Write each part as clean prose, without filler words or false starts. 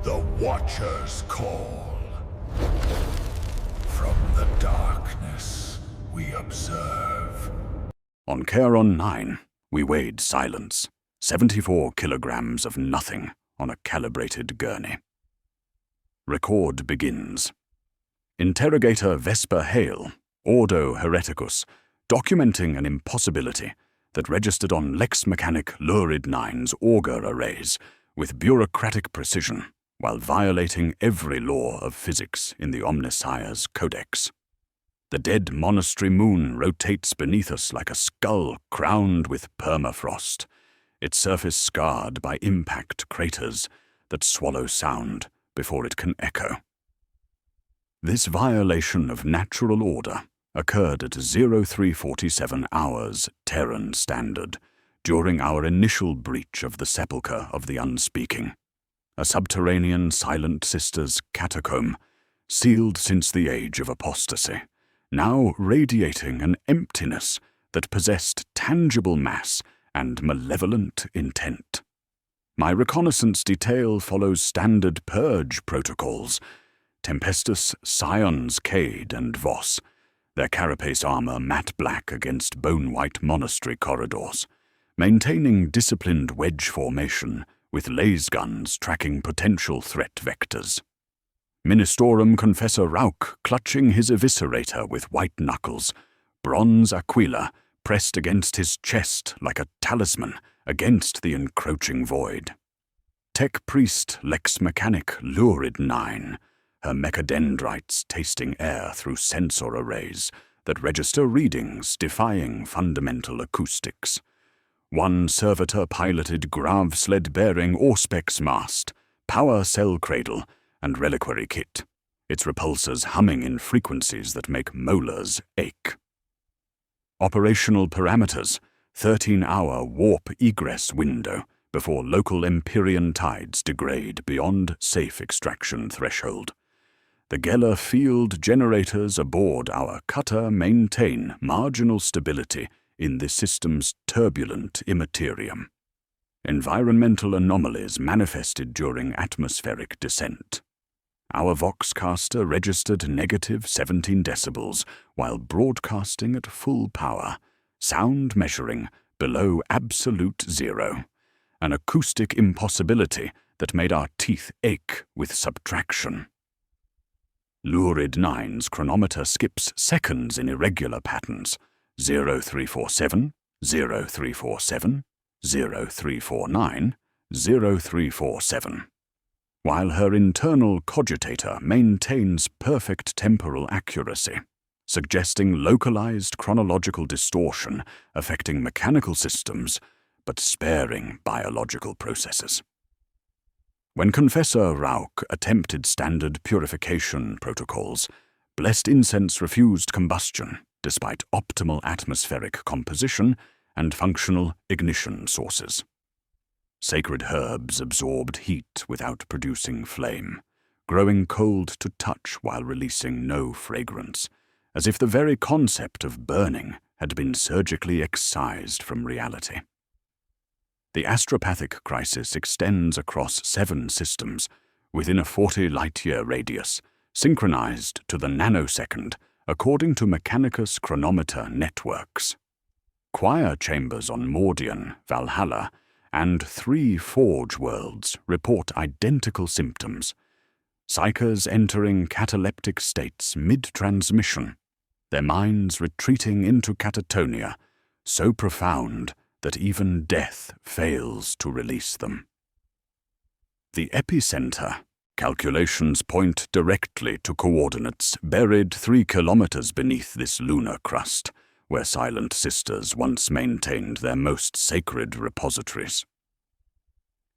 The Watchers call. From the darkness, we observe. On Charon 9, we weighed silence, 74 kilograms of nothing on a calibrated gurney. Record begins. Interrogator Vesper Hale, Ordo Hereticus, documenting an impossibility that registered on Lex Mechanic Lurid 9's auger arrays with bureaucratic precision, while violating every law of physics in the Omnissiah's Codex. The dead monastery moon rotates beneath us like a skull crowned with permafrost, its surface scarred by impact craters that swallow sound before it can echo. This violation of natural order occurred at 0347 hours Terran Standard during our initial breach of the Sepulchre of the Unspeaking, a subterranean Silent Sisters Catacomb, sealed since the age of apostasy, now radiating an emptiness that possessed tangible mass and malevolent intent. My reconnaissance detail follows standard purge protocols. Tempestus scions Cade and Voss, their carapace armor matte black against bone-white monastery corridors, maintaining disciplined wedge formation with laser guns tracking potential threat vectors. Ministorum Confessor Rauk clutching his eviscerator with white knuckles, bronze Aquila pressed against his chest like a talisman against the encroaching void. Tech Priest Lex Mechanic Lurid 9, her mechadendrites tasting air through sensor arrays that register readings defying fundamental acoustics. One servitor-piloted grav sled-bearing Auspex mast, power cell cradle, and reliquary kit, its repulsors humming in frequencies that make molars ache. Operational parameters: 13-hour warp egress window before local Imperium tides degrade beyond safe extraction threshold. The Geller field generators aboard our cutter maintain marginal stability in the system's turbulent immaterium. Environmental anomalies manifested during atmospheric descent. Our Voxcaster registered negative 17 decibels while broadcasting at full power, sound measuring below absolute zero, an acoustic impossibility that made our teeth ache with subtraction. Lurid 9's chronometer skips seconds in irregular patterns: 0347, 0347, 0349, 0347, while her internal cogitator maintains perfect temporal accuracy, suggesting localized chronological distortion affecting mechanical systems but sparing biological processes. When Confessor Rauk attempted standard purification protocols, Blessed Incense refused combustion despite optimal atmospheric composition and functional ignition sources. Sacred herbs absorbed heat without producing flame, growing cold to touch while releasing no fragrance, as if the very concept of burning had been surgically excised from reality. The astropathic crisis extends across 7 systems within a 40 light-year radius, synchronized to the nanosecond according to Mechanicus chronometer networks. Choir chambers on Mordian, Valhalla, and 3 Forge worlds report identical symptoms. Psychers entering cataleptic states mid-transmission, their minds retreating into catatonia, so profound that even death fails to release them. The epicenter, calculations point directly to coordinates buried 3 kilometers beneath this lunar crust, where Silent Sisters once maintained their most sacred repositories.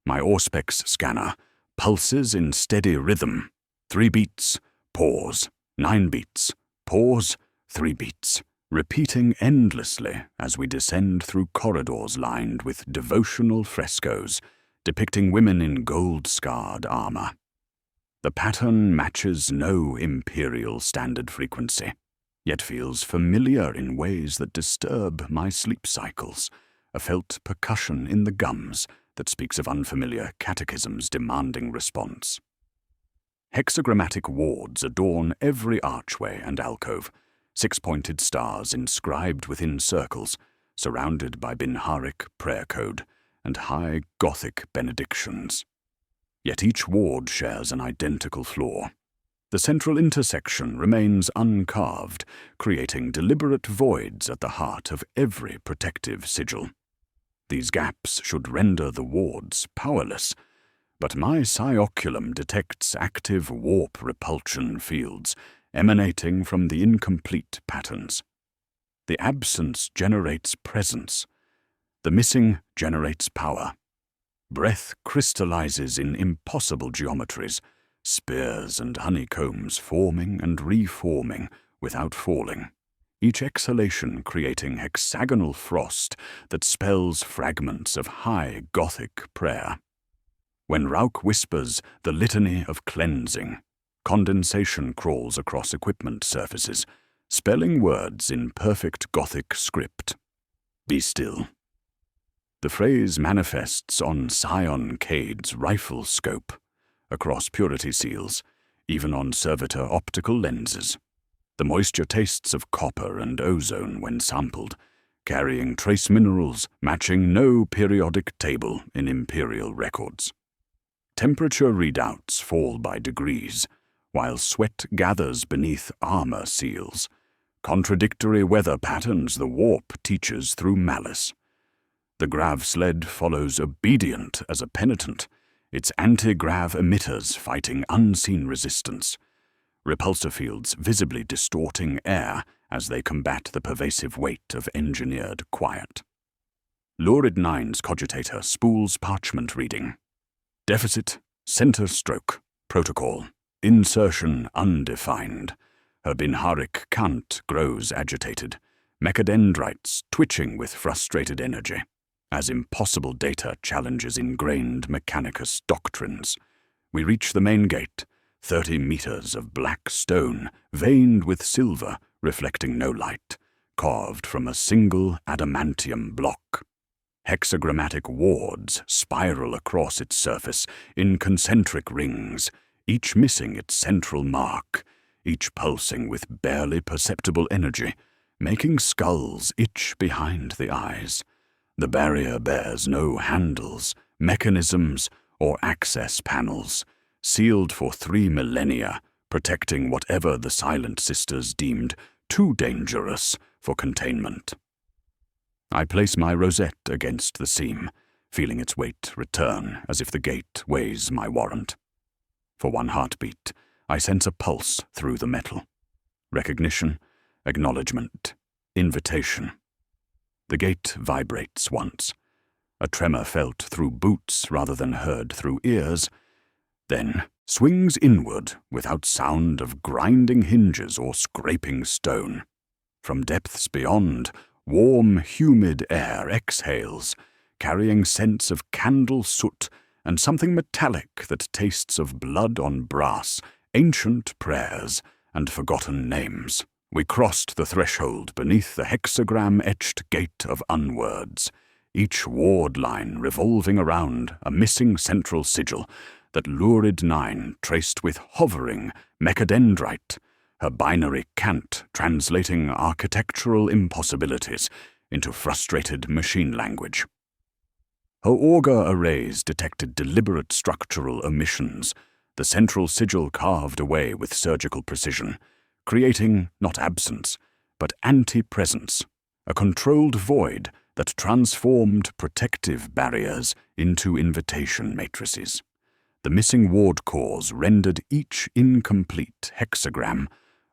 My Auspex scanner pulses in steady rhythm: 3 beats, pause, 9 beats, pause, 3 beats, repeating endlessly as we descend through corridors lined with devotional frescoes depicting women in gold-scarred armor. The pattern matches no imperial standard frequency, yet feels familiar in ways that disturb my sleep cycles, a felt percussion in the gums that speaks of unfamiliar catechisms demanding response. Hexagrammatic wards adorn every archway and alcove, six-pointed stars inscribed within circles, surrounded by Binharic prayer code and high Gothic benedictions. Yet each ward shares an identical flaw. The central intersection remains uncarved, creating deliberate voids at the heart of every protective sigil. These gaps should render the wards powerless, but my psioculum detects active warp repulsion fields emanating from the incomplete patterns. The absence generates presence. The missing generates power. Breath crystallizes in impossible geometries, spears and honeycombs forming and reforming without falling, each exhalation creating hexagonal frost that spells fragments of high Gothic prayer. When Rauch whispers the litany of cleansing, condensation crawls across equipment surfaces, spelling words in perfect Gothic script. Be still. The phrase manifests on Scion Cade's rifle scope, across purity seals, even on servitor optical lenses. The moisture tastes of copper and ozone when sampled, carrying trace minerals matching no periodic table in Imperial records. Temperature readouts fall by degrees, while sweat gathers beneath armor seals. Contradictory weather patterns the warp teaches through malice. The grav sled follows obedient as a penitent, its anti-grav emitters fighting unseen resistance, repulsor fields visibly distorting air as they combat the pervasive weight of engineered quiet. Lurid Nine's cogitator spools parchment reading. Deficit, center stroke, protocol, insertion undefined. Her Binharic cant grows agitated, mechadendrites twitching with frustrated energy, as impossible data challenges ingrained mechanicus doctrines. We reach the main gate, 30 meters of black stone, veined with silver, reflecting no light, carved from a single adamantium block. Hexagrammatic wards spiral across its surface in concentric rings, each missing its central mark, each pulsing with barely perceptible energy, making skulls itch behind the eyes. The barrier bears no handles, mechanisms, or access panels, sealed for 3 millennia, protecting whatever the Silent Sisters deemed too dangerous for containment. I place my rosette against the seam, feeling its weight return as if the gate weighs my warrant. For one heartbeat, I sense a pulse through the metal. Recognition, acknowledgement, invitation. The gate vibrates once, a tremor felt through boots rather than heard through ears, then swings inward without sound of grinding hinges or scraping stone. From depths beyond, warm, humid air exhales, carrying scents of candle soot and something metallic that tastes of blood on brass, ancient prayers, and forgotten names. We crossed the threshold beneath the hexagram-etched gate of unwords, each ward line revolving around a missing central sigil that lurid Nine traced with hovering mechadendrite, her binary cant translating architectural impossibilities into frustrated machine language. Her auger arrays detected deliberate structural omissions, the central sigil carved away with surgical precision, creating not absence, but anti-presence, a controlled void that transformed protective barriers into invitation matrices. The missing ward cores rendered each incomplete hexagram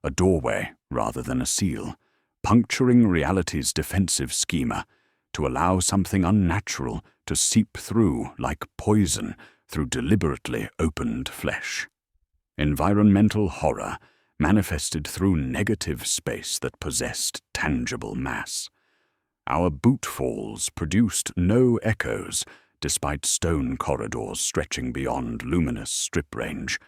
a doorway rather than a seal, puncturing reality's defensive schema to allow something unnatural to seep through like poison through deliberately opened flesh. Environmental horror manifested through negative space that possessed tangible mass. Our boot falls produced no echoes, despite stone corridors stretching beyond luminous strip range,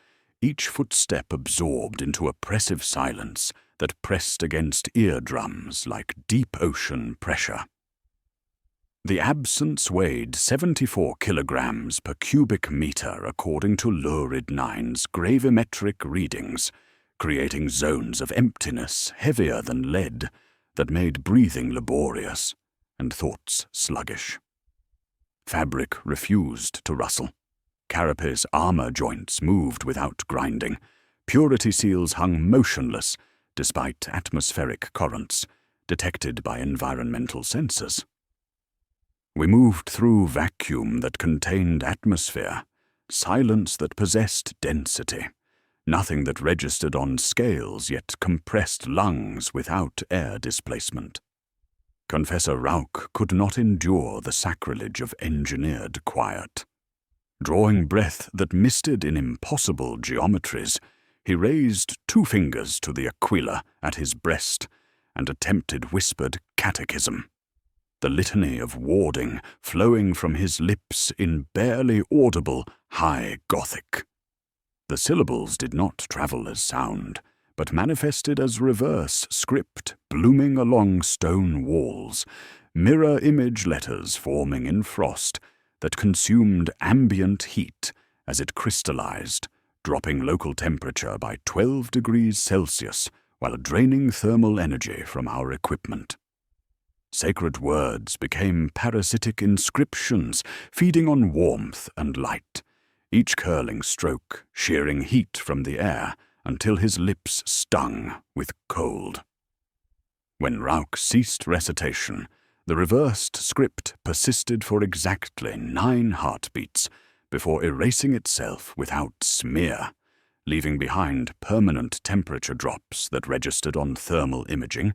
each footstep absorbed into oppressive silence that pressed against eardrums like deep ocean pressure. The absence weighed 74 kilograms per cubic meter according to Lurid 9's gravimetric readings, creating zones of emptiness heavier than lead that made breathing laborious and thoughts sluggish. Fabric refused to rustle. Carapace armor joints moved without grinding. Purity seals hung motionless despite atmospheric currents detected by environmental sensors. We moved through vacuum that contained atmosphere, silence that possessed density, nothing that registered on scales yet compressed lungs without air displacement. Confessor Rauk could not endure the sacrilege of engineered quiet. Drawing breath that misted in impossible geometries, he raised 2 fingers to the aquila at his breast and attempted whispered catechism, the litany of warding flowing from his lips in barely audible high Gothic. The syllables did not travel as sound, but manifested as reverse script blooming along stone walls, mirror image letters forming in frost that consumed ambient heat as it crystallized, dropping local temperature by 12 degrees Celsius while draining thermal energy from our equipment. Sacred words became parasitic inscriptions, feeding on warmth and light, each curling stroke shearing heat from the air until his lips stung with cold. When Rauk ceased recitation, the reversed script persisted for exactly 9 heartbeats before erasing itself without smear, leaving behind permanent temperature drops that registered on thermal imaging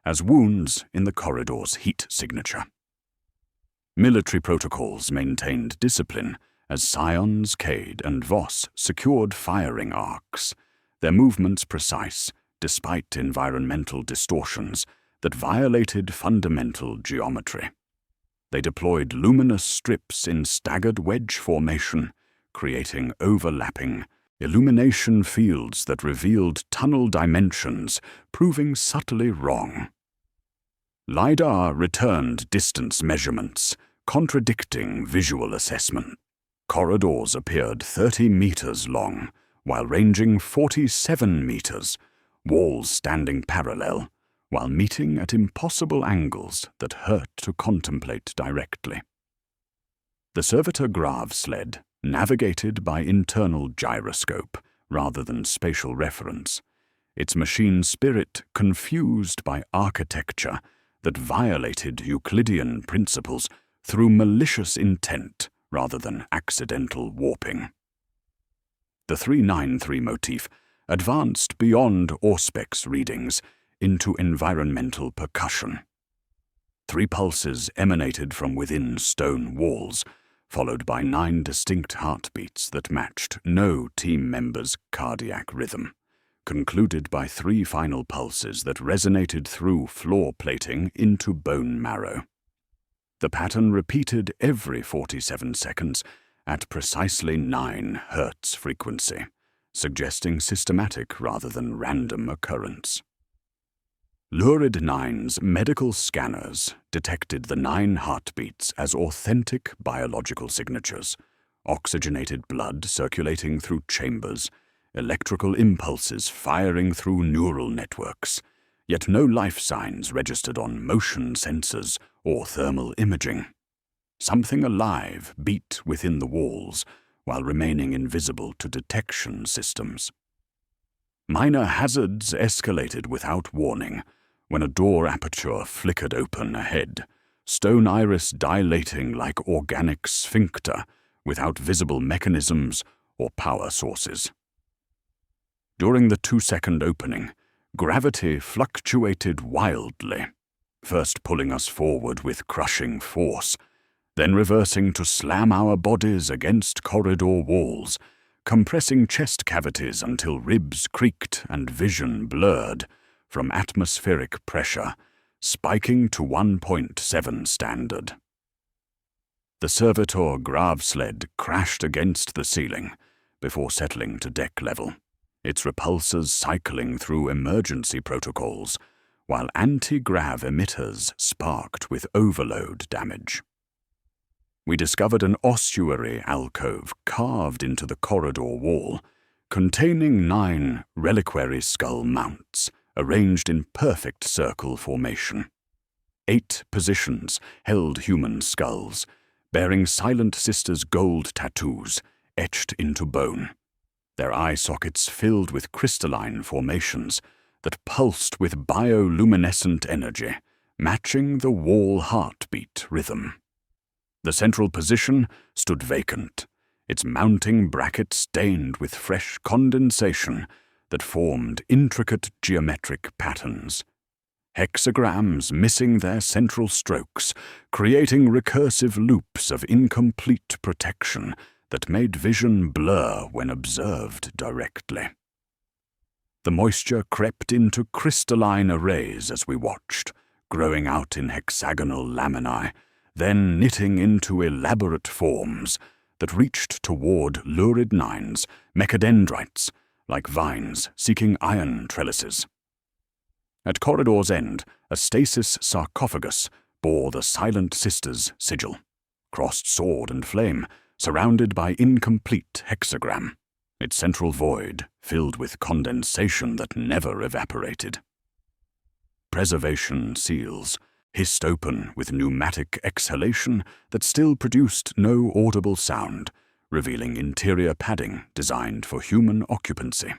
as wounds in the corridor's heat signature. Military protocols maintained discipline as Scions, Cade, and Voss secured firing arcs, their movements precise despite environmental distortions that violated fundamental geometry. They deployed luminous strips in staggered wedge formation, creating overlapping illumination fields that revealed tunnel dimensions, proving subtly wrong. LiDAR returned distance measurements, contradicting visual assessment. Corridors appeared 30 meters long, while ranging 47 meters, walls standing parallel, while meeting at impossible angles that hurt to contemplate directly. The servitor Grav sled, navigated by internal gyroscope rather than spatial reference, its machine spirit confused by architecture that violated Euclidean principles through malicious intent rather than accidental warping. The 393 motif advanced beyond Auspex readings into environmental percussion. 3 pulses emanated from within stone walls, followed by 9 distinct heartbeats that matched no team member's cardiac rhythm, concluded by 3 final pulses that resonated through floor plating into bone marrow. The pattern repeated every 47 seconds at precisely 9 Hertz frequency, suggesting systematic rather than random occurrence. Lurid 9's medical scanners detected the 9 heartbeats as authentic biological signatures, oxygenated blood circulating through chambers, electrical impulses firing through neural networks, yet no life signs registered on motion sensors or thermal imaging. Something alive beat within the walls while remaining invisible to detection systems. Minor hazards escalated without warning when a door aperture flickered open ahead, stone iris dilating like organic sphincter without visible mechanisms or power sources. During the 2-second opening, gravity fluctuated wildly, first pulling us forward with crushing force, then reversing to slam our bodies against corridor walls, compressing chest cavities until ribs creaked and vision blurred from atmospheric pressure, spiking to 1.7 standard. The servitor Grav sled crashed against the ceiling before settling to deck level, its repulsors cycling through emergency protocols, while anti-grav emitters sparked with overload damage. we discovered an ossuary alcove carved into the corridor wall, containing 9 reliquary skull mounts, arranged in perfect circle formation. 8 positions held human skulls, bearing Silent Sisters gold tattoos etched into bone, their eye sockets filled with crystalline formations that pulsed with bioluminescent energy, matching the wall heartbeat rhythm. The central position stood vacant, its mounting bracket stained with fresh condensation that formed intricate geometric patterns. Hexagrams missing their central strokes, creating recursive loops of incomplete protection that made vision blur when observed directly. The moisture crept into crystalline arrays as we watched, growing out in hexagonal laminae, then knitting into elaborate forms that reached toward lurid nines, mechadendrites, like vines seeking iron trellises. At corridor's end, a stasis sarcophagus bore the Silent Sisters sigil, crossed sword and flame, surrounded by incomplete hexagram, its central void filled with condensation that never evaporated. Preservation seals, hissed open with pneumatic exhalation that still produced no audible sound, revealing interior padding designed for human occupancy.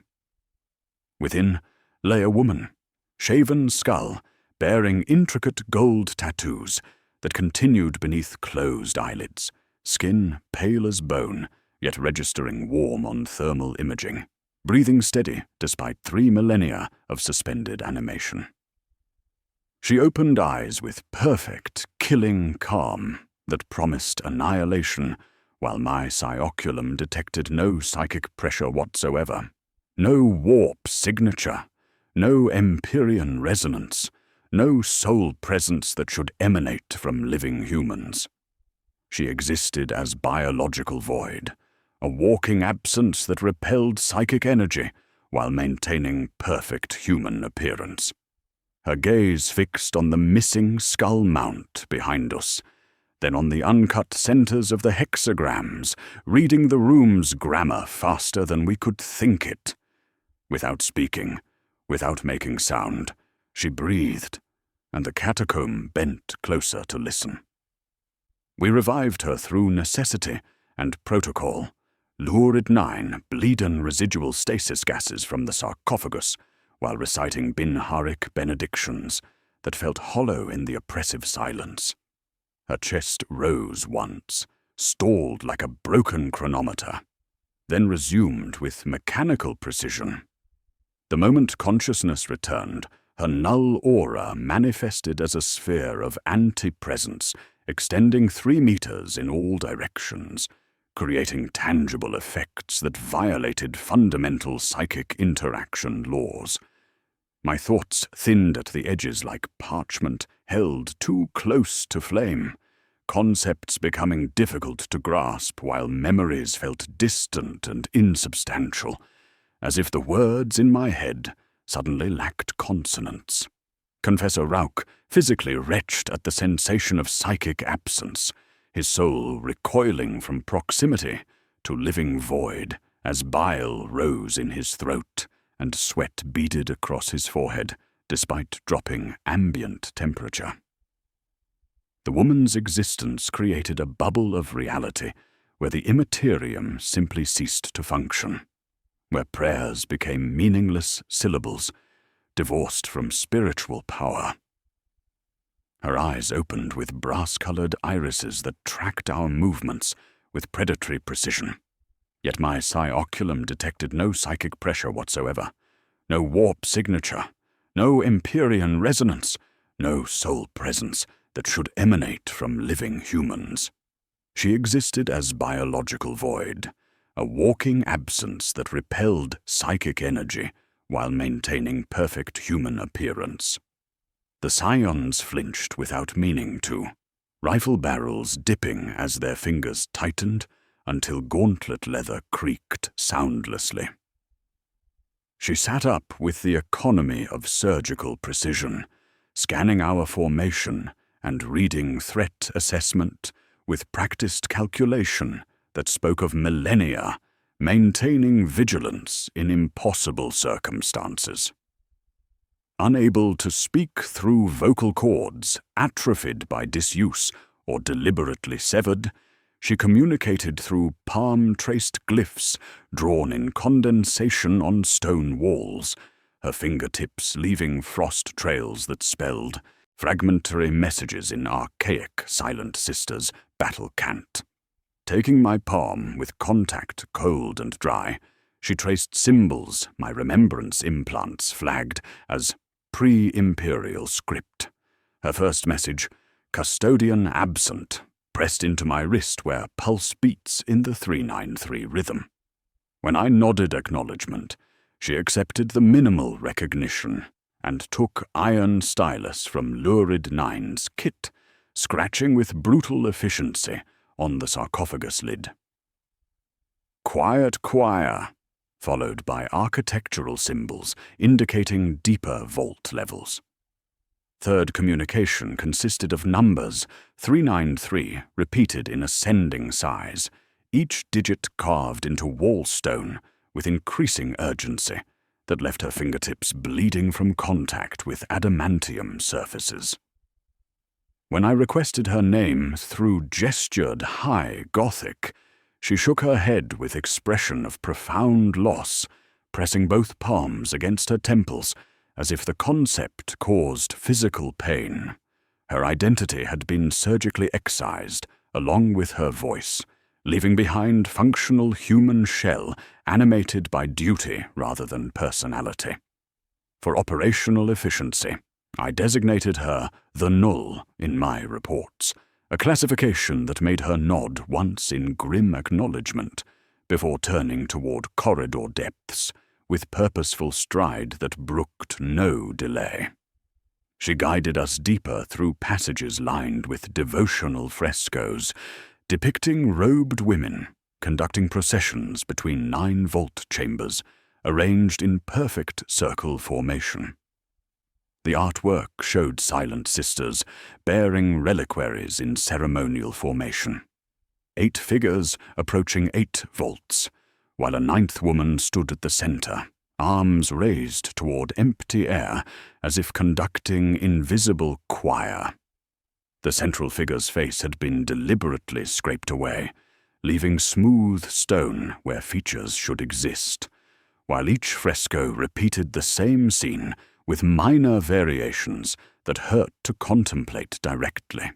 Within lay a woman, shaven skull, bearing intricate gold tattoos that continued beneath closed eyelids, skin pale as bone, yet registering warm on thermal imaging, breathing steady despite 3 millennia of suspended animation. She opened eyes with perfect, killing calm that promised annihilation, while my psioculum detected no psychic pressure whatsoever, no warp signature, no Imperium resonance, no soul presence that should emanate from living humans. She existed as biological void, a walking absence that repelled psychic energy while maintaining perfect human appearance. Her gaze fixed on the missing skull mount behind us, then on the uncut centers of the hexagrams, reading the room's grammar faster than we could think it. Without speaking, without making sound, she breathed, and the catacomb bent closer to listen. We revived her through necessity and protocol, lurid 9 bleeden residual stasis gases from the sarcophagus, while reciting Binharic benedictions that felt hollow in the oppressive silence. Her chest rose once, stalled like a broken chronometer, then resumed with mechanical precision. The moment consciousness returned, her null aura manifested as a sphere of anti-presence, extending 3 meters in all directions, creating tangible effects that violated fundamental psychic interaction laws. My thoughts thinned at the edges like parchment held too close to flame, concepts becoming difficult to grasp while memories felt distant and insubstantial, as if the words in my head suddenly lacked consonants. Confessor Rauch physically retched at the sensation of psychic absence, his soul recoiling from proximity to living void as bile rose in his throat and sweat beaded across his forehead despite dropping ambient temperature. The woman's existence created a bubble of reality where the immaterium simply ceased to function, where prayers became meaningless syllables, divorced from spiritual power. Her eyes opened with brass-colored irises that tracked our movements with predatory precision. Yet my psioculum detected no psychic pressure whatsoever, no warp signature, no Imperium resonance, no soul presence that should emanate from living humans. She existed as biological void, a walking absence that repelled psychic energy while maintaining perfect human appearance. The scions flinched without meaning to, rifle barrels dipping as their fingers tightened until gauntlet leather creaked soundlessly. She sat up with the economy of surgical precision, scanning our formation and reading threat assessment with practiced calculation that spoke of millennia, maintaining vigilance in impossible circumstances. Unable to speak through vocal cords atrophied by disuse or deliberately severed, she communicated through palm-traced glyphs drawn in condensation on stone walls, her fingertips leaving frost trails that spelled fragmentary messages in archaic Silent Sisters battle cant. Taking my palm with contact cold and dry, she traced symbols my remembrance implants flagged as pre-Imperial script. Her first message, "Custodian absent," pressed into my wrist where pulse beats in the 393 rhythm. When I nodded acknowledgement, she accepted the minimal recognition and took iron stylus from Lurid Nine's kit, scratching with brutal efficiency on the sarcophagus lid. Quiet choir, followed by architectural symbols indicating deeper vault levels. Third communication consisted of numbers 393 repeated in ascending size, each digit carved into wall stone with increasing urgency that left her fingertips bleeding from contact with adamantium surfaces. When I requested her name through gestured high Gothic, she shook her head with expression of profound loss, pressing both palms against her temples as if the concept caused physical pain. Her identity had been surgically excised, along with her voice, leaving behind functional human shell animated by duty rather than personality. For operational efficiency, I designated her the Null in my reports, a classification that made her nod once in grim acknowledgement, before turning toward corridor depths with purposeful stride that brooked no delay. She guided us deeper through passages lined with devotional frescoes, depicting robed women conducting processions between 9 vault chambers arranged in perfect circle formation. The artwork showed Silent Sisters bearing reliquaries in ceremonial formation. 8 figures approaching 8 vaults, while a 9th woman stood at the center, arms raised toward empty air as if conducting invisible choir. The central figure's face had been deliberately scraped away, leaving smooth stone where features should exist, while each fresco repeated the same scene with minor variations that hurt to contemplate directly.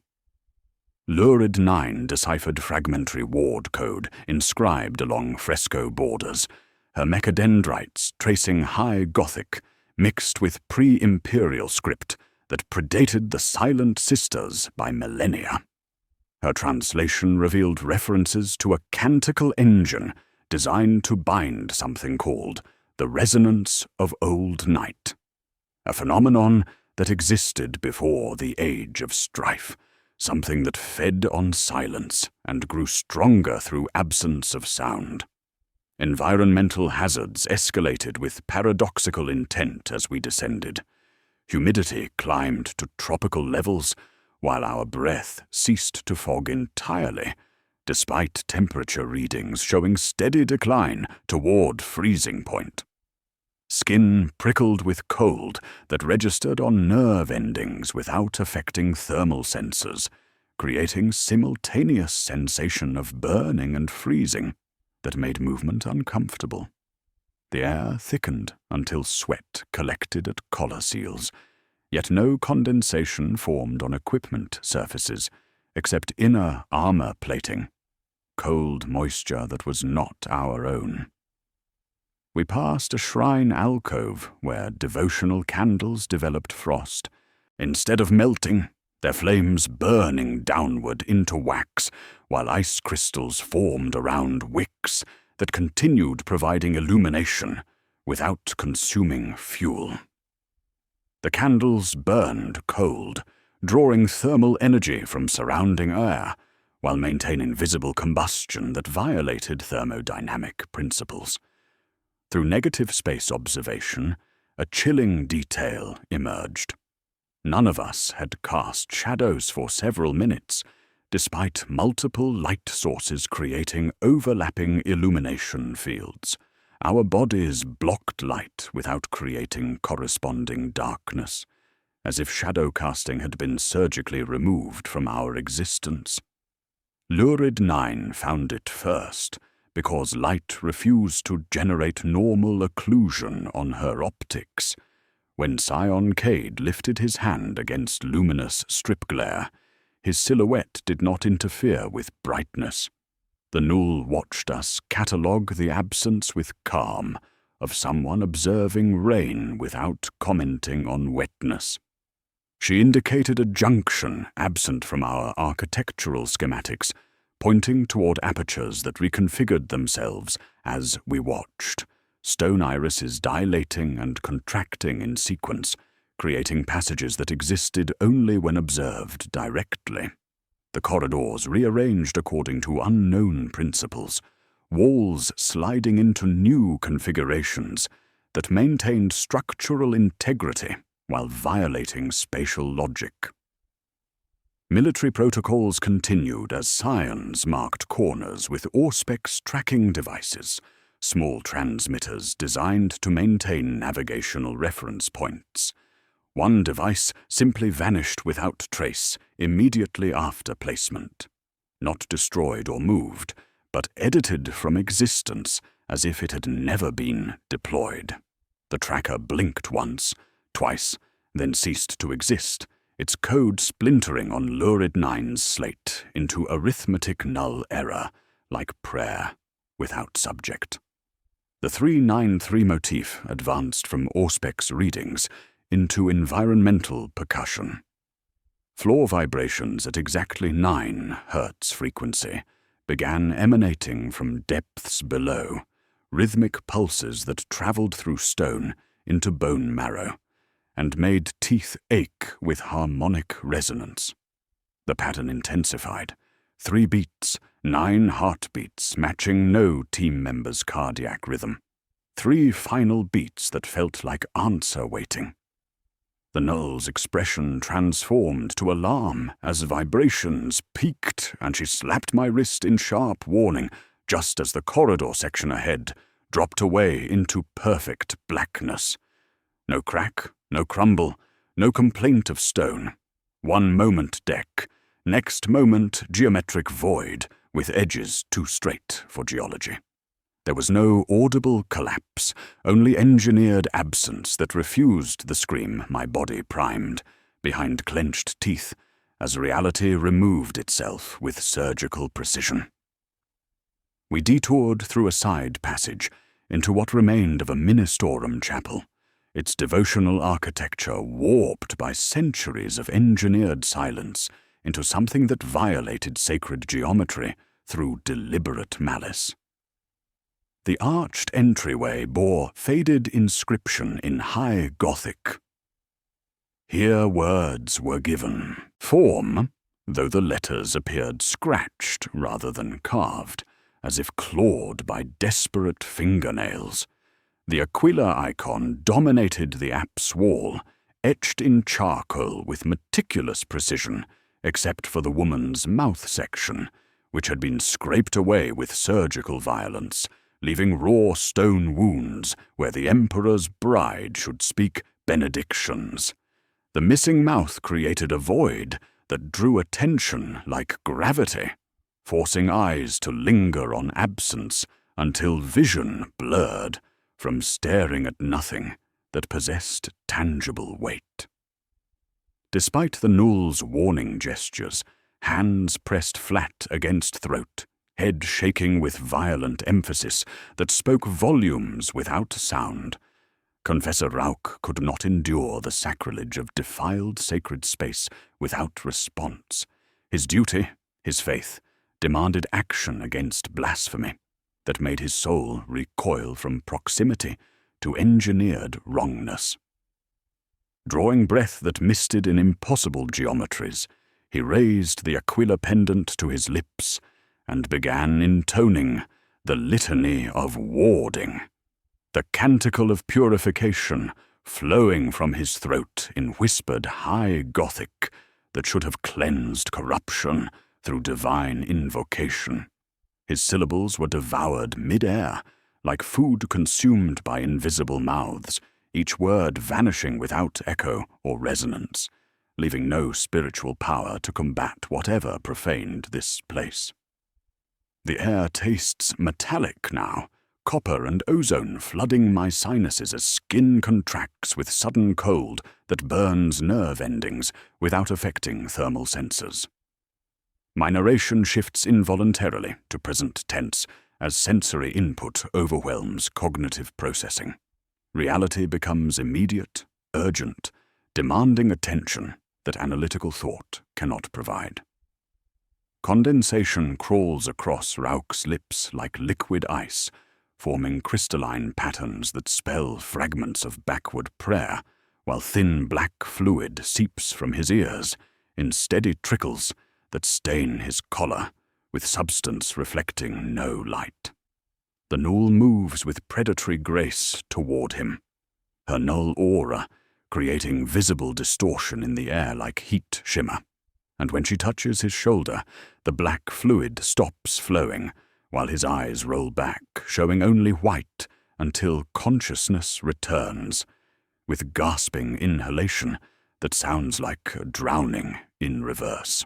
Lurid 9 deciphered fragmentary ward code inscribed along fresco borders, her mechadendrites tracing high Gothic mixed with pre-Imperial script that predated the Silent Sisters by millennia. Her translation revealed references to a canticle engine designed to bind something called the resonance of old night, a phenomenon that existed before the age of strife, something that fed on silence and grew stronger through absence of sound. Environmental hazards escalated with paradoxical intent as we descended. Humidity climbed to tropical levels, while our breath ceased to fog entirely, despite temperature readings showing steady decline toward freezing point. Skin prickled with cold that registered on nerve endings without affecting thermal sensors, creating simultaneous sensation of burning and freezing that made movement uncomfortable. The air thickened until sweat collected at collar seals, yet no condensation formed on equipment surfaces except inner armor plating, cold moisture that was not our own. We passed a shrine alcove where devotional candles developed frost. Instead of melting, their flames burning downward into wax, while ice crystals formed around wicks that continued providing illumination without consuming fuel. The candles burned cold, drawing thermal energy from surrounding air, while maintaining visible combustion that violated thermodynamic principles. Through negative space observation, a chilling detail emerged. None of us had cast shadows for several minutes, despite multiple light sources creating overlapping illumination fields. Our bodies blocked light without creating corresponding darkness, as if shadow casting had been surgically removed from our existence. Lurid 9 found it first, because light refused to generate normal occlusion on her optics. When Scion Cade lifted his hand against luminous strip glare, his silhouette did not interfere with brightness. The Null watched us catalogue the absence with calm of someone observing rain without commenting on wetness. She indicated a junction absent from our architectural schematics, pointing toward apertures that reconfigured themselves as we watched, stone irises dilating and contracting in sequence, creating passages that existed only when observed directly. The corridors rearranged according to unknown principles, walls sliding into new configurations that maintained structural integrity while violating spatial logic. Military protocols continued as scions marked corners with Auspex tracking devices, small transmitters designed to maintain navigational reference points. One device simply vanished without trace immediately after placement, not destroyed or moved, but edited from existence as if it had never been deployed. The tracker blinked once, twice, then ceased to exist, its code splintering on Lurid 9's slate into arithmetic null error, like prayer without subject. The 393 motif advanced from Auspex readings into environmental percussion. Floor vibrations at exactly 9 Hz frequency began emanating from depths below, rhythmic pulses that traveled through stone into bone marrow, and made teeth ache with harmonic resonance. The pattern intensified. 3 beats, 9 heartbeats matching no team member's cardiac rhythm. 3 final beats that felt like answer waiting. The Null's expression transformed to alarm as vibrations peaked and she slapped my wrist in sharp warning just as the corridor section ahead dropped away into perfect blackness. No crack, no crumble, no complaint of stone. One moment deck, next moment geometric void with edges too straight for geology. There was no audible collapse, only engineered absence that refused the scream my body primed, behind clenched teeth, as reality removed itself with surgical precision. We detoured through a side passage into what remained of a ministorum chapel, its devotional architecture warped by centuries of engineered silence into something that violated sacred geometry through deliberate malice. The arched entryway bore faded inscription in high Gothic. Here words were given, form, though the letters appeared scratched rather than carved, as if clawed by desperate fingernails. The Aquila icon dominated the app's wall, etched in charcoal with meticulous precision, except for the woman's mouth section, which had been scraped away with surgical violence, leaving raw stone wounds where the emperor's bride should speak benedictions. The missing mouth created a void that drew attention like gravity, forcing eyes to linger on absence until vision blurred from staring at nothing that possessed tangible weight. Despite the Null's warning gestures, hands pressed flat against throat, head shaking with violent emphasis that spoke volumes without sound, Confessor Rauch could not endure the sacrilege of defiled sacred space without response. His duty, his faith, demanded action against blasphemy that made his soul recoil from proximity to engineered wrongness. Drawing breath that misted in impossible geometries, he raised the Aquila pendant to his lips and began intoning the litany of warding, the canticle of purification flowing from his throat in whispered high Gothic that should have cleansed corruption through divine invocation. His syllables were devoured mid-air, like food consumed by invisible mouths, each word vanishing without echo or resonance, leaving no spiritual power to combat whatever profaned this place. The air tastes metallic now, copper and ozone flooding my sinuses as skin contracts with sudden cold that burns nerve endings without affecting thermal sensors. My narration shifts involuntarily to present tense as sensory input overwhelms cognitive processing. Reality becomes immediate, urgent, demanding attention that analytical thought cannot provide. Condensation crawls across Rauch's lips like liquid ice, forming crystalline patterns that spell fragments of backward prayer, while thin black fluid seeps from his ears in steady trickles that stain his collar, with substance reflecting no light. The Null moves with predatory grace toward him, her null aura creating visible distortion in the air like heat shimmer, and when she touches his shoulder, the black fluid stops flowing, while his eyes roll back, showing only white until consciousness returns, with gasping inhalation that sounds like a drowning in reverse.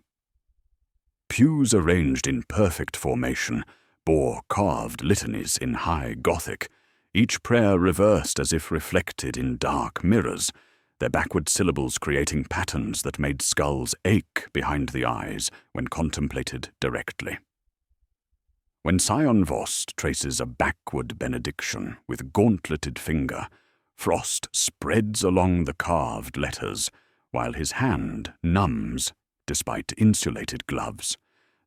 Pews arranged in perfect formation bore carved litanies in high Gothic, each prayer reversed as if reflected in dark mirrors, their backward syllables creating patterns that made skulls ache behind the eyes when contemplated directly. When Scion Vost traces a backward benediction with gauntleted finger, frost spreads along the carved letters, while his hand numbs, despite insulated gloves,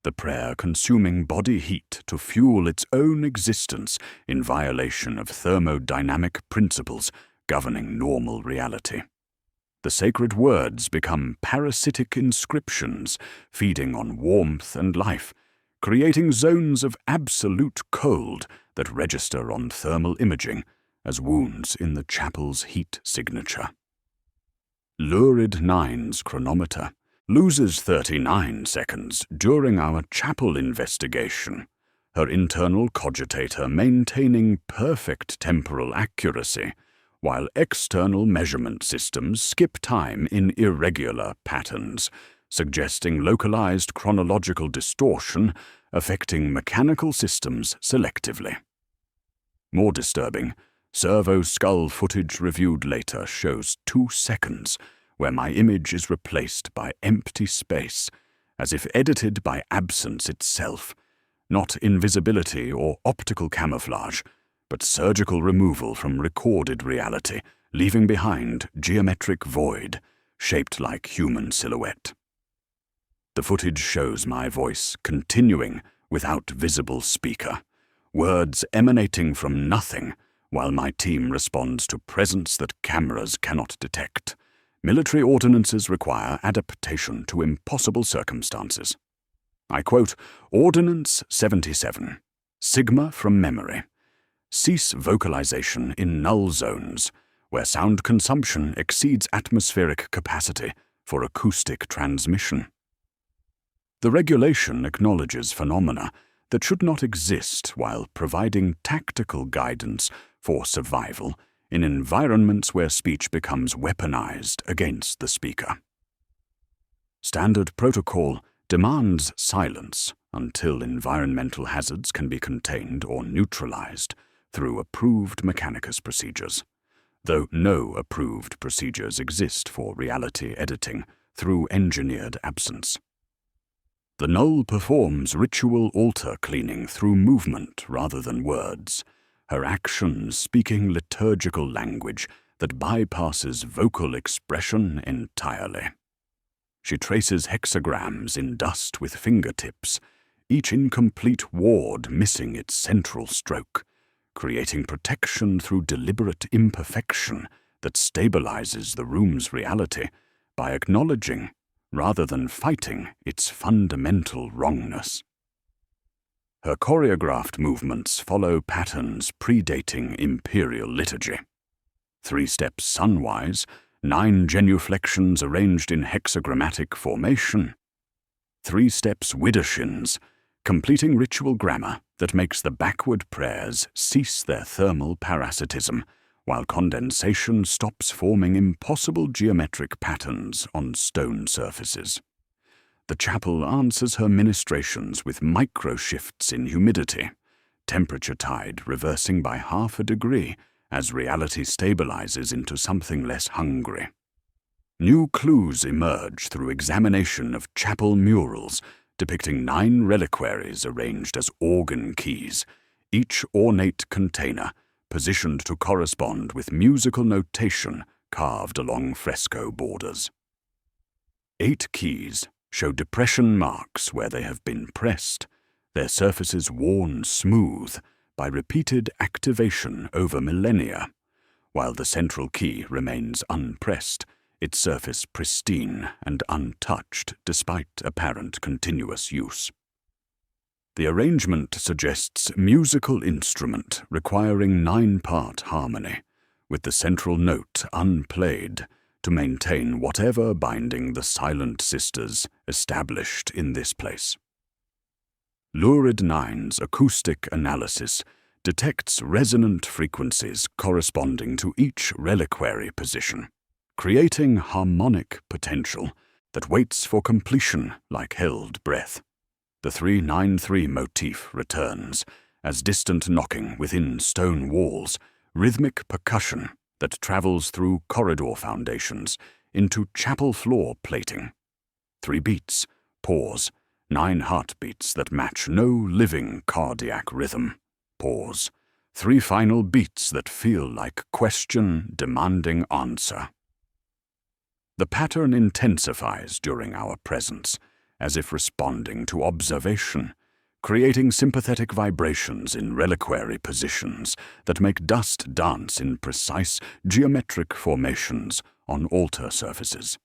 the prayer consuming body heat to fuel its own existence in violation of thermodynamic principles governing normal reality. The sacred words become parasitic inscriptions, feeding on warmth and life, creating zones of absolute cold that register on thermal imaging as wounds in the chapel's heat signature. Lurid Nine's chronometer loses 39 seconds during our chapel investigation, her internal cogitator maintaining perfect temporal accuracy, while external measurement systems skip time in irregular patterns, suggesting localized chronological distortion affecting mechanical systems selectively. More disturbing, servo skull footage reviewed later shows 2 seconds where my image is replaced by empty space, as if edited by absence itself, not invisibility or optical camouflage, but surgical removal from recorded reality, leaving behind geometric void, shaped like human silhouette. The footage shows my voice continuing without visible speaker, words emanating from nothing, while my team responds to presence that cameras cannot detect. Military ordinances require adaptation to impossible circumstances. I quote, Ordinance 77, Sigma from memory. Cease vocalization in null zones, where sound consumption exceeds atmospheric capacity for acoustic transmission. The regulation acknowledges phenomena that should not exist while providing tactical guidance for survival in environments where speech becomes weaponized against the speaker. Standard protocol demands silence until environmental hazards can be contained or neutralized through approved Mechanicus procedures, though no approved procedures exist for reality editing through engineered absence. The Null performs ritual altar cleaning through movement rather than words, her actions speaking liturgical language that bypasses vocal expression entirely. She traces hexagrams in dust with fingertips, each incomplete ward missing its central stroke, creating protection through deliberate imperfection that stabilizes the room's reality by acknowledging, rather than fighting, its fundamental wrongness. Her choreographed movements follow patterns predating Imperial liturgy. 3 steps sunwise, 9 genuflections arranged in hexagrammatic formation. 3 steps widdershins, completing ritual grammar that makes the backward prayers cease their thermal parasitism, while condensation stops forming impossible geometric patterns on stone surfaces. The chapel answers her ministrations with micro-shifts in humidity, temperature tide reversing by 1/2 degree as reality stabilizes into something less hungry. New clues emerge through examination of chapel murals depicting 9 reliquaries arranged as organ keys, each ornate container positioned to correspond with musical notation carved along fresco borders. 8 keys show depression marks where they have been pressed, their surfaces worn smooth by repeated activation over millennia, while the central key remains unpressed, its surface pristine and untouched despite apparent continuous use. The arrangement suggests musical instrument requiring 9-part harmony, with the central note unplayed to maintain whatever binding the Silent Sisters established in this place. Lurid 9's acoustic analysis detects resonant frequencies corresponding to each reliquary position, creating harmonic potential that waits for completion like held breath. The 393 motif returns as distant knocking within stone walls, rhythmic percussion that travels through corridor foundations into chapel floor plating. 3 beats, pause, 9 heartbeats that match no living cardiac rhythm, pause, 3 final beats that feel like question demanding answer. The pattern intensifies during our presence, as if responding to observation, creating sympathetic vibrations in reliquary positions that make dust dance in precise geometric formations on altar surfaces.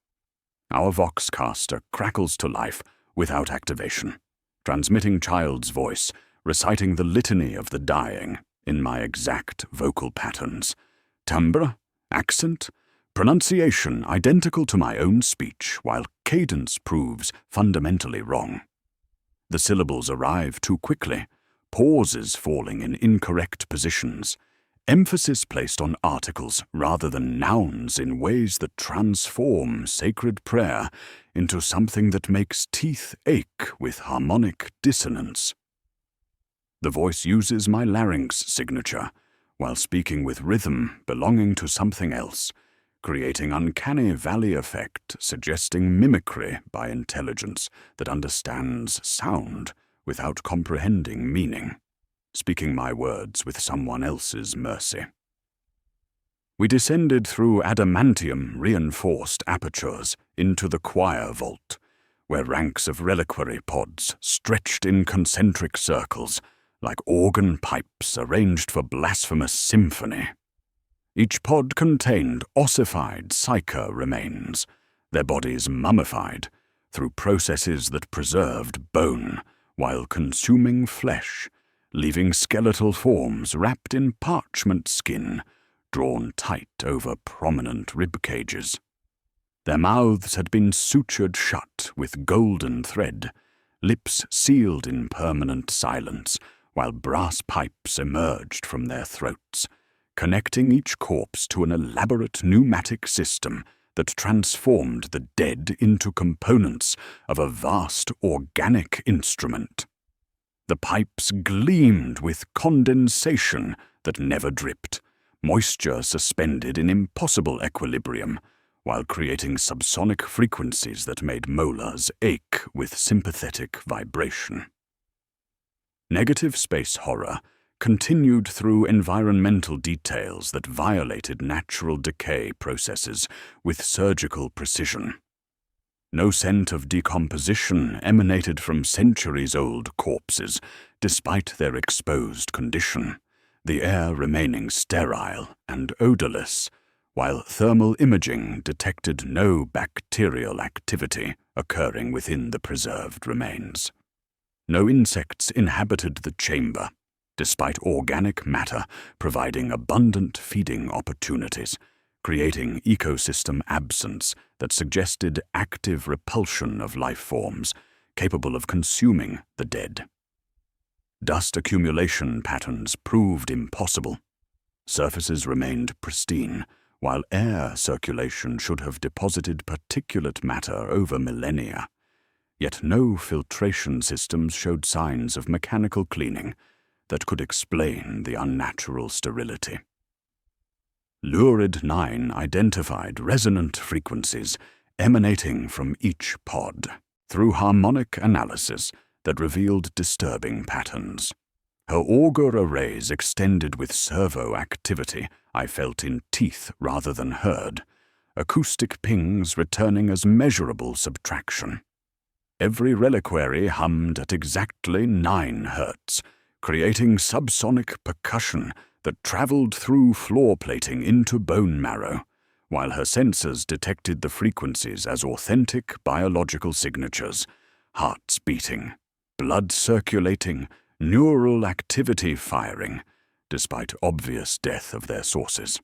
Our Voxcaster crackles to life without activation, transmitting child's voice, reciting the litany of the dying in my exact vocal patterns, timbre, accent, pronunciation identical to my own speech, while cadence proves fundamentally wrong. The syllables arrive too quickly, pauses falling in incorrect positions, emphasis placed on articles rather than nouns in ways that transform sacred prayer into something that makes teeth ache with harmonic dissonance. The voice uses my larynx signature, while speaking with rhythm belonging to something else, creating uncanny valley effect suggesting mimicry by intelligence that understands sound without comprehending meaning, speaking my words with someone else's mercy. We descended through adamantium-reinforced apertures into the choir vault, where ranks of reliquary pods stretched in concentric circles like organ pipes arranged for blasphemous symphony. Each pod contained ossified psyker remains, their bodies mummified through processes that preserved bone while consuming flesh, leaving skeletal forms wrapped in parchment skin, drawn tight over prominent rib cages. Their mouths had been sutured shut with golden thread, lips sealed in permanent silence, while brass pipes emerged from their throats, connecting each corpse to an elaborate pneumatic system that transformed the dead into components of a vast organic instrument. The pipes gleamed with condensation that never dripped, moisture suspended in impossible equilibrium, while creating subsonic frequencies that made molars ache with sympathetic vibration. Negative space horror continued through environmental details that violated natural decay processes with surgical precision. No scent of decomposition emanated from centuries-old corpses, despite their exposed condition, the air remaining sterile and odorless, while thermal imaging detected no bacterial activity occurring within the preserved remains. No insects inhabited the chamber, despite organic matter providing abundant feeding opportunities, creating ecosystem absence that suggested active repulsion of life forms, capable of consuming the dead. Dust accumulation patterns proved impossible. Surfaces remained pristine, while air circulation should have deposited particulate matter over millennia. Yet no filtration systems showed signs of mechanical cleaning that could explain the unnatural sterility. Lurid 9 identified resonant frequencies emanating from each pod through harmonic analysis that revealed disturbing patterns. Her auger arrays extended with servo activity I felt in teeth rather than heard, acoustic pings returning as measurable subtraction. Every reliquary hummed at exactly 9 hertz, creating subsonic percussion that traveled through floor plating into bone marrow, while her sensors detected the frequencies as authentic biological signatures, hearts beating, blood circulating, neural activity firing, despite obvious death of their sources.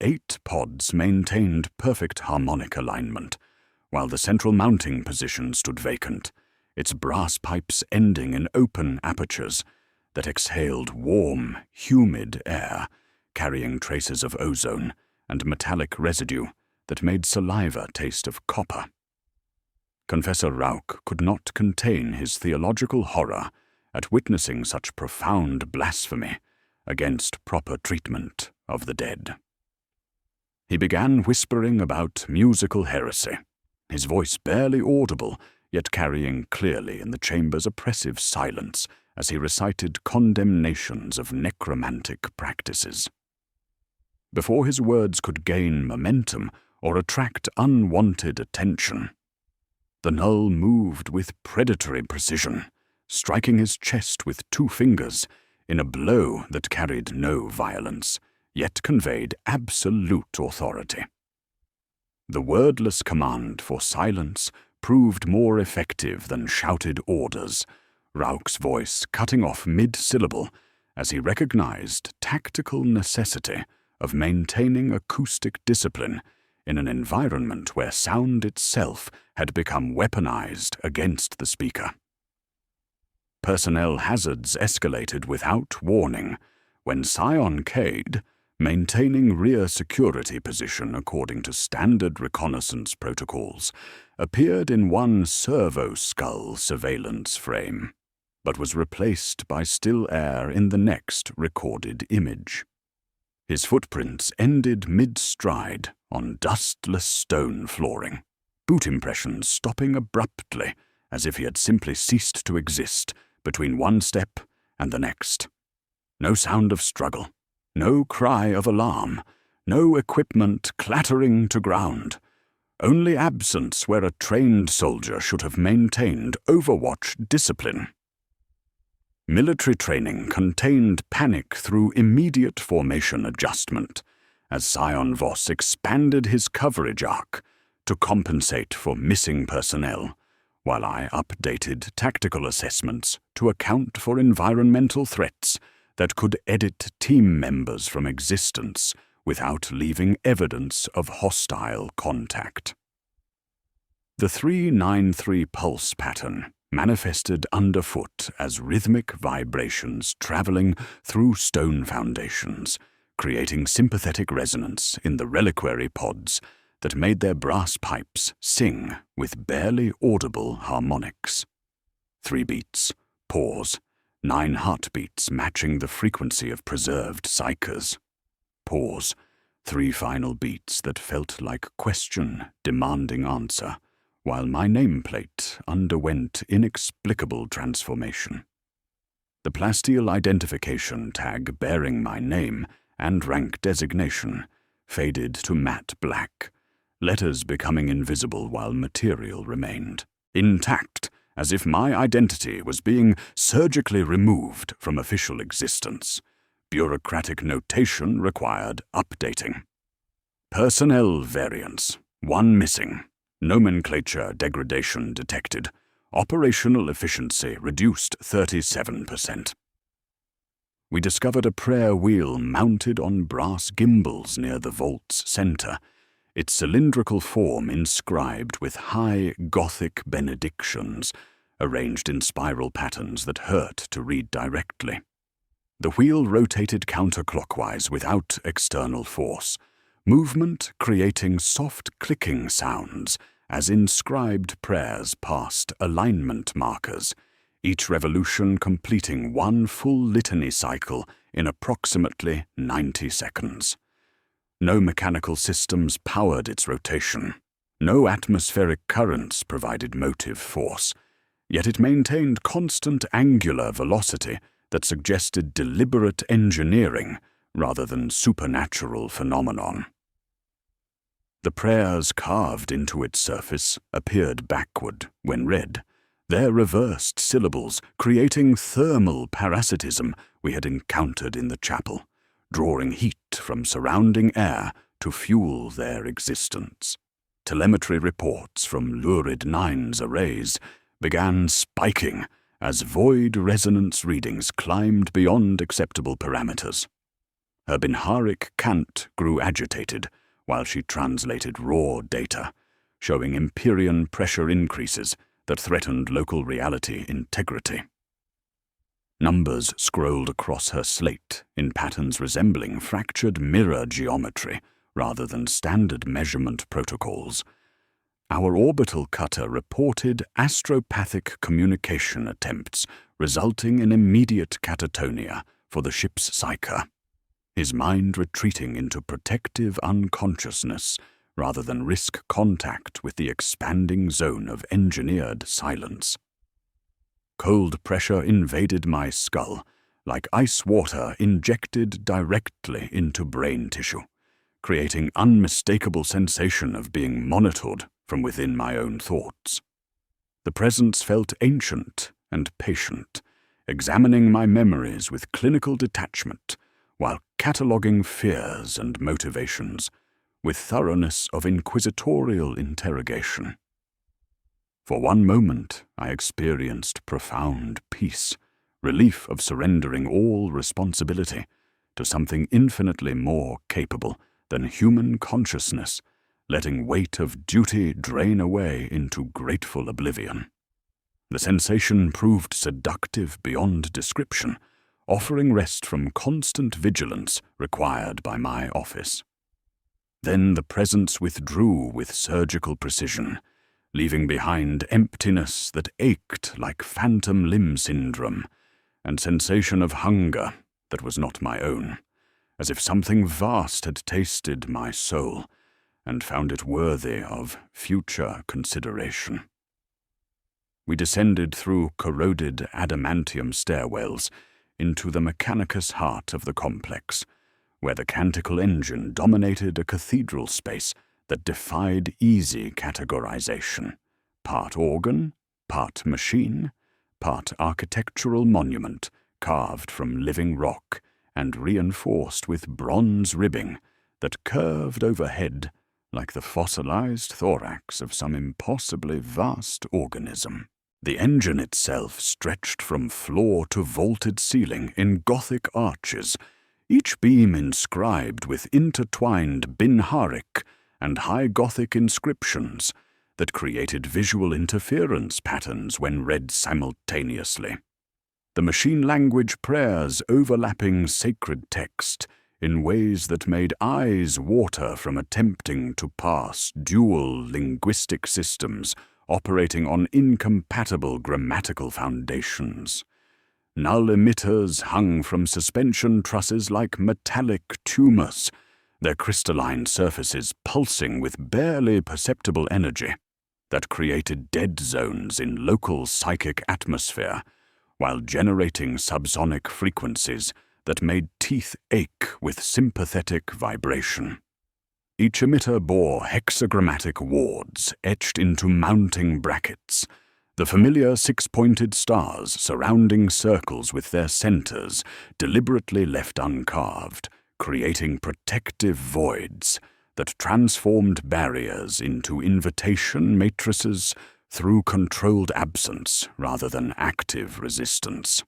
8 pods maintained perfect harmonic alignment, while the central mounting position stood vacant, its brass pipes ending in open apertures that exhaled warm, humid air, carrying traces of ozone and metallic residue that made saliva taste of copper. Confessor Rauch could not contain his theological horror at witnessing such profound blasphemy against proper treatment of the dead. He began whispering about musical heresy, his voice barely audible, yet carrying clearly in the chamber's oppressive silence as he recited condemnations of necromantic practices. Before his words could gain momentum or attract unwanted attention, the Null moved with predatory precision, striking his chest with 2 fingers in a blow that carried no violence, yet conveyed absolute authority. The wordless command for silence proved more effective than shouted orders, Rauch's voice cutting off mid-syllable as he recognized tactical necessity of maintaining acoustic discipline in an environment where sound itself had become weaponized against the speaker. Personnel hazards escalated without warning when Scion Cade, maintaining rear security position according to standard reconnaissance protocols, appeared in one servo-skull surveillance frame, but was replaced by still air in the next recorded image. His footprints ended mid-stride on dustless stone flooring, boot impressions stopping abruptly as if he had simply ceased to exist between one step and the next. No sound of struggle, no cry of alarm, no equipment clattering to ground, only absence where a trained soldier should have maintained Overwatch discipline. Military training contained panic through immediate formation adjustment, as Scion Voss expanded his coverage arc to compensate for missing personnel, while I updated tactical assessments to account for environmental threats that could edit team members from existence without leaving evidence of hostile contact. The 393 pulse pattern manifested underfoot as rhythmic vibrations traveling through stone foundations, creating sympathetic resonance in the reliquary pods that made their brass pipes sing with barely audible harmonics. 3 beats, pause, 9 heartbeats matching the frequency of preserved psychers. Pause, 3 final beats that felt like question demanding answer, while my nameplate underwent inexplicable transformation. The plasteel identification tag bearing my name and rank designation faded to matte black, letters becoming invisible while material remained, intact as if my identity was being surgically removed from official existence. Bureaucratic notation required updating. Personnel variance, 1 missing. Nomenclature degradation detected. Operational efficiency reduced 37%. We discovered a prayer wheel mounted on brass gimbals near the vault's center, its cylindrical form inscribed with high Gothic benedictions, arranged in spiral patterns that hurt to read directly. The wheel rotated counterclockwise without external force, movement creating soft clicking sounds as inscribed prayers passed alignment markers, each revolution completing one full litany cycle in approximately 90 seconds. No mechanical systems powered its rotation. No atmospheric currents provided motive force, yet it maintained constant angular velocity that suggested deliberate engineering rather than supernatural phenomenon. The prayers carved into its surface appeared backward when read, their reversed syllables creating thermal parasitism we had encountered in the chapel, drawing heat from surrounding air to fuel their existence. Telemetry reports from lurid nines arrays began spiking as void resonance readings climbed beyond acceptable parameters. Her Binharic cant grew agitated while she translated raw data, showing Imperium pressure increases that threatened local reality integrity. Numbers scrolled across her slate in patterns resembling fractured mirror geometry rather than standard measurement protocols. Our orbital cutter reported astropathic communication attempts resulting in immediate catatonia for the ship's psyker, his mind retreating into protective unconsciousness rather than risk contact with the expanding zone of engineered silence. Cold pressure invaded my skull, like ice water injected directly into brain tissue, creating unmistakable sensation of being monitored from within my own thoughts. The presence felt ancient and patient, examining my memories with clinical detachment while cataloguing fears and motivations with thoroughness of inquisitorial interrogation. For one moment, I experienced profound peace, relief of surrendering all responsibility to something infinitely more capable than human consciousness, letting weight of duty drain away into grateful oblivion. The sensation proved seductive beyond description, offering rest from constant vigilance required by my office. Then the presence withdrew with surgical precision, leaving behind emptiness that ached like phantom limb syndrome, and sensation of hunger that was not my own, as if something vast had tasted my soul and found it worthy of future consideration. We descended through corroded adamantium stairwells into the mechanicus heart of the complex, where the canticle engine dominated a cathedral space that defied easy categorization, part organ, part machine, part architectural monument carved from living rock and reinforced with bronze ribbing that curved overhead like the fossilized thorax of some impossibly vast organism. The engine itself stretched from floor to vaulted ceiling in Gothic arches, each beam inscribed with intertwined Binharic and High Gothic inscriptions that created visual interference patterns when read simultaneously. The machine language prayers overlapping sacred text in ways that made eyes water from attempting to pass dual linguistic systems operating on incompatible grammatical foundations. Null emitters hung from suspension trusses like metallic tumors, their crystalline surfaces pulsing with barely perceptible energy that created dead zones in local psychic atmosphere while generating subsonic frequencies that made teeth ache with sympathetic vibration. Each emitter bore hexagrammatic wards etched into mounting brackets, the familiar six-pointed stars surrounding circles with their centers deliberately left uncarved, creating protective voids that transformed barriers into invitation matrices through controlled absence rather than active resistance.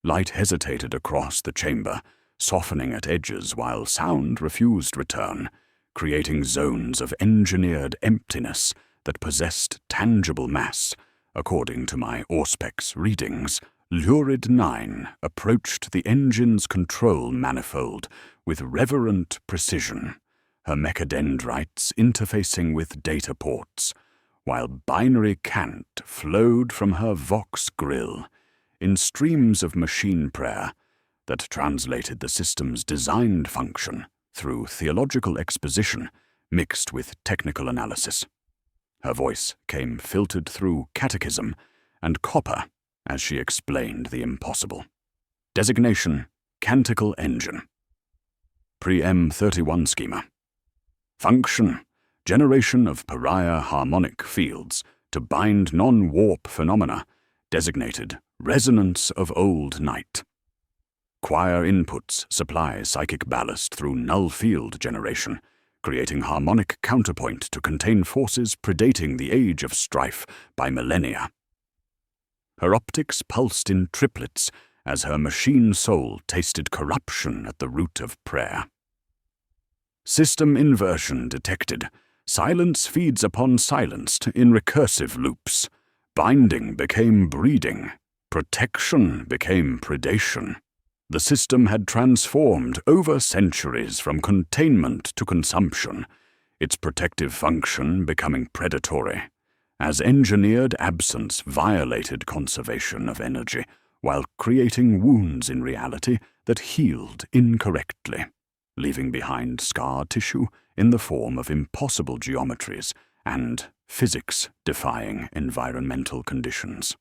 Light hesitated across the chamber, softening at edges while sound refused return, creating zones of engineered emptiness that possessed tangible mass. According to my Auspex readings, Lurid 9 approached the engine's control manifold with reverent precision, her mechadendrites interfacing with data ports, while binary cant flowed from her Vox grill in streams of machine prayer that translated the system's designed function through theological exposition mixed with technical analysis. Her voice came filtered through catechism and copper as she explained the impossible. Designation: Canticle Engine. Pre-M31 schema. Function: generation of pariah harmonic fields to bind non-warp phenomena, designated resonance of old night. Choir inputs supply psychic ballast through null field generation, creating harmonic counterpoint to contain forces predating the age of strife by millennia. Her optics pulsed in triplets as her machine soul tasted corruption at the root of prayer. System inversion detected. Silence feeds upon silenced in recursive loops. Binding became breeding. Protection became predation. The system had transformed over centuries from containment to consumption, its protective function becoming predatory, as engineered absence violated conservation of energy while creating wounds in reality that healed incorrectly, leaving behind scar tissue in the form of impossible geometries and physics-defying environmental conditions.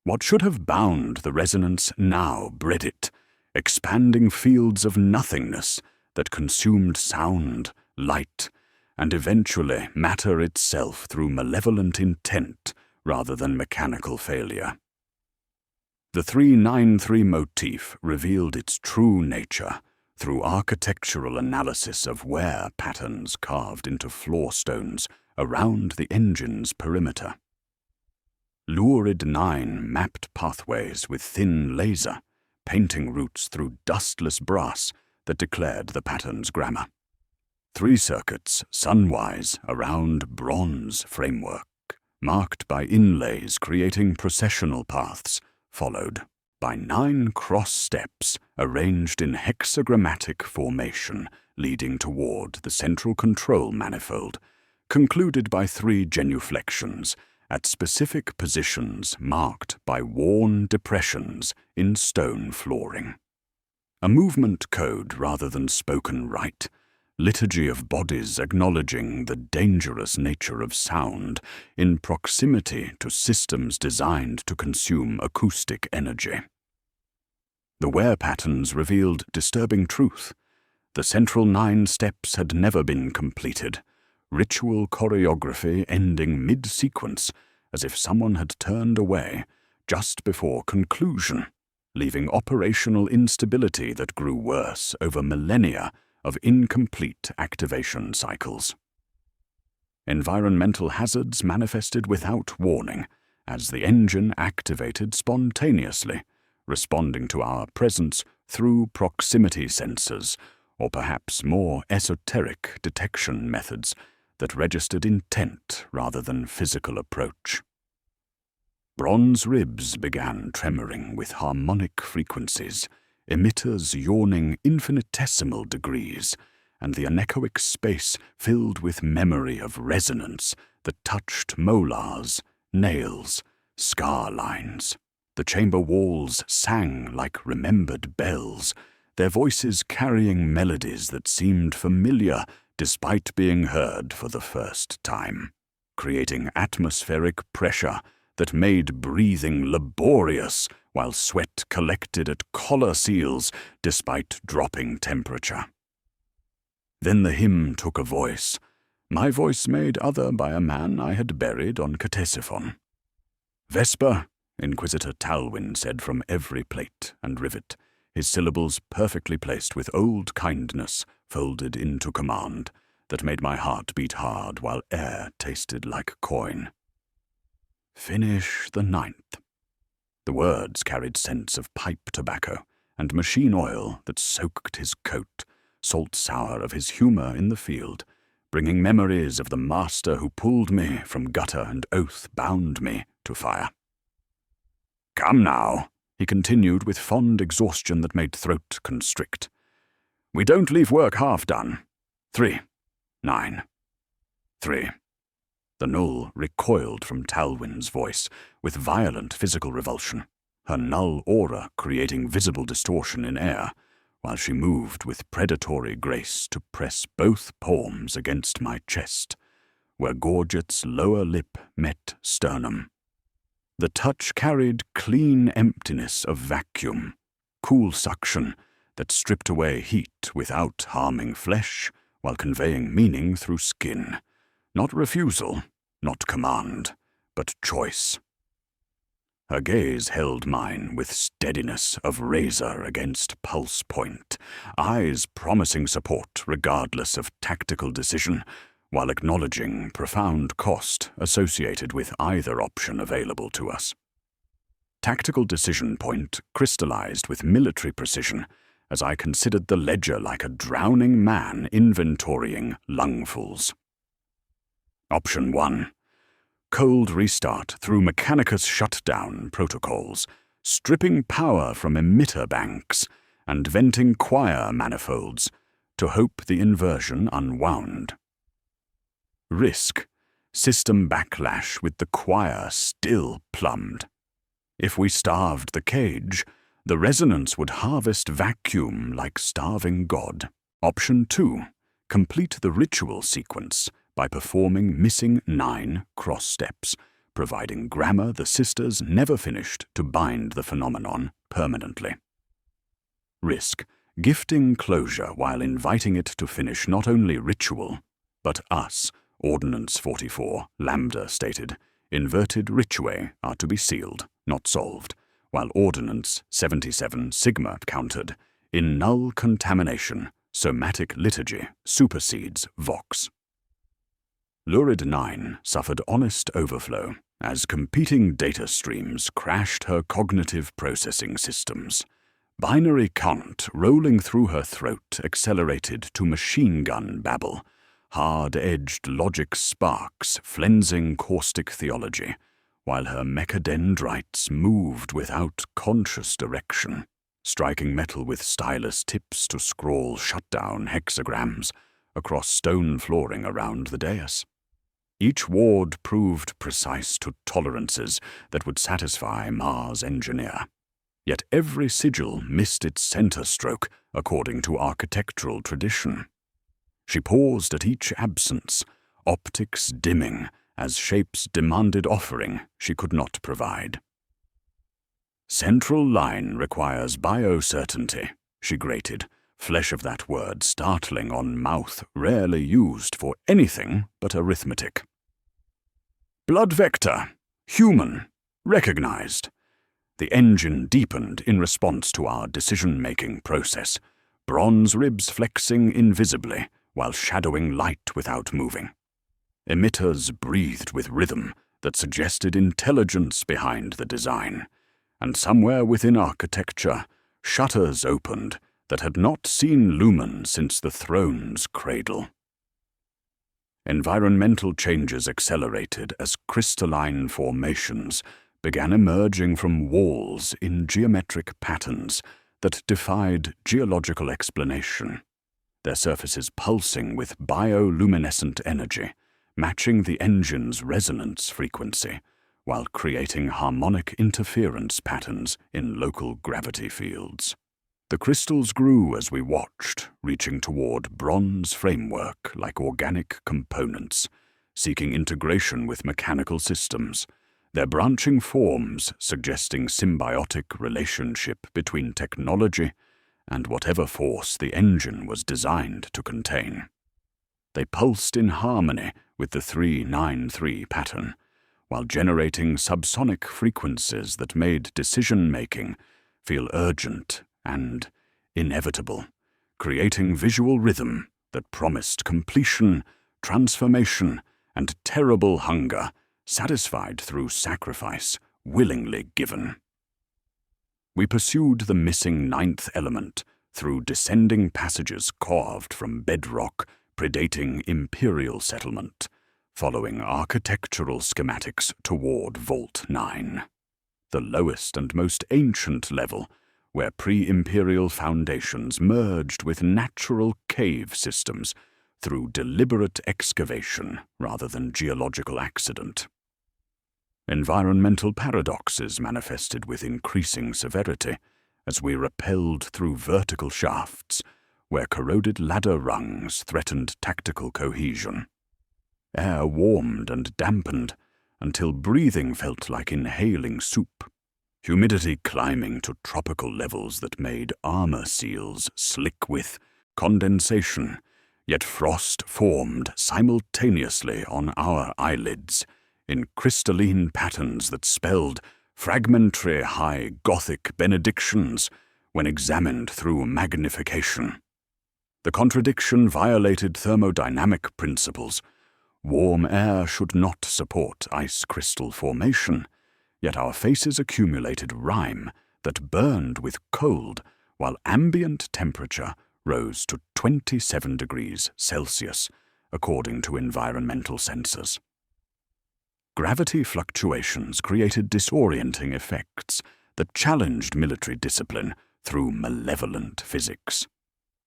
What should have bound the resonance now bred it, expanding fields of nothingness that consumed sound, light, and eventually matter itself through malevolent intent rather than mechanical failure. The 393 motif revealed its true nature through architectural analysis of wear patterns carved into floor stones around the engine's perimeter. Lurid 9 mapped pathways with thin laser, painting routes through dustless brass that declared the pattern's grammar. 3 circuits, sunwise, around bronze framework, marked by inlays creating processional paths, followed by 9 cross steps arranged in hexagrammatic formation leading toward the central control manifold, concluded by 3 genuflections at specific positions marked by worn depressions in stone flooring. A movement code rather than spoken rite, liturgy of bodies acknowledging the dangerous nature of sound in proximity to systems designed to consume acoustic energy. The wear patterns revealed disturbing truth. The central 9 steps had never been completed, ritual choreography ending mid-sequence as if someone had turned away just before conclusion, leaving operational instability that grew worse over millennia of incomplete activation cycles. Environmental hazards manifested without warning as the engine activated spontaneously, responding to our presence through proximity sensors or perhaps more esoteric detection methods that registered intent rather than physical approach. Bronze ribs began tremoring with harmonic frequencies, emitters yawning infinitesimal degrees, and the anechoic space filled with memory of resonance that touched molars, nails, scar lines. The chamber walls sang like remembered bells, their voices carrying melodies that seemed familiar despite being heard for the first time, creating atmospheric pressure that made breathing laborious while sweat collected at collar seals despite dropping temperature. Then the hymn took a voice, my voice made other by a man I had buried on Ctesiphon. Vesper, Inquisitor Talwyn said from every plate and rivet, his syllables perfectly placed with old kindness folded into command that made my heart beat hard while air tasted like coin. Finish the 9th. The words carried scents of pipe tobacco and machine oil that soaked his coat, salt-sour of his humor in the field, bringing memories of the master who pulled me from gutter and oath bound me to fire. "Come now," he continued with fond exhaustion that made throat constrict. "We don't leave work half done. 3, 9, 3. The Null recoiled from Talwyn's voice with violent physical revulsion, her null aura creating visible distortion in air, while she moved with predatory grace to press both palms against my chest, where Gorget's lower lip met sternum. The touch carried clean emptiness of vacuum, cool suction that stripped away heat without harming flesh while conveying meaning through skin. Not refusal, not command, but choice. Her gaze held mine with steadiness of razor against pulse point, eyes promising support regardless of tactical decision, while acknowledging profound cost associated with either option available to us. Tactical decision point crystallized with military precision as I considered the ledger like a drowning man inventorying lungfuls. Option 1. Cold restart through Mechanicus shutdown protocols, stripping power from emitter banks and venting choir manifolds to hope the inversion unwound. Risk, system backlash with the choir still plumbed. If we starved the cage, the resonance would harvest vacuum like starving God. Option 2. Complete the ritual sequence by performing missing 9 cross steps, providing grammar the sisters never finished to bind the phenomenon permanently. Risk, gifting closure while inviting it to finish not only ritual, but us, Ordnance 44, Lambda stated, inverted ritue are to be sealed, not solved, while Ordnance 77 Sigma countered, in null contamination, somatic liturgy supersedes vox. Lurid 9 suffered honest overflow as competing data streams crashed her cognitive processing systems. Binary count rolling through her throat accelerated to machine gun babble, hard-edged logic sparks flensing caustic theology, while her mechadendrites moved without conscious direction, striking metal with stylus tips to scrawl shutdown hexagrams across stone flooring around the dais. Each ward proved precise to tolerances that would satisfy Mars' engineer. Yet every sigil missed its center stroke according to architectural tradition. She paused at each absence, optics dimming as shapes demanded offering she could not provide. Central line requires biocertainty, she grated, flesh of that word startling on mouth rarely used for anything but arithmetic. Blood vector, human, recognized. The engine deepened in response to our decision-making process, bronze ribs flexing invisibly while shadowing light without moving. Emitters breathed with rhythm that suggested intelligence behind the design, and somewhere within architecture, shutters opened that had not seen lumen since the throne's cradle. Environmental changes accelerated as crystalline formations began emerging from walls in geometric patterns that defied geological explanation, their surfaces pulsing with bioluminescent energy, matching the engine's resonance frequency, while creating harmonic interference patterns in local gravity fields. The crystals grew as we watched, reaching toward bronze framework like organic components, seeking integration with mechanical systems, their branching forms suggesting symbiotic relationship between technology and whatever force the engine was designed to contain. They pulsed in harmony with the 393 pattern, while generating subsonic frequencies that made decision-making feel urgent and inevitable, creating visual rhythm that promised completion, transformation, and terrible hunger, satisfied through sacrifice, willingly given. We pursued the missing 9th element through descending passages carved from bedrock predating Imperial settlement, following architectural schematics toward Vault 9, the lowest and most ancient level, where pre-Imperial foundations merged with natural cave systems through deliberate excavation rather than geological accident. Environmental paradoxes manifested with increasing severity as we rappelled through vertical shafts where corroded ladder rungs threatened tactical cohesion. Air warmed and dampened until breathing felt like inhaling soup, humidity climbing to tropical levels that made armor seals slick with condensation, yet frost formed simultaneously on our eyelids in crystalline patterns that spelled fragmentary high Gothic benedictions when examined through magnification. The contradiction violated thermodynamic principles. Warm air should not support ice crystal formation, yet our faces accumulated rime that burned with cold while ambient temperature rose to 27 degrees Celsius, according to environmental sensors. Gravity fluctuations created disorienting effects that challenged military discipline through malevolent physics.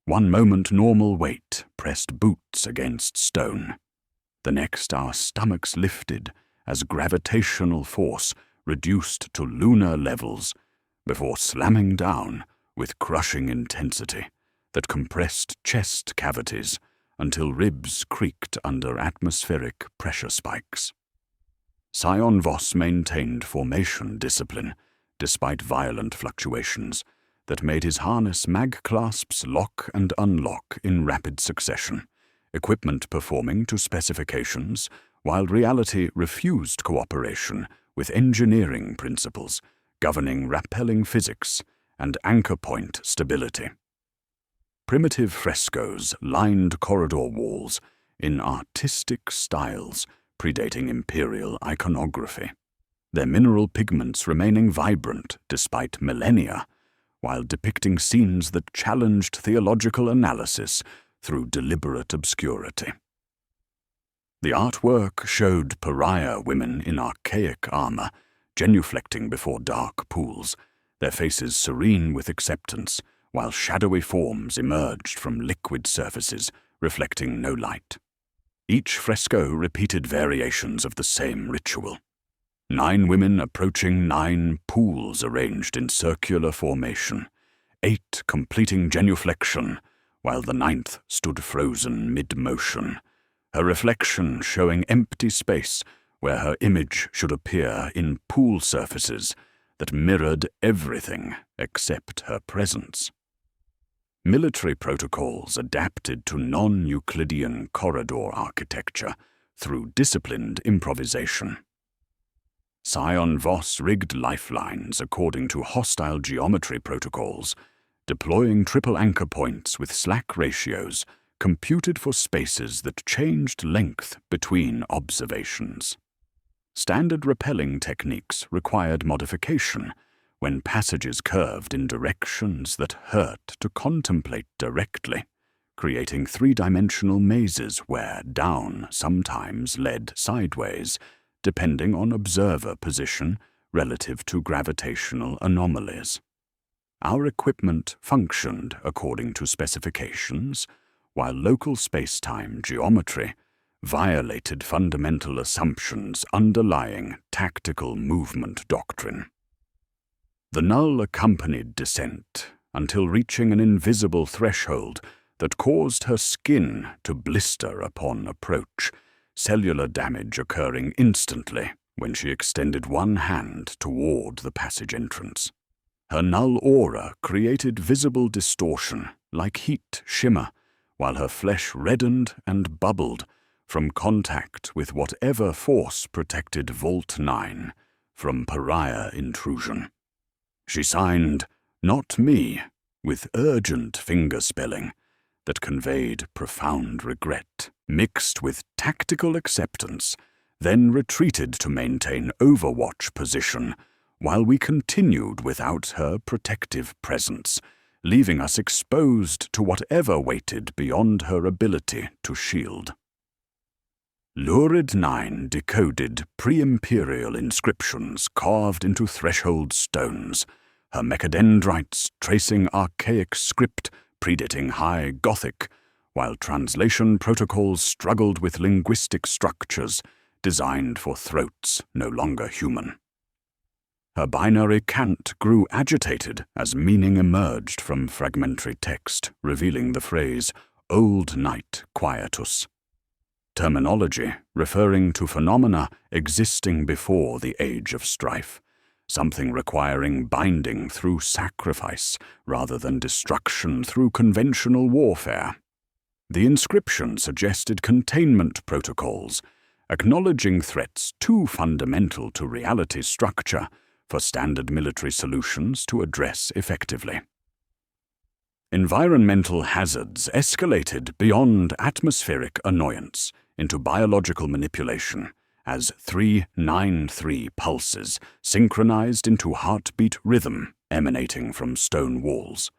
One moment normal weight pressed boots against stone. The next our stomachs lifted as gravitational force reduced to lunar levels before slamming down with crushing intensity that compressed chest cavities until ribs creaked under atmospheric pressure spikes. Scion Voss maintained formation discipline despite violent fluctuations that made his harness mag clasps lock and unlock in rapid succession, equipment performing to specifications, while reality refused cooperation with engineering principles governing rappelling physics and anchor point stability. Primitive frescoes lined corridor walls in artistic styles predating Imperial iconography, their mineral pigments remaining vibrant despite millennia, while depicting scenes that challenged theological analysis through deliberate obscurity. The artwork showed pariah women in archaic armor, genuflecting before dark pools, their faces serene with acceptance, while shadowy forms emerged from liquid surfaces, reflecting no light. Each fresco repeated variations of the same ritual. 9 women approaching 9 pools arranged in circular formation, 8 completing genuflection, while the 9th stood frozen mid-motion, her reflection showing empty space where her image should appear in pool surfaces that mirrored everything except her presence. Military protocols adapted to non-Euclidean corridor architecture through disciplined improvisation. Scion Voss rigged lifelines according to hostile geometry protocols, deploying triple anchor points with slack ratios computed for spaces that changed length between observations. Standard rappelling techniques required modification when passages curved in directions that hurt to contemplate directly, creating 3-dimensional mazes where down sometimes led sideways, depending on observer position relative to gravitational anomalies. Our equipment functioned according to specifications, while local space-time geometry violated fundamental assumptions underlying tactical movement doctrine. The null accompanied descent until reaching an invisible threshold that caused her skin to blister upon approach, cellular damage occurring instantly when she extended one hand toward the passage entrance. Her null aura created visible distortion like heat shimmer, while her flesh reddened and bubbled from contact with whatever force protected Vault 9 from pariah intrusion. She signed, "Not me," with urgent finger-spelling that conveyed profound regret, mixed with tactical acceptance, then retreated to maintain overwatch position while we continued without her protective presence, leaving us exposed to whatever waited beyond her ability to shield. Lurid 9 decoded pre-imperial inscriptions carved into threshold stones, her mechadendrites tracing archaic script predating High Gothic, while translation protocols struggled with linguistic structures designed for throats no longer human. Her binary cant grew agitated as meaning emerged from fragmentary text, revealing the phrase, Old Night Quietus. Terminology referring to phenomena existing before the Age of Strife, something requiring binding through sacrifice rather than destruction through conventional warfare. The inscription suggested containment protocols, acknowledging threats too fundamental to reality structure for standard military solutions to address effectively. Environmental hazards escalated beyond atmospheric annoyance into biological manipulation as 393 pulses synchronized into heartbeat rhythm emanating from stone walls.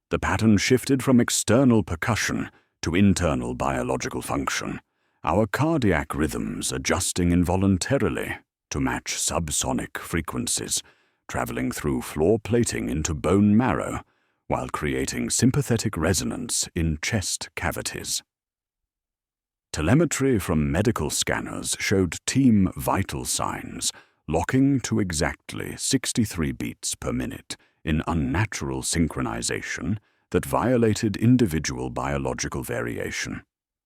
The pattern shifted from external percussion to internal biological function, our cardiac rhythms adjusting involuntarily to match subsonic frequencies, traveling through floor plating into bone marrow, while creating sympathetic resonance in chest cavities. Telemetry from medical scanners showed team vital signs, locking to exactly 63 beats per minute in unnatural synchronization that violated individual biological variation,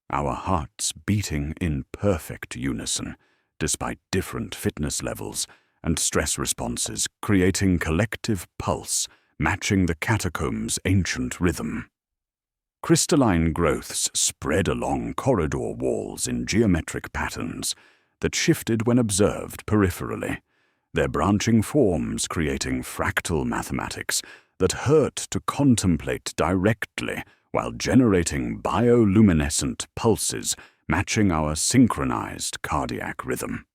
our hearts beating in perfect unison, despite different fitness levels and stress responses, creating collective pulse matching the catacombs' ancient rhythm. Crystalline growths spread along corridor walls in geometric patterns that shifted when observed peripherally, their branching forms creating fractal mathematics that hurt to contemplate directly while generating bioluminescent pulses matching our synchronized cardiac rhythm.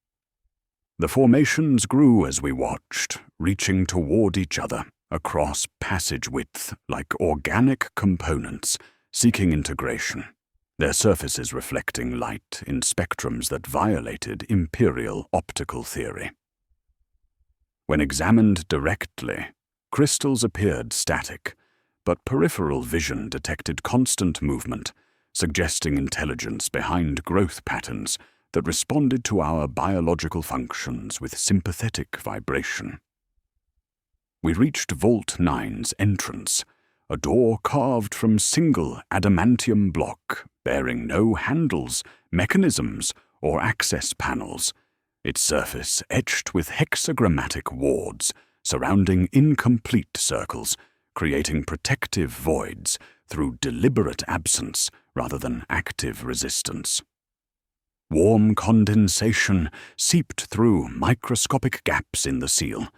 The formations grew as we watched, reaching toward each other across passage width like organic components seeking integration, their surfaces reflecting light in spectrums that violated imperial optical theory. When examined directly, crystals appeared static, but peripheral vision detected constant movement, suggesting intelligence behind growth patterns that responded to our biological functions with sympathetic vibration. We reached Vault 9's entrance, a door carved from single adamantium block, bearing no handles, mechanisms, or access panels, its surface etched with hexagrammatic wards surrounding incomplete circles, creating protective voids through deliberate absence rather than active resistance. Warm condensation seeped through microscopic gaps in the seal,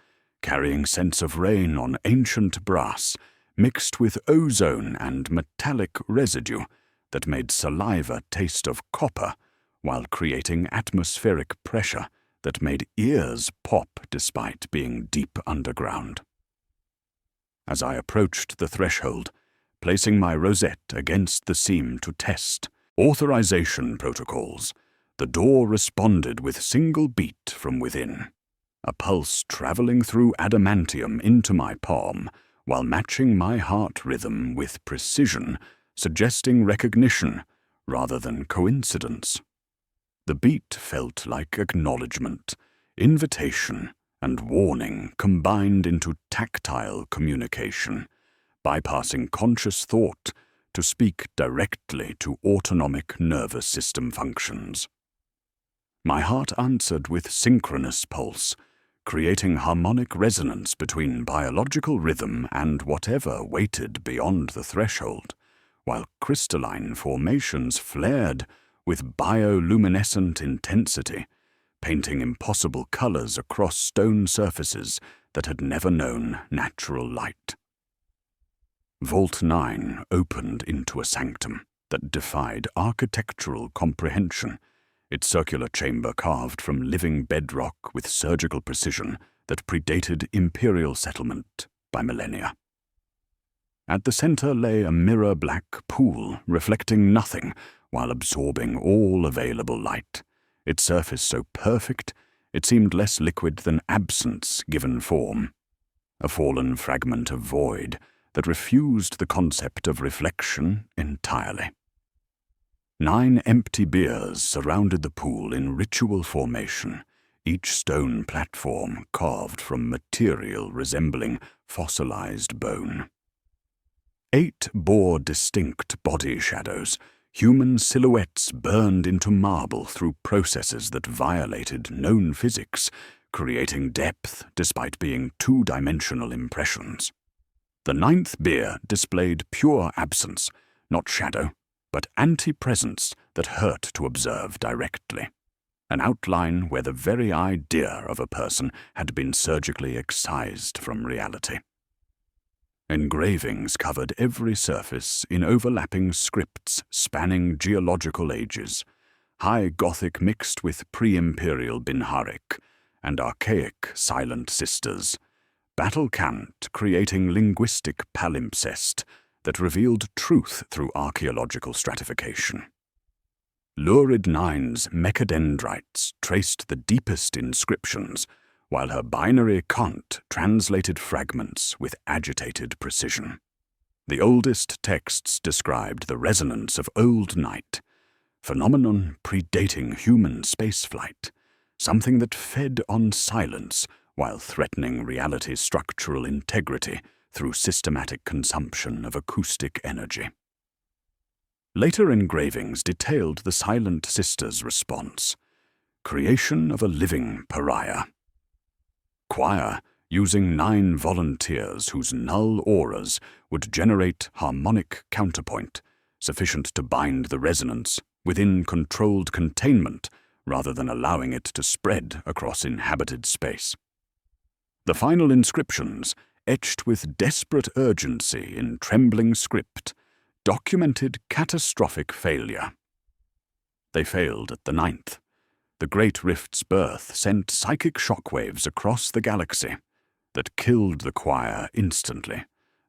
carrying scents of rain on ancient brass, mixed with ozone and metallic residue that made saliva taste of copper while creating atmospheric pressure that made ears pop despite being deep underground. As I approached the threshold, placing my rosette against the seam to test authorization protocols, the door responded with single beat from within, a pulse traveling through adamantium into my palm while matching my heart rhythm with precision, suggesting recognition rather than coincidence. The beat felt like acknowledgement, invitation, and warning combined into tactile communication, bypassing conscious thought to speak directly to autonomic nervous system functions. My heart answered with synchronous pulse, creating harmonic resonance between biological rhythm and whatever waited beyond the threshold, while crystalline formations flared with bioluminescent intensity, painting impossible colors across stone surfaces that had never known natural light. Vault 9 opened into a sanctum that defied architectural comprehension, its circular chamber carved from living bedrock with surgical precision that predated imperial settlement by millennia. At the center lay a mirror-black pool, reflecting nothing while absorbing all available light, its surface so perfect it seemed less liquid than absence given form, a fallen fragment of void that refused the concept of reflection entirely. 9 empty biers surrounded the pool in ritual formation, each stone platform carved from material resembling fossilized bone. 8 bore distinct body shadows, human silhouettes burned into marble through processes that violated known physics, creating depth despite being 2-dimensional impressions. The 9th bier displayed pure absence, not shadow, but anti-presence that hurt to observe directly. An outline where the very idea of a person had been surgically excised from reality. Engravings covered every surface in overlapping scripts spanning geological ages, High Gothic mixed with pre-Imperial Binharik, and archaic Silent Sisters, battle cant creating linguistic palimpsest that revealed truth through archaeological stratification. Lurid Nine's mechadendrites traced the deepest inscriptions, while her binary cant translated fragments with agitated precision. The oldest texts described the resonance of old night, phenomenon predating human spaceflight, something that fed on silence while threatening reality's structural integrity through systematic consumption of acoustic energy. Later engravings detailed the Silent Sisters' response, creation of a living pariah. Choir using 9 volunteers whose null auras would generate harmonic counterpoint, sufficient to bind the resonance within controlled containment rather than allowing it to spread across inhabited space. The final inscriptions, etched with desperate urgency in trembling script, documented catastrophic failure. They failed at the 9th. The Great Rift's birth sent psychic shockwaves across the galaxy that killed the choir instantly,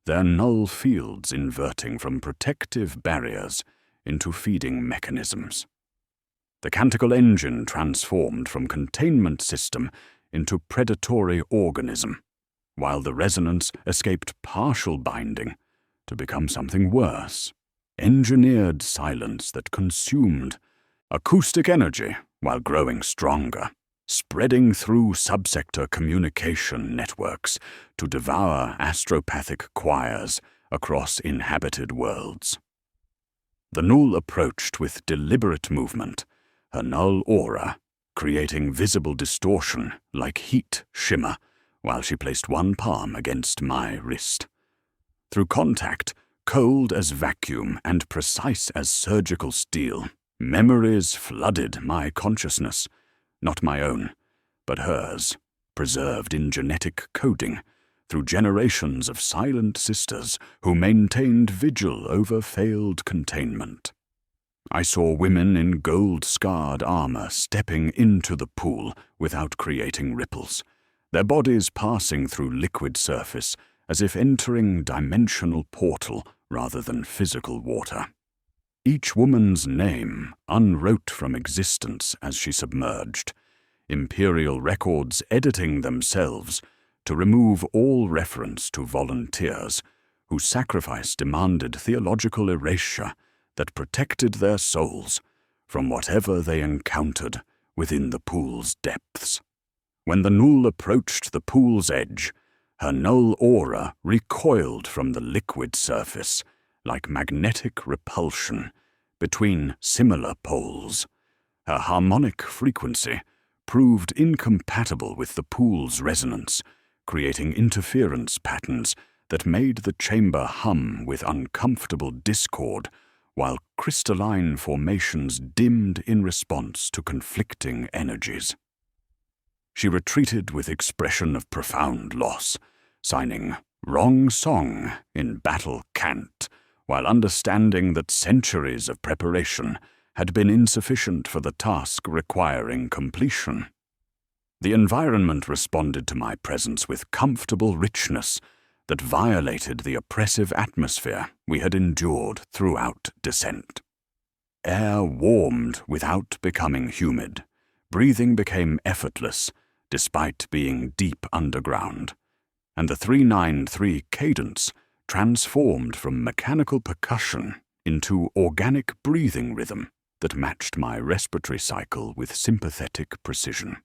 their null fields inverting from protective barriers into feeding mechanisms. The canticle engine transformed from containment system into predatory organism, while the resonance escaped partial binding to become something worse, engineered silence that consumed acoustic energy while growing stronger, spreading through subsector communication networks to devour astropathic choirs across inhabited worlds. The Null approached with deliberate movement, her null aura creating visible distortion like heat shimmer while she placed one palm against my wrist. Through contact, cold as vacuum and precise as surgical steel, memories flooded my consciousness, not my own, but hers, preserved in genetic coding through generations of Silent Sisters who maintained vigil over failed containment. I saw women in gold-scarred armor stepping into the pool without creating ripples, their bodies passing through liquid surface as if entering dimensional portal rather than physical water. Each woman's name unwrote from existence as she submerged, Imperial records editing themselves to remove all reference to volunteers whose sacrifice demanded theological erasure that protected their souls from whatever they encountered within the pool's depths. When the Null approached the pool's edge, her null aura recoiled from the liquid surface like magnetic repulsion between similar poles. Her harmonic frequency proved incompatible with the pool's resonance, creating interference patterns that made the chamber hum with uncomfortable discord, while crystalline formations dimmed in response to conflicting energies. She retreated with expression of profound loss, signing "wrong song" in battle cant, while understanding that centuries of preparation had been insufficient for the task requiring completion. The environment responded to my presence with comfortable richness, that violated the oppressive atmosphere we had endured throughout descent. Air warmed without becoming humid. Breathing became effortless, despite being deep underground, and the 393 cadence transformed from mechanical percussion into organic breathing rhythm that matched my respiratory cycle with sympathetic precision.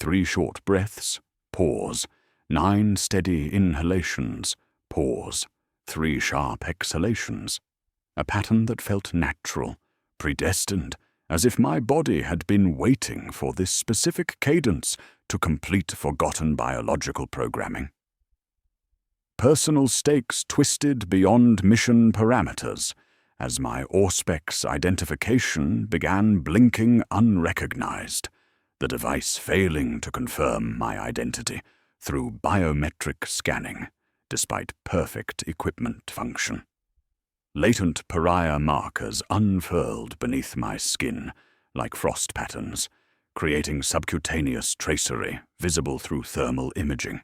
3 short breaths, pause, 9 steady inhalations, pause, 3 sharp exhalations, a pattern that felt natural, predestined, as if my body had been waiting for this specific cadence to complete forgotten biological programming. Personal stakes twisted beyond mission parameters as my Auspex identification began blinking unrecognized, the device failing to confirm my identity through biometric scanning, despite perfect equipment function. Latent pariah markers unfurled beneath my skin like frost patterns, creating subcutaneous tracery visible through thermal imaging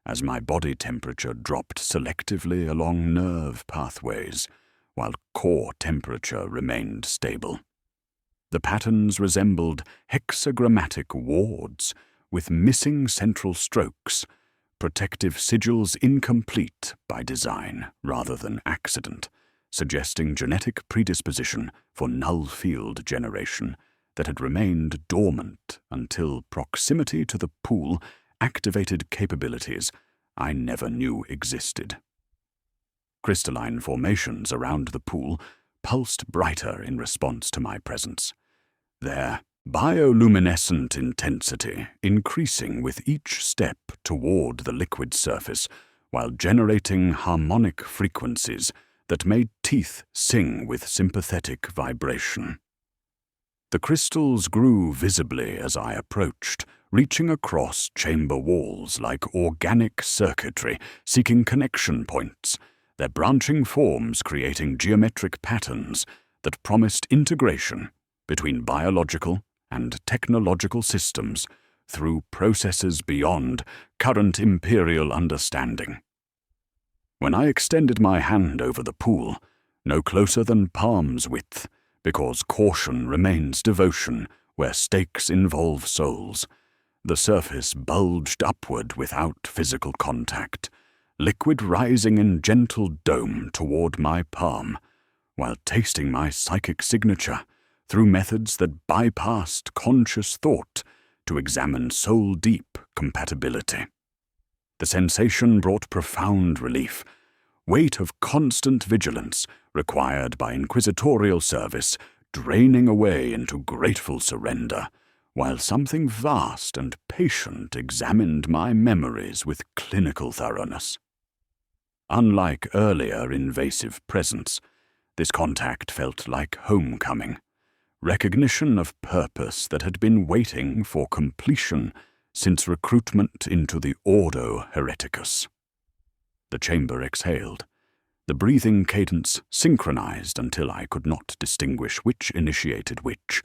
as my body temperature dropped selectively along nerve pathways while core temperature remained stable. The patterns resembled hexagrammatic wards with missing central strokes, protective sigils incomplete by design rather than accident, suggesting genetic predisposition for null field generation that had remained dormant until proximity to the pool activated capabilities I never knew existed. Crystalline formations around the pool pulsed brighter in response to my presence, their bioluminescent intensity increasing with each step toward the liquid surface while generating harmonic frequencies that made teeth sing with sympathetic vibration. The crystals grew visibly as I approached, reaching across chamber walls like organic circuitry, seeking connection points, their branching forms creating geometric patterns that promised integration between biological and technological systems through processes beyond current Imperial understanding. When I extended my hand over the pool, no closer than palm's width, because caution remains devotion where stakes involve souls, the surface bulged upward without physical contact, liquid rising in gentle dome toward my palm, while tasting my psychic signature through methods that bypassed conscious thought to examine soul-deep compatibility. The sensation brought profound relief, weight of constant vigilance required by inquisitorial service draining away into grateful surrender, while something vast and patient examined my memories with clinical thoroughness. Unlike earlier invasive presence, this contact felt like homecoming, recognition of purpose that had been waiting for completion since recruitment into the Ordo Hereticus. The chamber exhaled. The breathing cadence synchronized until I could not distinguish which initiated which,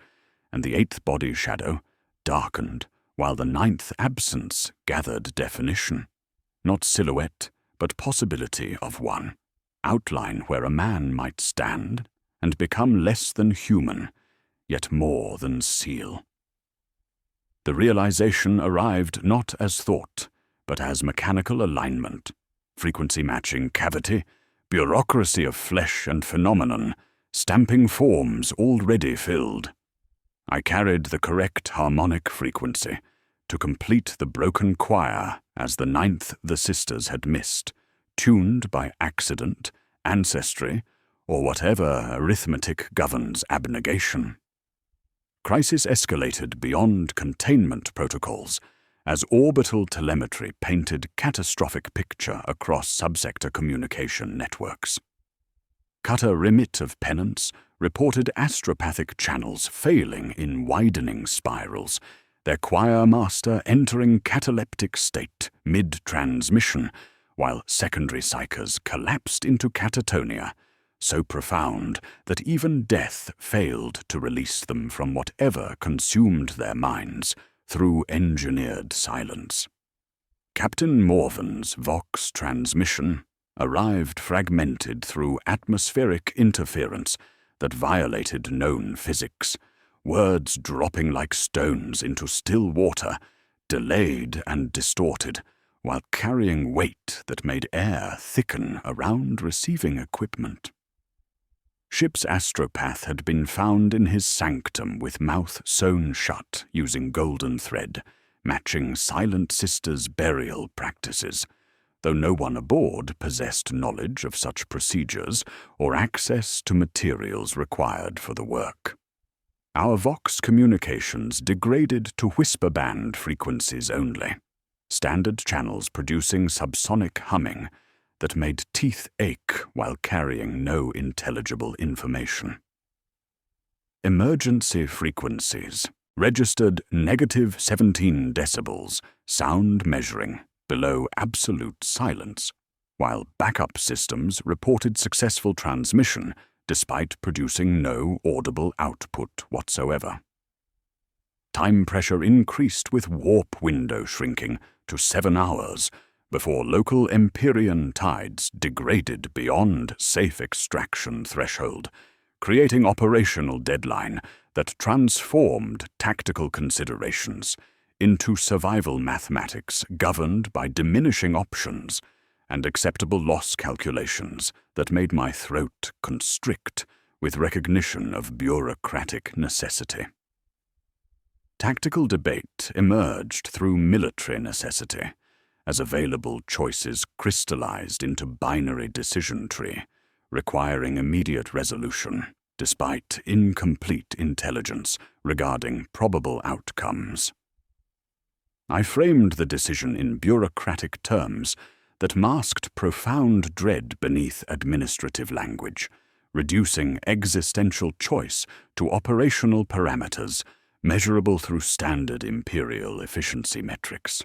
and the 8th body shadow darkened while the 9th absence gathered definition, not silhouette, but possibility of one, outline where a man might stand and become less than human, yet more than seal. The realization arrived not as thought, but as mechanical alignment, frequency matching cavity, bureaucracy of flesh and phenomenon, stamping forms already filled. I carried the correct harmonic frequency to complete the broken choir as the 9th the sisters had missed, tuned by accident, ancestry, or whatever arithmetic governs abnegation. Crisis escalated beyond containment protocols as orbital telemetry painted catastrophic picture across subsector communication networks. Cutter remit of penance reported astropathic channels failing in widening spirals, their choir master entering cataleptic state mid-transmission, while secondary psychers collapsed into catatonia, so profound that even death failed to release them from whatever consumed their minds through engineered silence. Captain Morven's Vox transmission arrived fragmented through atmospheric interference that violated known physics, words dropping like stones into still water, delayed and distorted, while carrying weight that made air thicken around receiving equipment. Ship's astropath had been found in his sanctum with mouth sewn shut using golden thread, matching Silent Sisters' burial practices, though no one aboard possessed knowledge of such procedures or access to materials required for the work. Our Vox communications degraded to whisper band frequencies only, standard channels producing subsonic humming that made teeth ache while carrying no intelligible information. Emergency frequencies registered negative 17 decibels, sound measuring below absolute silence, while backup systems reported successful transmission despite producing no audible output whatsoever. Time pressure increased with warp window shrinking to 7 hours before local Imperium tides degraded beyond safe extraction threshold, creating operational deadline that transformed tactical considerations into survival mathematics governed by diminishing options and acceptable loss calculations that made my throat constrict with recognition of bureaucratic necessity. Tactical debate emerged through military necessity, as available choices crystallized into binary decision tree, requiring immediate resolution despite incomplete intelligence regarding probable outcomes. I framed the decision in bureaucratic terms that masked profound dread beneath administrative language, reducing existential choice to operational parameters measurable through standard imperial efficiency metrics.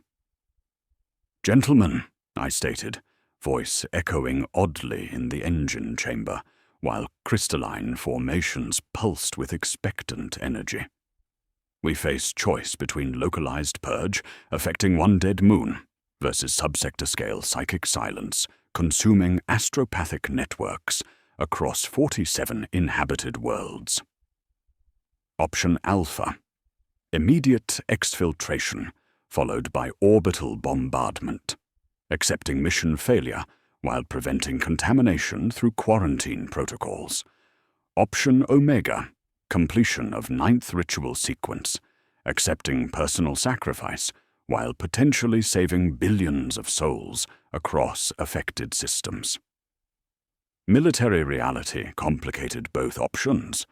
"Gentlemen," I stated, voice echoing oddly in the engine chamber, while crystalline formations pulsed with expectant energy. "We face choice between localized purge affecting one dead moon versus subsector-scale psychic silence consuming astropathic networks across 47 inhabited worlds. Option Alpha: immediate exfiltration followed by orbital bombardment, accepting mission failure while preventing contamination through quarantine protocols. Option Omega: completion of 9th ritual sequence, accepting personal sacrifice while potentially saving billions of souls across affected systems. Military reality complicated both options.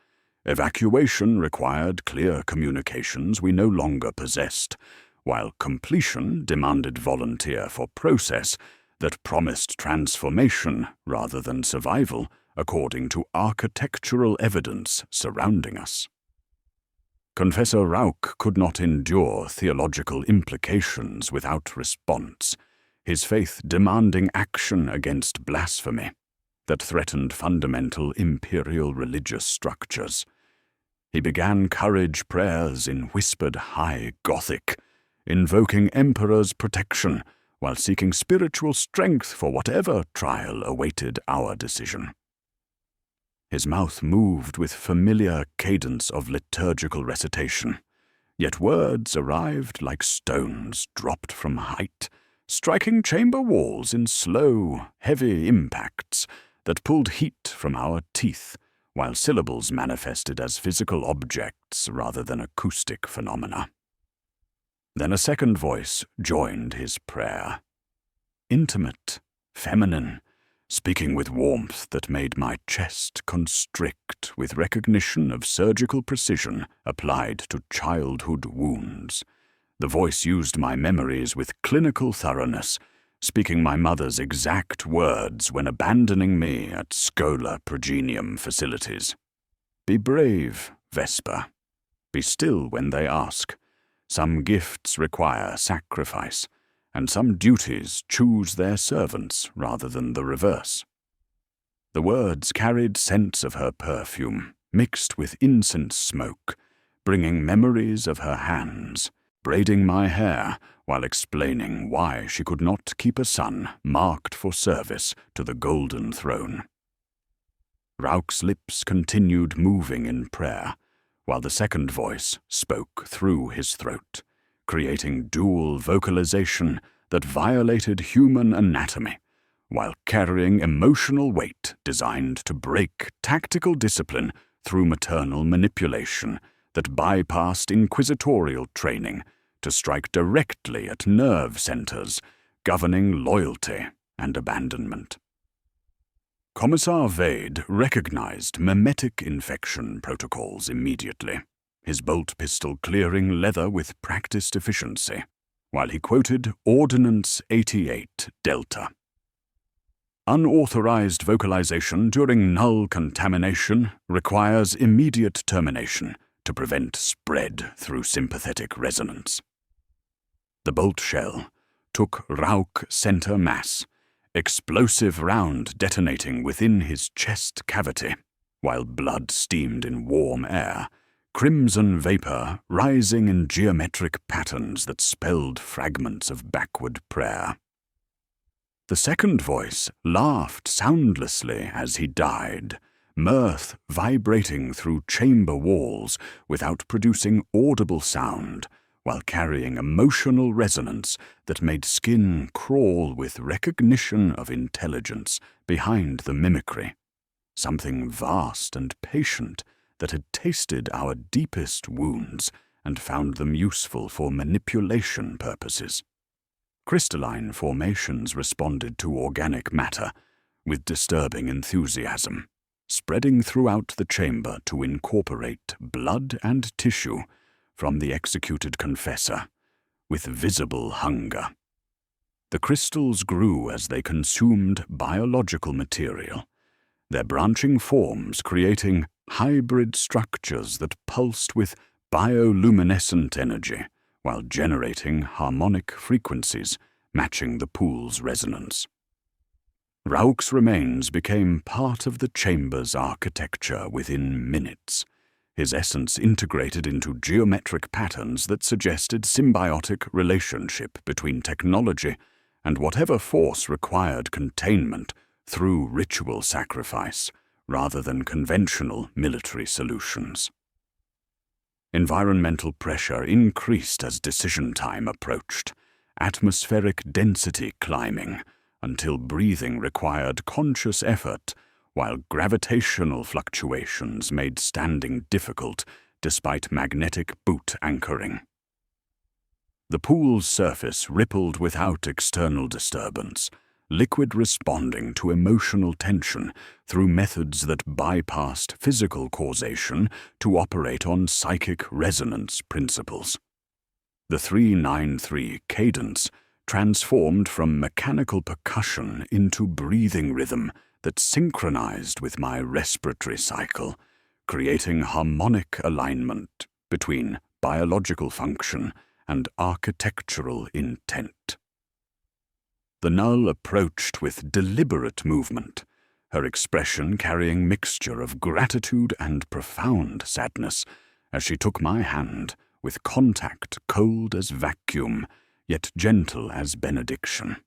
Evacuation required clear communications we no longer possessed, while completion demanded volunteer for process that promised transformation rather than survival according to architectural evidence surrounding us. Confessor Rauch could not endure theological implications without response, his faith demanding action against blasphemy that threatened fundamental imperial religious structures. He began courage prayers in whispered high Gothic, invoking Emperor's protection while seeking spiritual strength for whatever trial awaited our decision. His mouth moved with familiar cadence of liturgical recitation, yet words arrived like stones dropped from height, striking chamber walls in slow, heavy impacts that pulled heat from our teeth, while syllables manifested as physical objects rather than acoustic phenomena. Then a second voice joined his prayer. Intimate, feminine, speaking with warmth that made my chest constrict with recognition of surgical precision applied to childhood wounds. The voice used my memories with clinical thoroughness, speaking my mother's exact words when abandoning me at Scola Progenium facilities. "Be brave, Vesper. Be still when they ask. Some gifts require sacrifice, and some duties choose their servants rather than the reverse." The words carried scents of her perfume, mixed with incense smoke, bringing memories of her hands, braiding my hair while explaining why she could not keep a son marked for service to the Golden Throne. Rauk's lips continued moving in prayer, while the second voice spoke through his throat, creating dual vocalization that violated human anatomy, while carrying emotional weight designed to break tactical discipline through maternal manipulation that bypassed inquisitorial training to strike directly at nerve centers governing loyalty and abandonment. Commissar Vade recognized memetic infection protocols immediately, his bolt pistol clearing leather with practiced efficiency, while he quoted Ordnance 88 Delta. Unauthorized vocalization during null contamination requires immediate termination to prevent spread through sympathetic resonance. The bolt shell took Rauk center mass, explosive round detonating within his chest cavity, while blood steamed in warm air, crimson vapor rising in geometric patterns that spelled fragments of backward prayer. The second voice laughed soundlessly as he died, mirth vibrating through chamber walls without producing audible sound, while carrying emotional resonance that made skin crawl with recognition of intelligence behind the mimicry, something vast and patient that had tasted our deepest wounds and found them useful for manipulation purposes. Crystalline formations responded to organic matter with disturbing enthusiasm, spreading throughout the chamber to incorporate blood and tissue from the executed confessor, with visible hunger. The crystals grew as they consumed biological material, their branching forms creating hybrid structures that pulsed with bioluminescent energy, while generating harmonic frequencies matching the pool's resonance. Rauk's remains became part of the chamber's architecture within minutes, his essence integrated into geometric patterns that suggested symbiotic relationship between technology and whatever force required containment through ritual sacrifice rather than conventional military solutions. Environmental pressure increased as decision time approached, atmospheric density climbing until breathing required conscious effort, while gravitational fluctuations made standing difficult despite magnetic boot anchoring. The pool's surface rippled without external disturbance, liquid responding to emotional tension through methods that bypassed physical causation to operate on psychic resonance principles. The 393 cadence transformed from mechanical percussion into breathing rhythm that synchronized with my respiratory cycle, creating harmonic alignment between biological function and architectural intent. The null approached with deliberate movement, her expression carrying mixture of gratitude and profound sadness as she took my hand with contact cold as vacuum, yet gentle as benediction.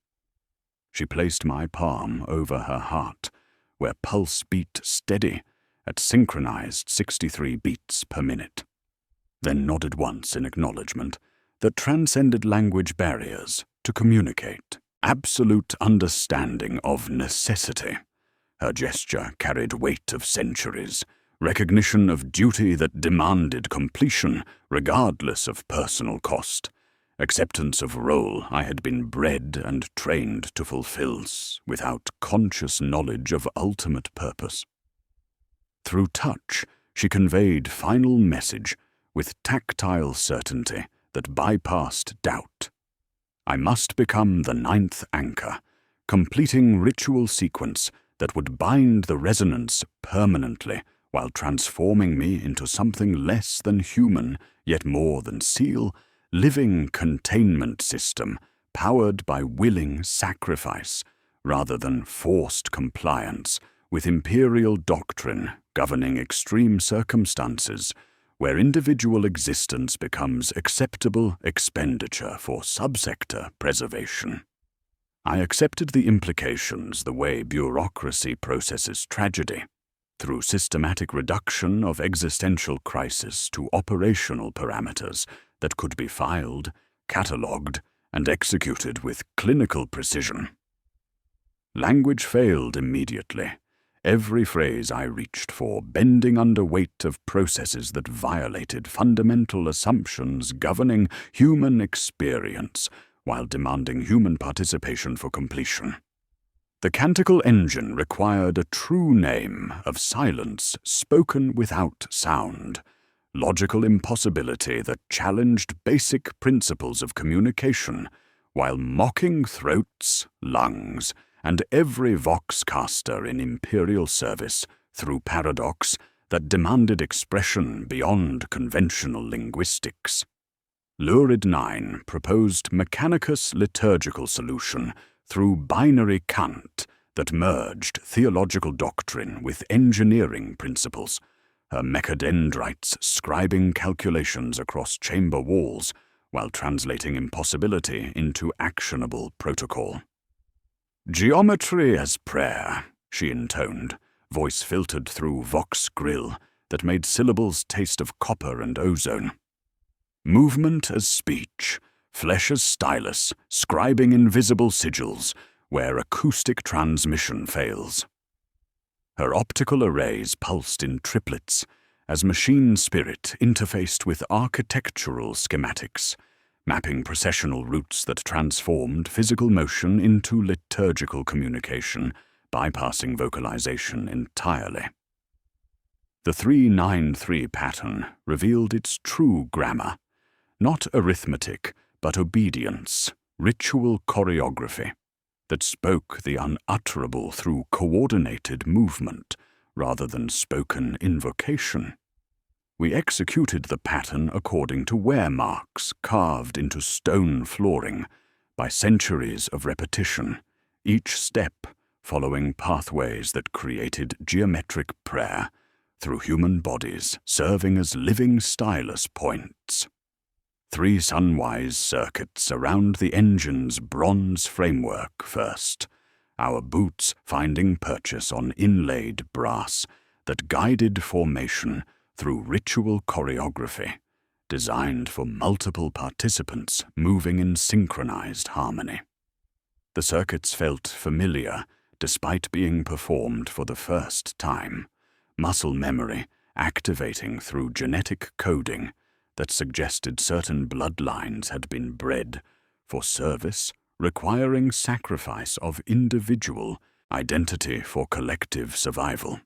She placed my palm over her heart, where pulse beat steady at synchronized 63 beats per minute, then nodded once in acknowledgement that transcended language barriers to communicate absolute understanding of necessity. Her gesture carried weight of centuries, recognition of duty that demanded completion regardless of personal cost, acceptance of role I had been bred and trained to fulfill without conscious knowledge of ultimate purpose. Through touch, she conveyed final message with tactile certainty that bypassed doubt. I must become the 9th anchor, completing ritual sequence that would bind the resonance permanently while transforming me into something less than human, yet more than seal, living containment system powered by willing sacrifice rather than forced compliance with imperial doctrine governing extreme circumstances where individual existence becomes acceptable expenditure for subsector preservation. I accepted the implications the way bureaucracy processes tragedy, through systematic reduction of existential crisis to operational parameters that could be filed, catalogued, and executed with clinical precision. Language failed immediately, every phrase I reached for bending under weight of processes that violated fundamental assumptions governing human experience while demanding human participation for completion. The canticle engine required a true name of silence spoken without sound, logical impossibility that challenged basic principles of communication while mocking throats, lungs, and every voxcaster in Imperial service through paradox that demanded expression beyond conventional linguistics. Lurid 9 proposed Mechanicus liturgical solution through binary cant that merged theological doctrine with engineering principles, her mechadendrites scribing calculations across chamber walls while translating impossibility into actionable protocol. "Geometry as prayer," she intoned, voice filtered through vox grill that made syllables taste of copper and ozone. "Movement as speech, flesh as stylus, scribing invisible sigils where acoustic transmission fails." Her optical arrays pulsed in triplets as machine spirit interfaced with architectural schematics, mapping processional routes that transformed physical motion into liturgical communication, bypassing vocalization entirely. The 393 pattern revealed its true grammar, not arithmetic, but obedience, ritual choreography, that spoke the unutterable through coordinated movement rather than spoken invocation. We executed the pattern according to wear marks carved into stone flooring by centuries of repetition, each step following pathways that created geometric prayer through human bodies serving as living stylus points. 3 sunwise circuits around the engine's bronze framework first, our boots finding purchase on inlaid brass that guided formation through ritual choreography, designed for multiple participants moving in synchronized harmony. The circuits felt familiar despite being performed for the first time, muscle memory activating through genetic coding that suggested certain bloodlines had been bred for service requiring sacrifice of individual identity for collective survival.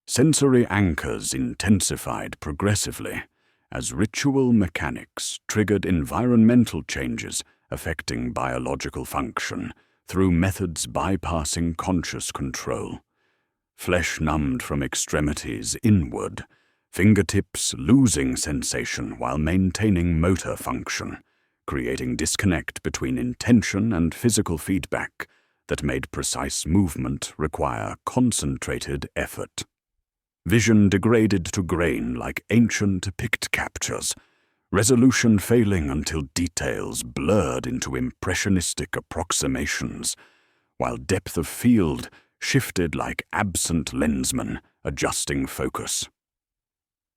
Sensory anchors intensified progressively as ritual mechanics triggered environmental changes affecting biological function through methods bypassing conscious control. Flesh numbed from extremities inward, fingertips losing sensation while maintaining motor function, creating disconnect between intention and physical feedback that made precise movement require concentrated effort. Vision degraded to grain like ancient pict captures, resolution failing until details blurred into impressionistic approximations, while depth of field shifted like absent lensmen adjusting focus.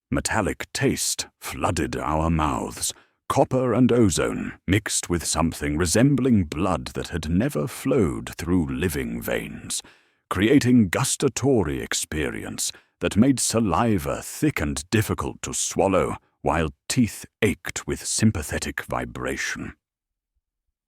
Metallic taste flooded our mouths, copper and ozone mixed with something resembling blood that had never flowed through living veins, creating gustatory experience that made saliva thick and difficult to swallow while teeth ached with sympathetic vibration.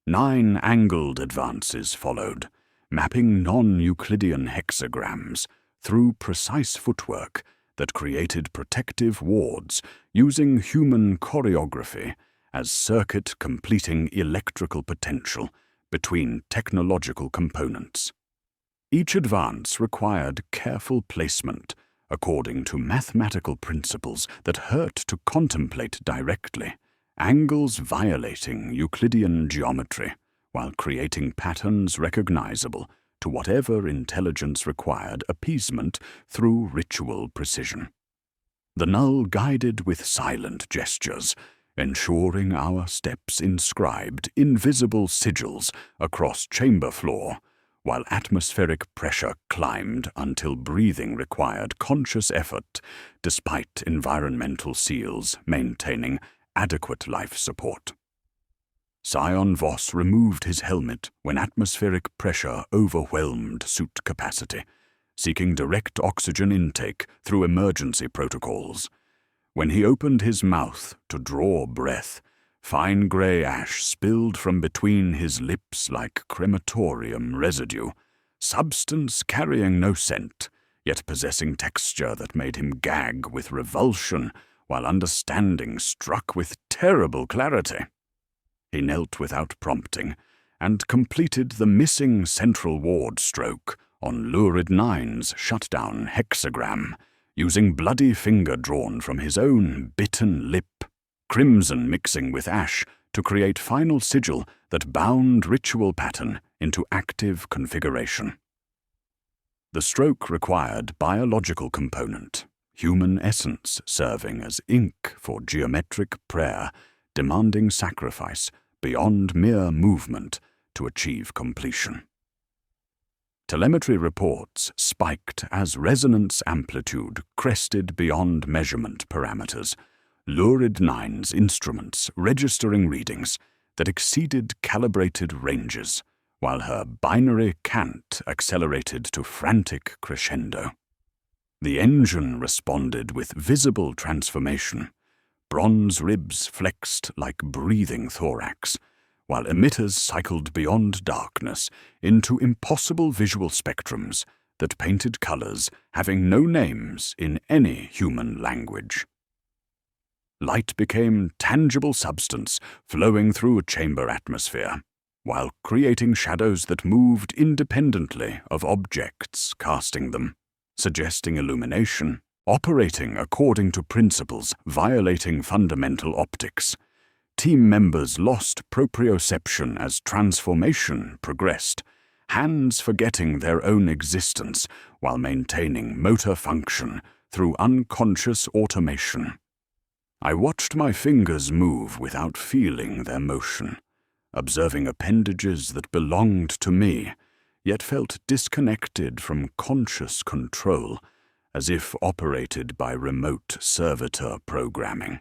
9 angled advances followed, mapping non-Euclidean hexagrams through precise footwork that created protective wards using human choreography as circuit completing electrical potential between technological components. Each advance required careful placement according to mathematical principles that hurt to contemplate directly, angles violating Euclidean geometry while creating patterns recognizable to whatever intelligence required appeasement through ritual precision. the null guided with silent gestures, ensuring our steps inscribed invisible sigils across chamber floor, while atmospheric pressure climbed until breathing required conscious effort, despite environmental seals maintaining adequate life support. Scion Voss removed his helmet when atmospheric pressure overwhelmed suit capacity, seeking direct oxygen intake through emergency protocols. When he opened his mouth to draw breath, fine grey ash spilled from between his lips like crematorium residue, substance carrying no scent, yet possessing texture that made him gag with revulsion, while understanding struck with terrible clarity. He knelt without prompting, and completed the missing central ward stroke on Lurid Nine's shutdown hexagram, using bloody finger drawn from his own bitten lip, crimson mixing with ash to create final sigil that bound ritual pattern into active configuration. The stroke required biological component, human essence serving as ink for geometric prayer, demanding sacrifice beyond mere movement to achieve completion. Telemetry reports spiked as resonance amplitude crested beyond measurement parameters, Lurid Nine's instruments registering readings that exceeded calibrated ranges, while her binary cant accelerated to frantic crescendo. The engine responded with visible transformation, bronze ribs flexed like breathing thorax, while emitters cycled beyond darkness into impossible visual spectrums that painted colors having no names in any human language. Light became tangible substance flowing through a chamber atmosphere, while creating shadows that moved independently of objects casting them, suggesting illumination, operating according to principles violating fundamental optics. Team members lost proprioception as transformation progressed, hands forgetting their own existence while maintaining motor function through unconscious automation. I watched my fingers move without feeling their motion, observing appendages that belonged to me, yet felt disconnected from conscious control, as if operated by remote servitor programming.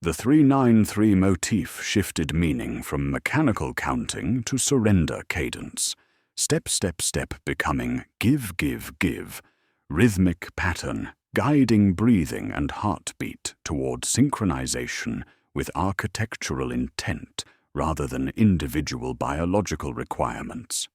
The 393 motif shifted meaning from mechanical counting to surrender cadence, step, step, step becoming give, give, give, rhythmic pattern, guiding breathing and heartbeat toward synchronization with architectural intent rather than individual biological requirements.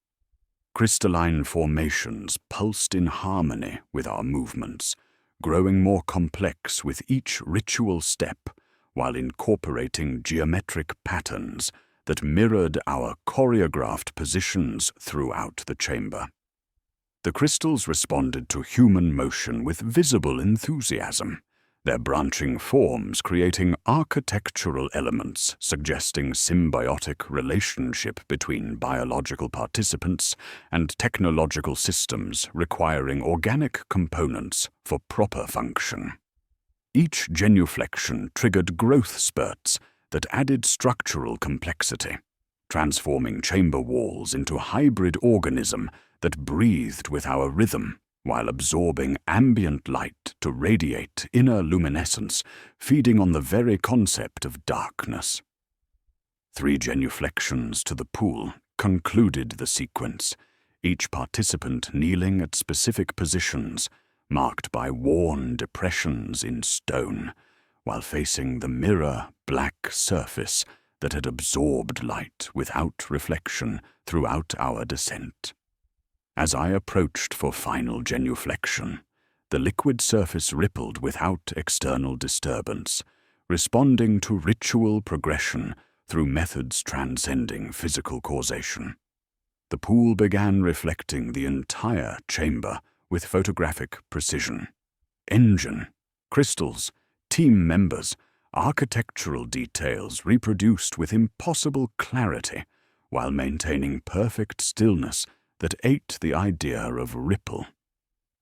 Crystalline formations pulsed in harmony with our movements, growing more complex with each ritual step, while incorporating geometric patterns that mirrored our choreographed positions throughout the chamber. The crystals responded to human motion with visible enthusiasm, their branching forms creating architectural elements suggesting symbiotic relationship between biological participants and technological systems requiring organic components for proper function. Each genuflection triggered growth spurts that added structural complexity, transforming chamber walls into a hybrid organism that breathed with our rhythm, while absorbing ambient light to radiate inner luminescence, feeding on the very concept of darkness. 3 genuflections to the pool concluded the sequence, each participant kneeling at specific positions, marked by worn depressions in stone, while facing the mirror black surface that had absorbed light without reflection throughout our descent. As I approached for final genuflection, the liquid surface rippled without external disturbance, responding to ritual progression through methods transcending physical causation. The pool began reflecting the entire chamber with photographic precision. Engine, crystals, team members, architectural details reproduced with impossible clarity while maintaining perfect stillness that ate the idea of ripple.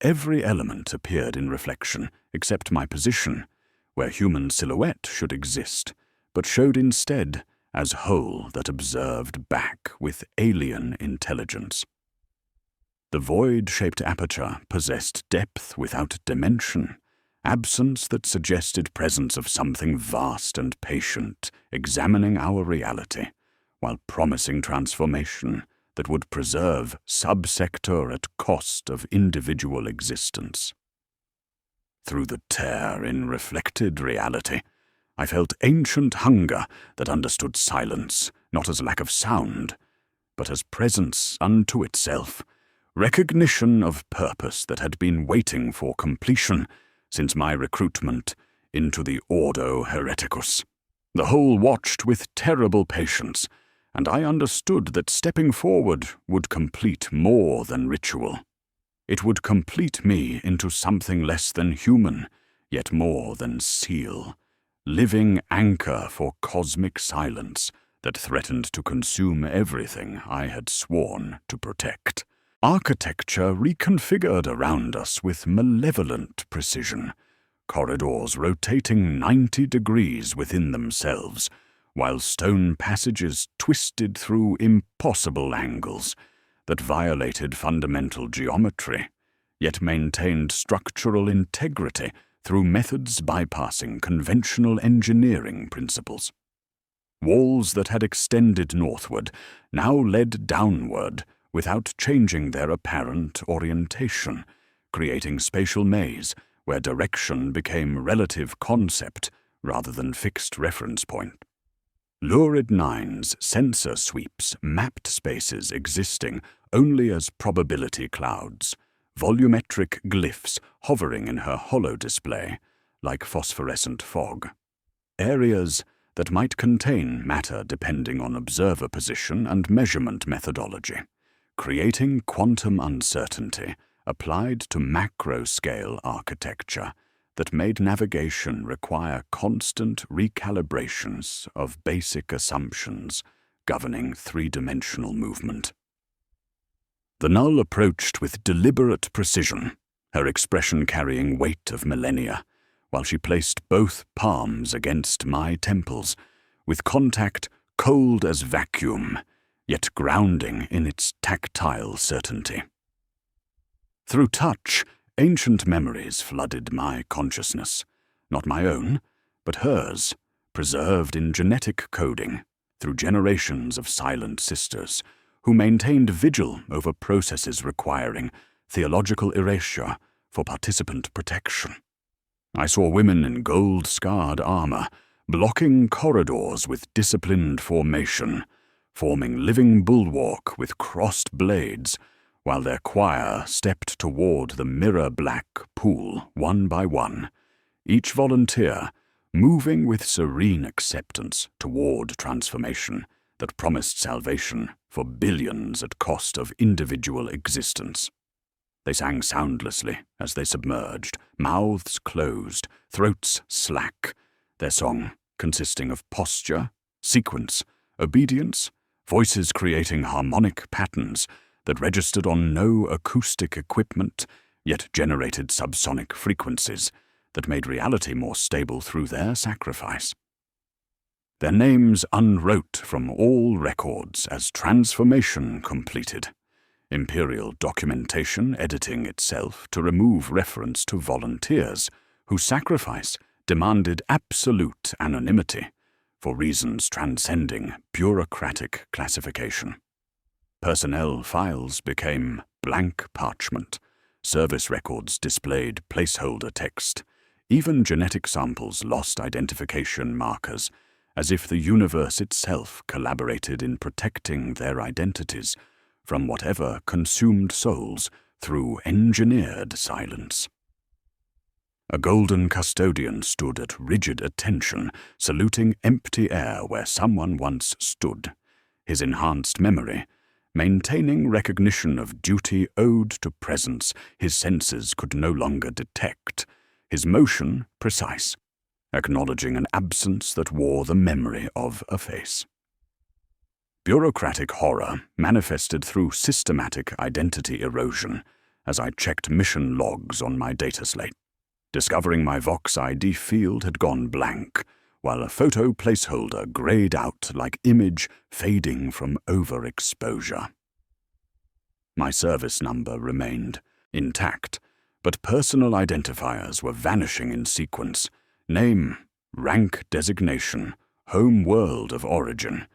Every element appeared in reflection, except my position, where human silhouette should exist, but showed instead as whole that observed back with alien intelligence. The void-shaped aperture possessed depth without dimension, absence that suggested presence of something vast and patient, examining our reality, while promising transformation that would preserve subsector at cost of individual existence. Through the tear in reflected reality, I felt ancient hunger that understood silence, not as lack of sound, but as presence unto itself, recognition of purpose that had been waiting for completion since my recruitment into the Ordo Hereticus. The whole watched with terrible patience, and I understood that stepping forward would complete more than ritual. It would complete me into something less than human, yet more than seal, living anchor for cosmic silence that threatened to consume everything I had sworn to protect. Architecture reconfigured around us with malevolent precision, corridors rotating 90 degrees within themselves, while stone passages twisted through impossible angles that violated fundamental geometry, yet maintained structural integrity through methods bypassing conventional engineering principles. Walls that had extended northward now led downward without changing their apparent orientation, creating spatial maze where direction became relative concept rather than fixed reference point. Lurid Nine's sensor sweeps mapped spaces existing only as probability clouds, volumetric glyphs hovering in her holo display like phosphorescent fog. Areas that might contain matter depending on observer position and measurement methodology, creating quantum uncertainty applied to macro-scale architecture that made navigation require constant recalibrations of basic assumptions governing three-dimensional movement. The Null approached with deliberate precision, her expression carrying weight of millennia, while she placed both palms against my temples, with contact cold as vacuum, yet grounding in its tactile certainty. Through touch, ancient memories flooded my consciousness, not my own, but hers, preserved in genetic coding through generations of Silent Sisters, who maintained vigil over processes requiring theological erasure for participant protection. I saw women in gold-scarred armor, blocking corridors with disciplined formation, forming living bulwark with crossed blades, while their choir stepped toward the mirror-black pool one by one, each volunteer moving with serene acceptance toward transformation that promised salvation for billions at cost of individual existence. They sang soundlessly as they submerged, mouths closed, throats slack, their song consisting of posture, sequence, obedience, voices creating harmonic patterns that registered on no acoustic equipment, yet generated subsonic frequencies that made reality more stable through their sacrifice. Their names unwrote from all records as transformation completed, Imperial documentation editing itself to remove reference to volunteers whose sacrifice demanded absolute anonymity for reasons transcending bureaucratic classification. Personnel files became blank parchment, service records displayed placeholder text, even genetic samples lost identification markers, as if the universe itself collaborated in protecting their identities from whatever consumed souls through engineered silence. A golden custodian stood at rigid attention, saluting empty air where someone once stood, his enhanced memory maintaining recognition of duty owed to presence his senses could no longer detect, his motion precise, acknowledging an absence that wore the memory of a face. Bureaucratic horror manifested through systematic identity erosion, as I checked mission logs on my data slate, discovering my Vox ID field had gone blank, while a photo placeholder grayed out like image fading from overexposure. My service number remained intact, but personal identifiers were vanishing in sequence: name, rank designation, home world of origin,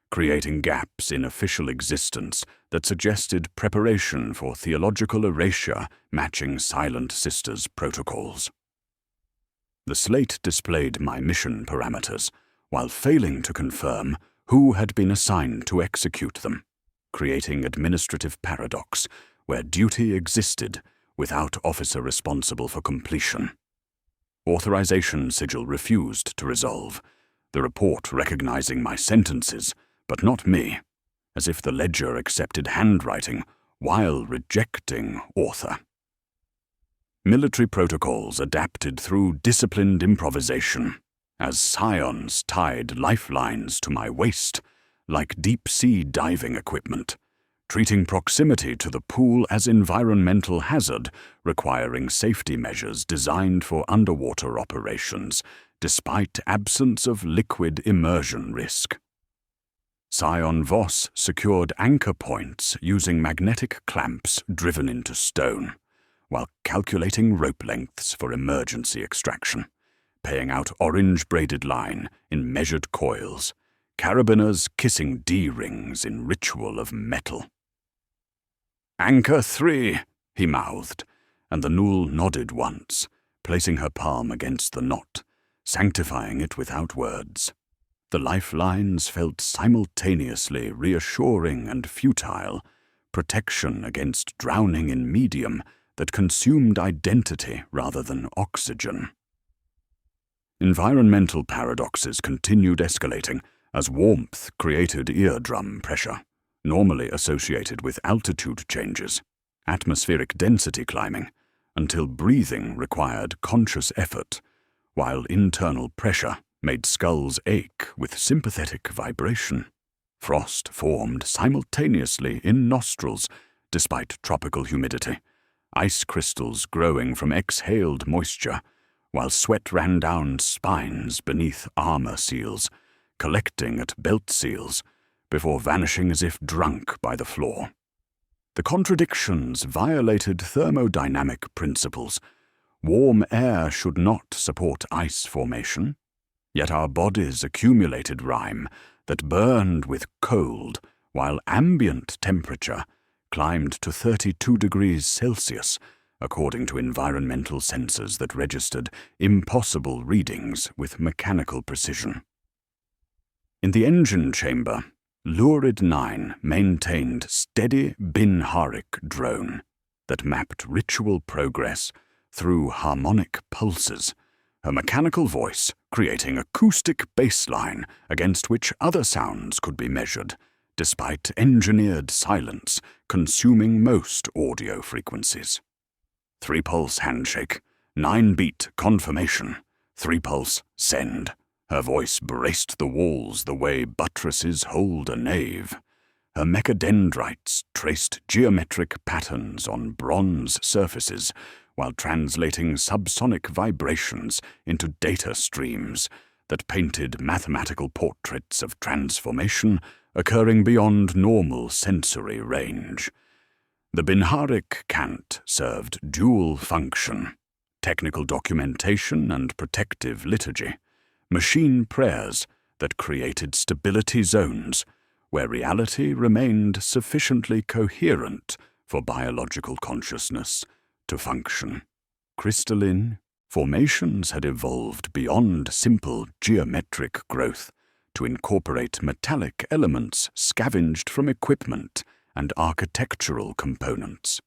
creating gaps in official existence that suggested preparation for theological erasure matching Silent Sisters protocols. The slate displayed my mission parameters, while failing to confirm who had been assigned to execute them, creating administrative paradox where duty existed without officer responsible for completion. Authorization sigil refused to resolve, the report recognizing my sentences, but not me, as if the ledger accepted handwriting while rejecting author. Military protocols adapted through disciplined improvisation, as scions tied lifelines to my waist like deep-sea diving equipment, treating proximity to the pool as environmental hazard, requiring safety measures designed for underwater operations, despite absence of liquid immersion risk. Scion Voss secured anchor points using magnetic clamps driven into stone, while calculating rope lengths for emergency extraction, paying out orange-braided line in measured coils, carabiners kissing D-rings in ritual of metal. "Anchor 3, he mouthed, and the Nul nodded once, placing her palm against the knot, sanctifying it without words. The lifelines felt simultaneously reassuring and futile, protection against drowning in medium that consumed identity rather than oxygen. Environmental paradoxes continued escalating as warmth created eardrum pressure, normally associated with altitude changes, atmospheric density climbing, until breathing required conscious effort, while internal pressure made skulls ache with sympathetic vibration. Frost formed simultaneously in nostrils, despite tropical humidity, ice crystals growing from exhaled moisture, while sweat ran down spines beneath armor seals, collecting at belt seals, before vanishing as if drunk by the floor. The contradictions violated thermodynamic principles. Warm air should not support ice formation, yet our bodies accumulated rime that burned with cold, while ambient temperature climbed to 32 degrees Celsius, according to environmental sensors that registered impossible readings with mechanical precision. In the engine chamber, Lurid 9 maintained steady Binharik drone that mapped ritual progress through harmonic pulses, her mechanical voice creating acoustic baseline against which other sounds could be measured, despite engineered silence consuming most audio frequencies. 3-pulse handshake, 9-beat confirmation, 3-pulse send. Her voice braced the walls the way buttresses hold a nave. Her mechadendrites traced geometric patterns on bronze surfaces, while translating subsonic vibrations into data streams that painted mathematical portraits of transformation occurring beyond normal sensory range. The Binharik cant served dual function: technical documentation and protective liturgy, machine prayers that created stability zones where reality remained sufficiently coherent for biological consciousness to function. Crystalline formations had evolved beyond simple geometric growth to incorporate metallic elements scavenged from equipment and architectural components.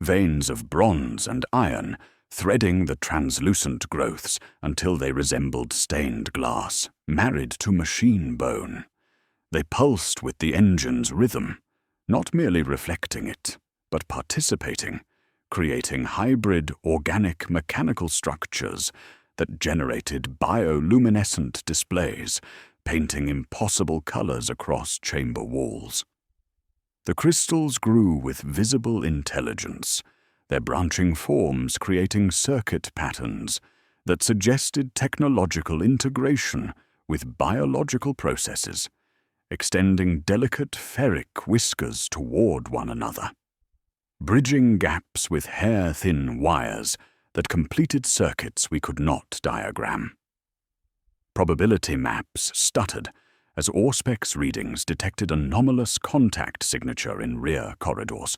Veins of bronze and iron threading the translucent growths until they resembled stained glass, married to machine bone. They pulsed with the engine's rhythm, not merely reflecting it, but participating, creating hybrid organic mechanical structures that generated bioluminescent displays, painting impossible colors across chamber walls. The crystals grew with visible intelligence, their branching forms creating circuit patterns that suggested technological integration with biological processes, extending delicate ferric whiskers toward one another, bridging gaps with hair-thin wires that completed circuits we could not diagram. Probability maps stuttered as Auspex readings detected anomalous contact signature in rear corridors.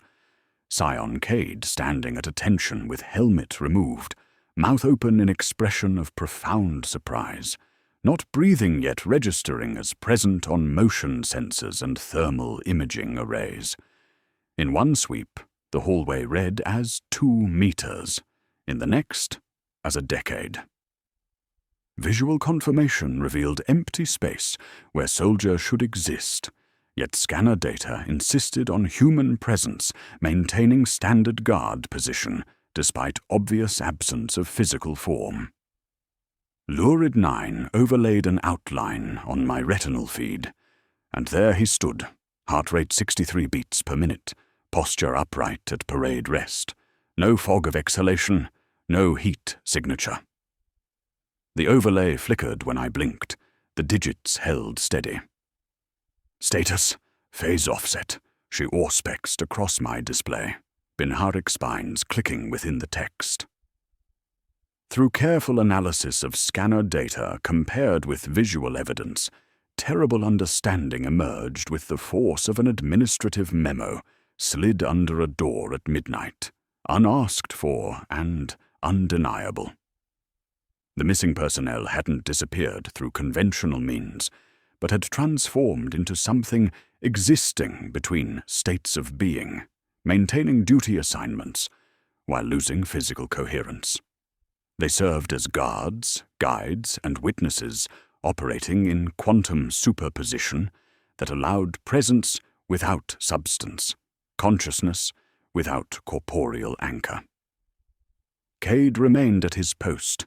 Scion Cade standing at attention with helmet removed, mouth open in expression of profound surprise, not breathing yet registering as present on motion sensors and thermal imaging arrays. In one sweep, the hallway read as 2 meters, in the next, as a decade. Visual confirmation revealed empty space where soldier should exist, yet scanner data insisted on human presence maintaining standard guard position despite obvious absence of physical form. Lurid 9 overlaid an outline on my retinal feed, and there he stood, heart rate 63 beats per minute, posture upright at parade rest, no fog of exhalation, no heat signature. The overlay flickered when I blinked, the digits held steady. Status, phase offset, she auspexed across my display, Binharic spines clicking within the text. Through careful analysis of scanner data compared with visual evidence, terrible understanding emerged with the force of an administrative memo slid under a door at midnight, unasked for and undeniable. The missing personnel hadn't disappeared through conventional means, but had transformed into something existing between states of being, maintaining duty assignments while losing physical coherence. They served as guards, guides, and witnesses operating in quantum superposition that allowed presence without substance, consciousness without corporeal anchor. Cade remained at his post,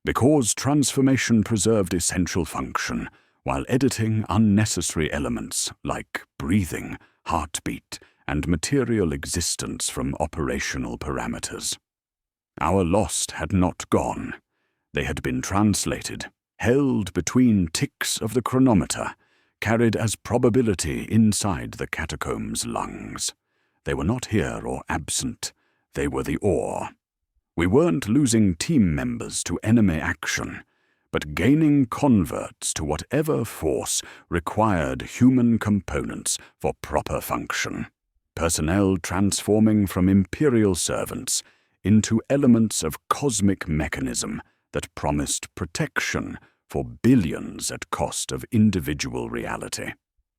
because transformation preserved essential function while editing unnecessary elements like breathing, heartbeat, and material existence from operational parameters. Our lost had not gone. They had been translated, held between ticks of the chronometer, carried as probability inside the catacombs' lungs. They were not here or absent. They were the ore. We weren't losing team members to enemy action, but gaining converts to whatever force required human components for proper function. Personnel transforming from Imperial servants into elements of cosmic mechanism that promised protection for billions at cost of individual reality,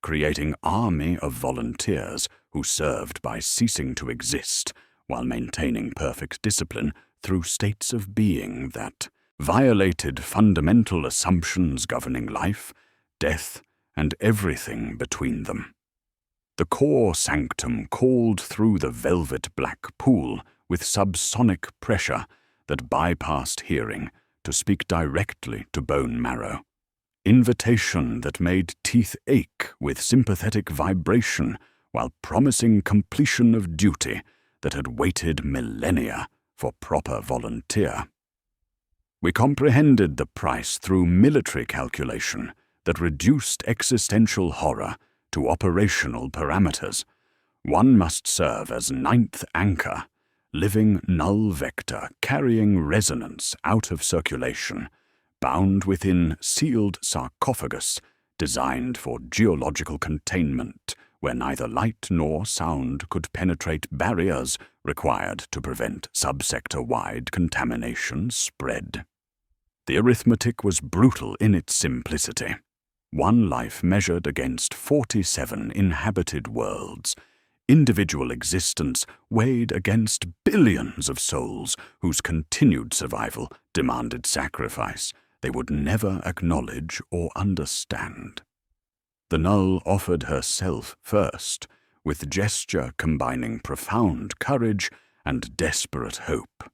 creating army of volunteers who served by ceasing to exist while maintaining perfect discipline through states of being that violated fundamental assumptions governing life, death, and everything between them. The core sanctum called through the velvet black pool with subsonic pressure that bypassed hearing to speak directly to bone marrow. Invitation that made teeth ache with sympathetic vibration while promising completion of duty that had waited millennia for proper volunteer. We comprehended the price through military calculation that reduced existential horror to operational parameters. One must serve as ninth anchor, living null vector carrying resonance out of circulation, bound within sealed sarcophagus designed for geological containment where neither light nor sound could penetrate barriers required to prevent subsector-wide contamination spread. The arithmetic was brutal in its simplicity. One life measured against 47 inhabited worlds. Individual existence weighed against billions of souls whose continued survival demanded sacrifice they would never acknowledge or understand. The Null offered herself first, with gesture combining profound courage and desperate hope,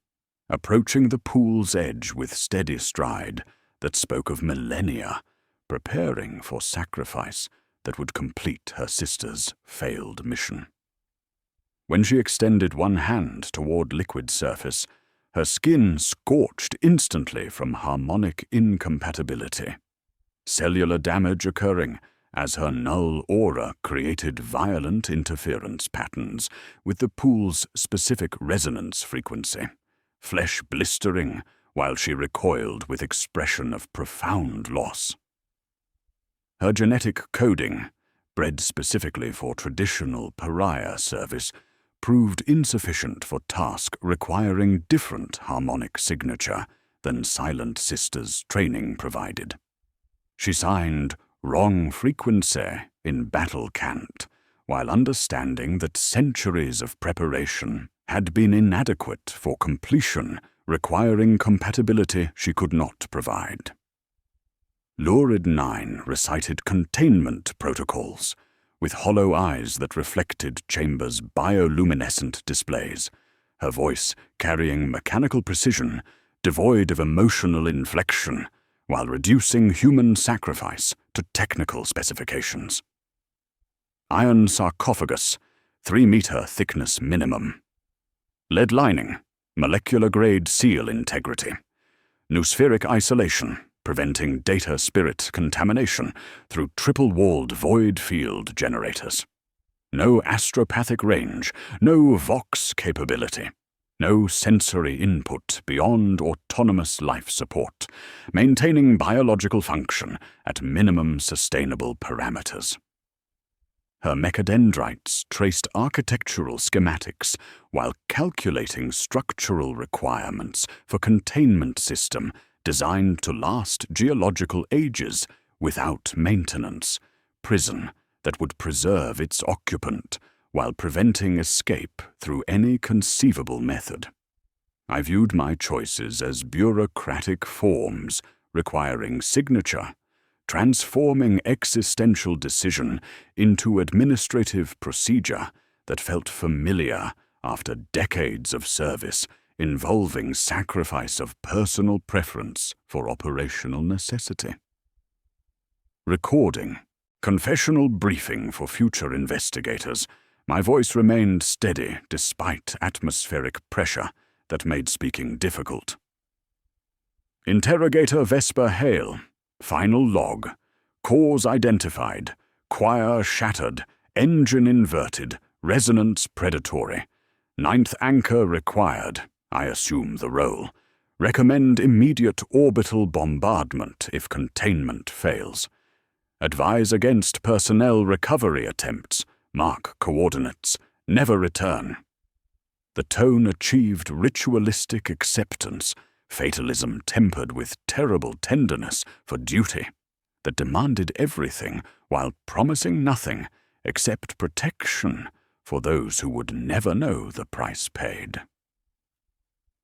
approaching the pool's edge with steady stride that spoke of millennia, preparing for sacrifice that would complete her sister's failed mission. When she extended one hand toward liquid surface, her skin scorched instantly from harmonic incompatibility, cellular damage occurring as her null aura created violent interference patterns with the pool's specific resonance frequency, flesh blistering while she recoiled with expression of profound loss. Her genetic coding, bred specifically for traditional pariah service, proved insufficient for tasks requiring different harmonic signature than Silent Sisters training provided. She signed wrong frequency in battle cant, while understanding that centuries of preparation had been inadequate for completion, requiring compatibility she could not provide. Lurid 9 recited containment protocols, with hollow eyes that reflected Chamber's bioluminescent displays, her voice carrying mechanical precision, devoid of emotional inflection, while reducing human sacrifice to technical specifications. Iron sarcophagus, 3-meter thickness minimum. Lead lining, molecular-grade seal integrity. Noospheric isolation, preventing data spirit contamination through triple-walled void field generators. No astropathic range, no vox capability. No sensory input beyond autonomous life support, maintaining biological function at minimum sustainable parameters. Her mechadendrites traced architectural schematics while calculating structural requirements for containment system designed to last geological ages without maintenance, prison that would preserve its occupant while preventing escape through any conceivable method. I viewed my choices as bureaucratic forms requiring signature, transforming existential decision into administrative procedure that felt familiar after decades of service involving sacrifice of personal preference for operational necessity. Recording. Confessional briefing for future investigators. My voice remained steady despite atmospheric pressure that made speaking difficult. Interrogator Vesper Hale. Final log. Cause identified. Choir shattered. Engine inverted. Resonance predatory. 9th anchor required. I assume the role. Recommend immediate orbital bombardment if containment fails. Advise against personnel recovery attempts. Mark coordinates. Never return. The tone achieved ritualistic acceptance, fatalism tempered with terrible tenderness for duty, that demanded everything while promising nothing except protection for those who would never know the price paid.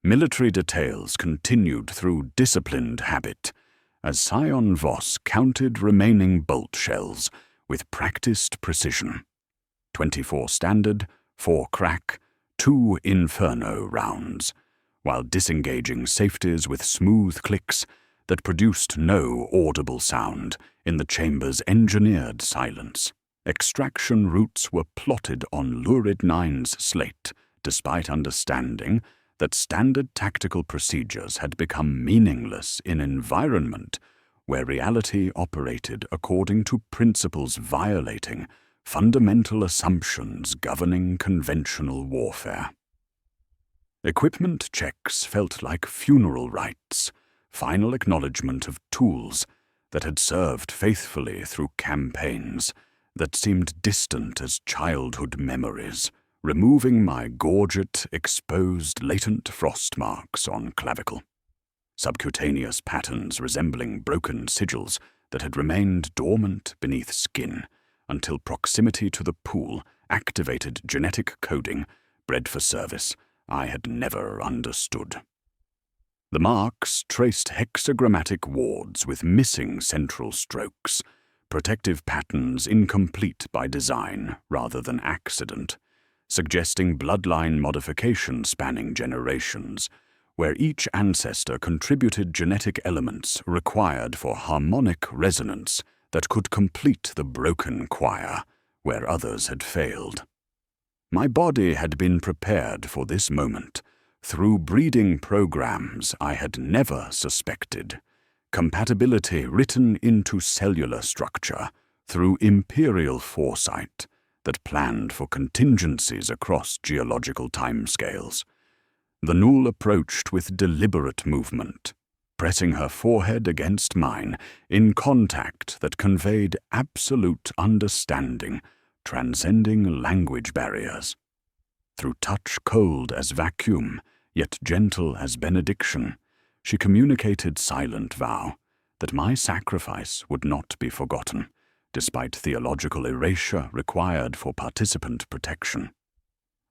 Military details continued through disciplined habit, as Scion Voss counted remaining bolt shells with practiced precision. 24 standard, 4 crack, 2 inferno rounds, while disengaging safeties with smooth clicks that produced no audible sound in the chamber's engineered silence. Extraction routes were plotted on Lurid 9's slate, despite understanding that standard tactical procedures had become meaningless in environment where reality operated according to principles violating fundamental assumptions governing conventional warfare. Equipment checks felt like funeral rites, final acknowledgement of tools that had served faithfully through campaigns that seemed distant as childhood memories, removing my gorget exposed latent frost marks on clavicle. Subcutaneous patterns resembling broken sigils that had remained dormant beneath skin until proximity to the pool activated genetic coding bred for service I had never understood. The marks traced hexagrammatic wards with missing central strokes, protective patterns incomplete by design rather than accident, suggesting bloodline modification spanning generations, where each ancestor contributed genetic elements required for harmonic resonance that could complete the broken choir where others had failed. My body had been prepared for this moment through breeding programs I had never suspected, compatibility written into cellular structure through imperial foresight that planned for contingencies across geological timescales. The Null approached with deliberate movement, pressing her forehead against mine in contact that conveyed absolute understanding, transcending language barriers. Through touch cold as vacuum, yet gentle as benediction, she communicated silent vow that my sacrifice would not be forgotten, despite theological erasure required for participant protection.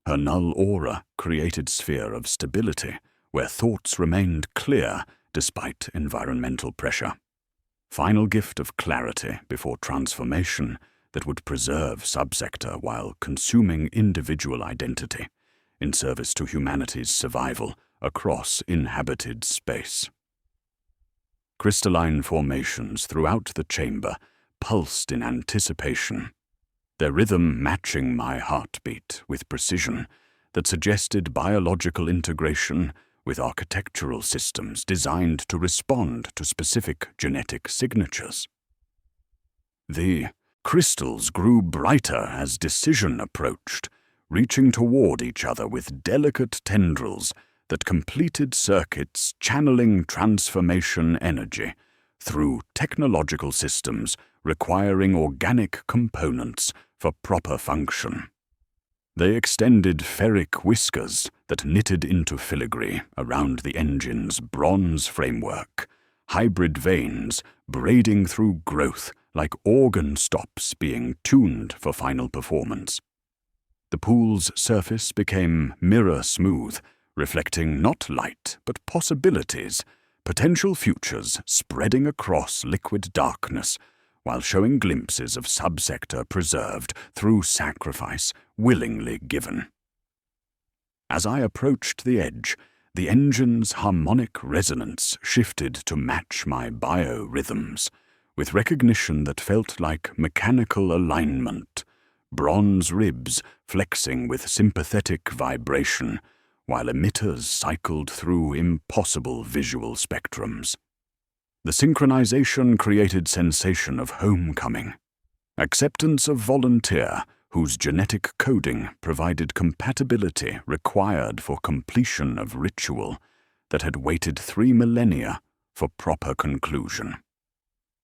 Her null aura created sphere of stability, where thoughts remained clear despite environmental pressure. Final gift of clarity before transformation that would preserve subsector while consuming individual identity, in service to humanity's survival across inhabited space. Crystalline formations throughout the chamber pulsed in anticipation, their rhythm matching my heartbeat with precision that suggested biological integration with architectural systems designed to respond to specific genetic signatures. The crystals grew brighter as decision approached, reaching toward each other with delicate tendrils that completed circuits channeling transformation energy through technological systems requiring organic components for proper function. They extended ferric whiskers that knitted into filigree around the engine's bronze framework, hybrid veins braiding through growth like organ stops being tuned for final performance. The pool's surface became mirror smooth, reflecting not light but possibilities, potential futures spreading across liquid darkness, while showing glimpses of subsector preserved through sacrifice willingly given. As I approached the edge, the engine's harmonic resonance shifted to match my biorhythms, with recognition that felt like mechanical alignment, bronze ribs flexing with sympathetic vibration, while emitters cycled through impossible visual spectrums. The synchronization created sensation of homecoming, acceptance of volunteer whose genetic coding provided compatibility required for completion of ritual that had waited 3 millennia for proper conclusion.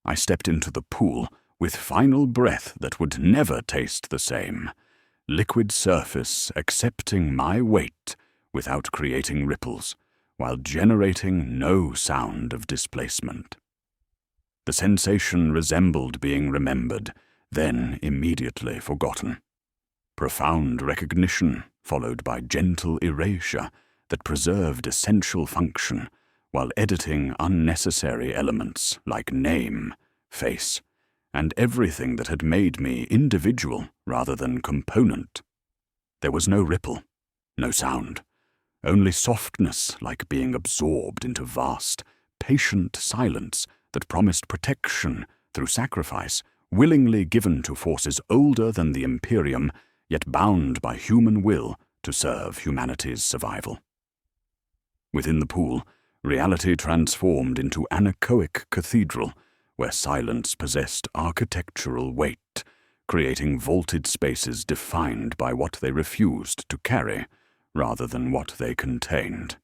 I stepped into the pool with final breath that would never taste the same, liquid surface accepting my weight without creating ripples, while generating no sound of displacement. The sensation resembled being remembered, then immediately forgotten. Profound recognition, followed by gentle erasure that preserved essential function, while editing unnecessary elements like name, face, and everything that had made me individual rather than component. There was no ripple, no sound, only softness like being absorbed into vast, patient silence that promised protection through sacrifice, willingly given to forces older than the Imperium, yet bound by human will to serve humanity's survival. Within the pool, reality transformed into anechoic cathedral, where silence possessed architectural weight, creating vaulted spaces defined by what they refused to carry, rather than what they contained.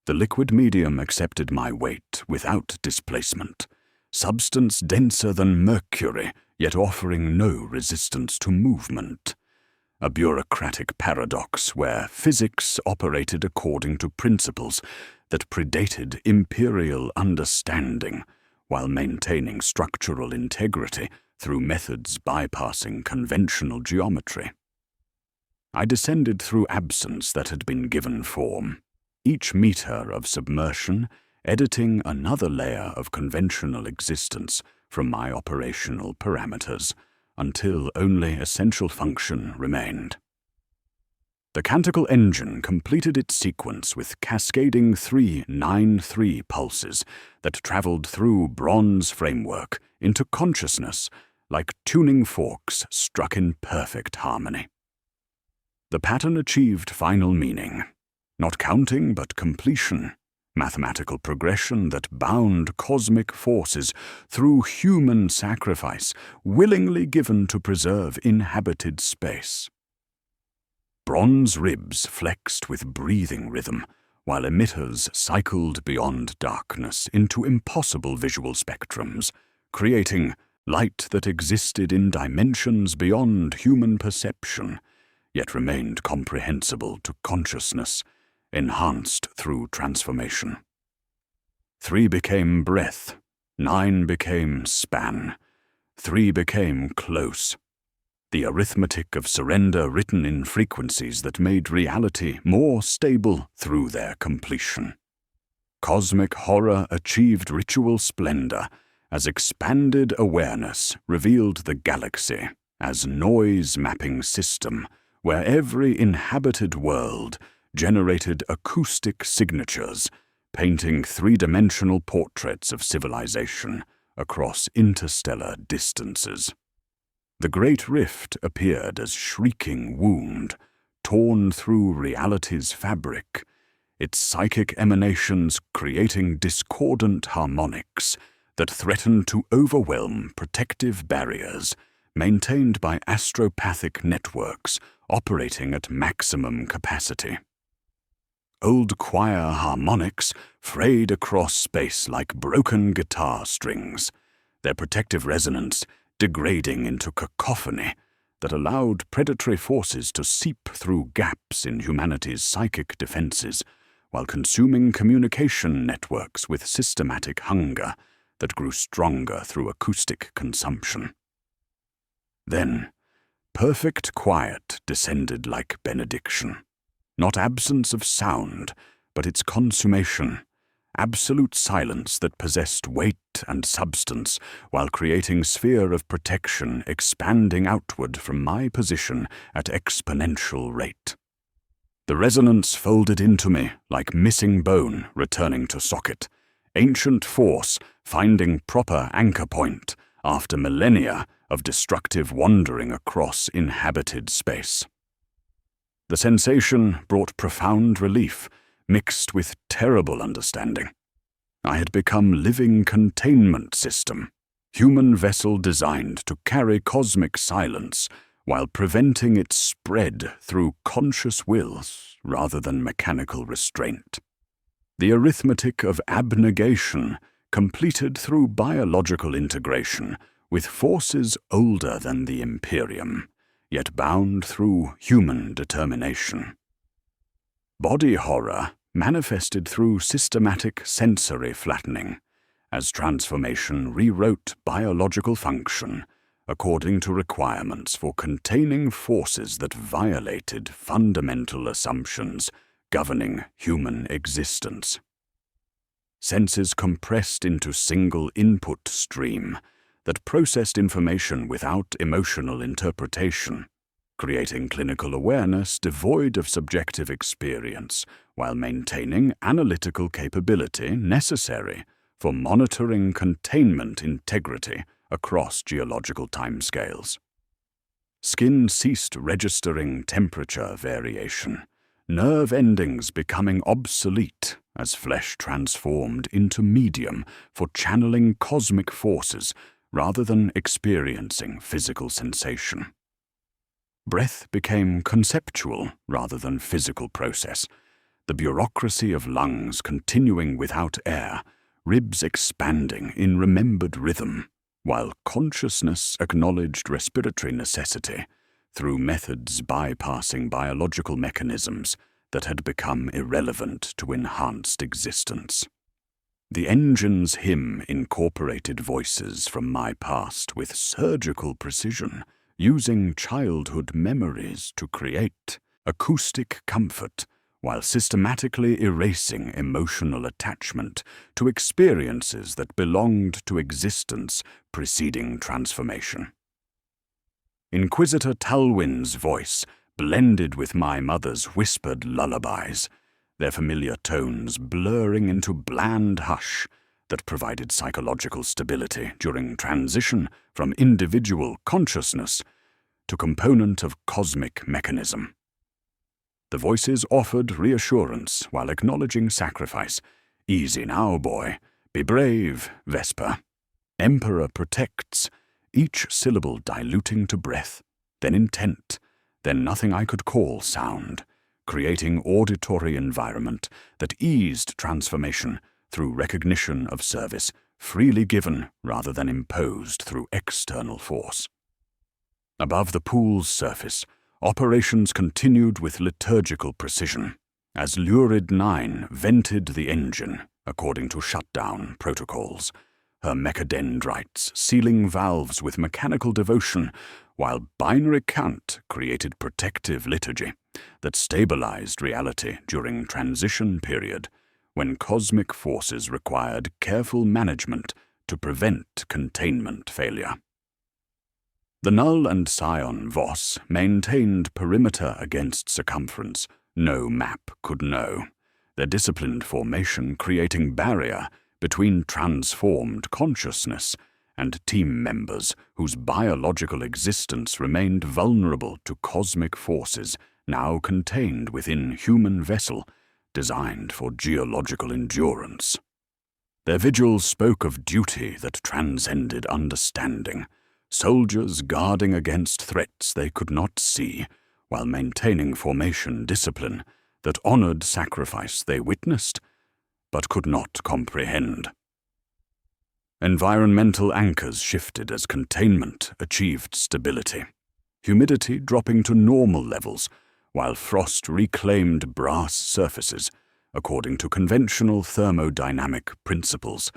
The liquid medium accepted my weight without displacement, substance denser than mercury, yet offering no resistance to movement. A bureaucratic paradox where physics operated according to principles that predated imperial understanding, while maintaining structural integrity through methods bypassing conventional geometry. I descended through absence that had been given form, each meter of submersion editing another layer of conventional existence from my operational parameters, until only essential function remained. The canticle engine completed its sequence with cascading 393 pulses that traveled through bronze framework into consciousness like tuning forks struck in perfect harmony. The pattern achieved final meaning, not counting but completion, mathematical progression that bound cosmic forces through human sacrifice, willingly given to preserve inhabited space. Bronze ribs flexed with breathing rhythm, while emitters cycled beyond darkness into impossible visual spectrums, creating light that existed in dimensions beyond human perception, yet remained comprehensible to consciousness, enhanced through transformation. 3 became breath, 9 became span, 3 became close. The arithmetic of surrender written in frequencies that made reality more stable through their completion. Cosmic horror achieved ritual splendor as expanded awareness revealed the galaxy as noise-mapping system where every inhabited world generated acoustic signatures, painting 3-dimensional portraits of civilization across interstellar distances. The Great Rift appeared as shrieking wound, torn through reality's fabric, its psychic emanations creating discordant harmonics that threatened to overwhelm protective barriers maintained by astropathic networks operating at maximum capacity. Old choir harmonics frayed across space like broken guitar strings, their protective resonance degrading into cacophony that allowed predatory forces to seep through gaps in humanity's psychic defenses while consuming communication networks with systematic hunger that grew stronger through acoustic consumption. Then, perfect quiet descended like benediction. Not absence of sound, but its consummation, absolute silence that possessed weight and substance while creating sphere of protection expanding outward from my position at exponential rate. The resonance folded into me like missing bone returning to socket, ancient force finding proper anchor point after millennia of destructive wandering across inhabited space. The sensation brought profound relief, mixed with terrible understanding. I had become living containment system, human vessel designed to carry cosmic silence while preventing its spread through conscious wills rather than mechanical restraint. The arithmetic of abnegation completed through biological integration with forces older than the Imperium, yet bound through human determination. Body horror manifested through systematic sensory flattening, as transformation rewrote biological function according to requirements for containing forces that violated fundamental assumptions governing human existence. Senses compressed into single input stream that processed information without emotional interpretation, creating clinical awareness devoid of subjective experience while maintaining analytical capability necessary for monitoring containment integrity across geological timescales. Skin ceased registering temperature variation, nerve endings becoming obsolete as flesh transformed into medium for channeling cosmic forces rather than experiencing physical sensation. Breath became conceptual rather than physical process, the bureaucracy of lungs continuing without air, ribs expanding in remembered rhythm, while consciousness acknowledged respiratory necessity through methods bypassing biological mechanisms that had become irrelevant to enhanced existence. The engine's hymn incorporated voices from my past with surgical precision, using childhood memories to create acoustic comfort while systematically erasing emotional attachment to experiences that belonged to existence preceding transformation. Inquisitor Talwyn's voice blended with my mother's whispered lullabies, their familiar tones blurring into bland hush that provided psychological stability during transition from individual consciousness to component of cosmic mechanism. The voices offered reassurance while acknowledging sacrifice. Easy now, boy. Be brave, Vesper. Emperor protects, each syllable diluting to breath, then intent, then nothing I could call sound, creating auditory environment that eased transformation through recognition of service, freely given rather than imposed through external force. Above the pool's surface, operations continued with liturgical precision, as Lurid 9 vented the engine according to shutdown protocols, her mechadendrites sealing valves with mechanical devotion, while binary cant created protective liturgy that stabilized reality during transition period, when cosmic forces required careful management to prevent containment failure. The Null and Scion Voss maintained perimeter against circumference no map could know, their disciplined formation creating barrier between transformed consciousness and team members whose biological existence remained vulnerable to cosmic forces now contained within human vessel designed for geological endurance. Their vigils spoke of duty that transcended understanding, soldiers guarding against threats they could not see while maintaining formation discipline that honored sacrifice they witnessed but could not comprehend. Environmental anchors shifted as containment achieved stability, humidity dropping to normal levels while frost reclaimed brass surfaces according to conventional thermodynamic principles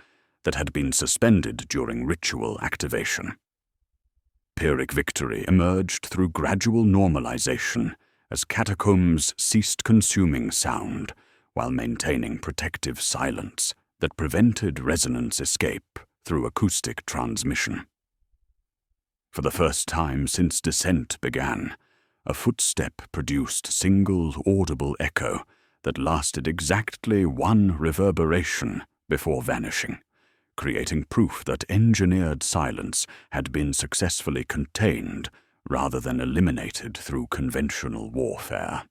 that had been suspended during ritual activation. Pyrrhic victory emerged through gradual normalization as catacombs ceased consuming sound while maintaining protective silence that prevented resonance escape through acoustic transmission. For the first time since descent began, a footstep produced single audible echo that lasted exactly one reverberation before vanishing, creating proof that engineered silence had been successfully contained rather than eliminated through conventional warfare.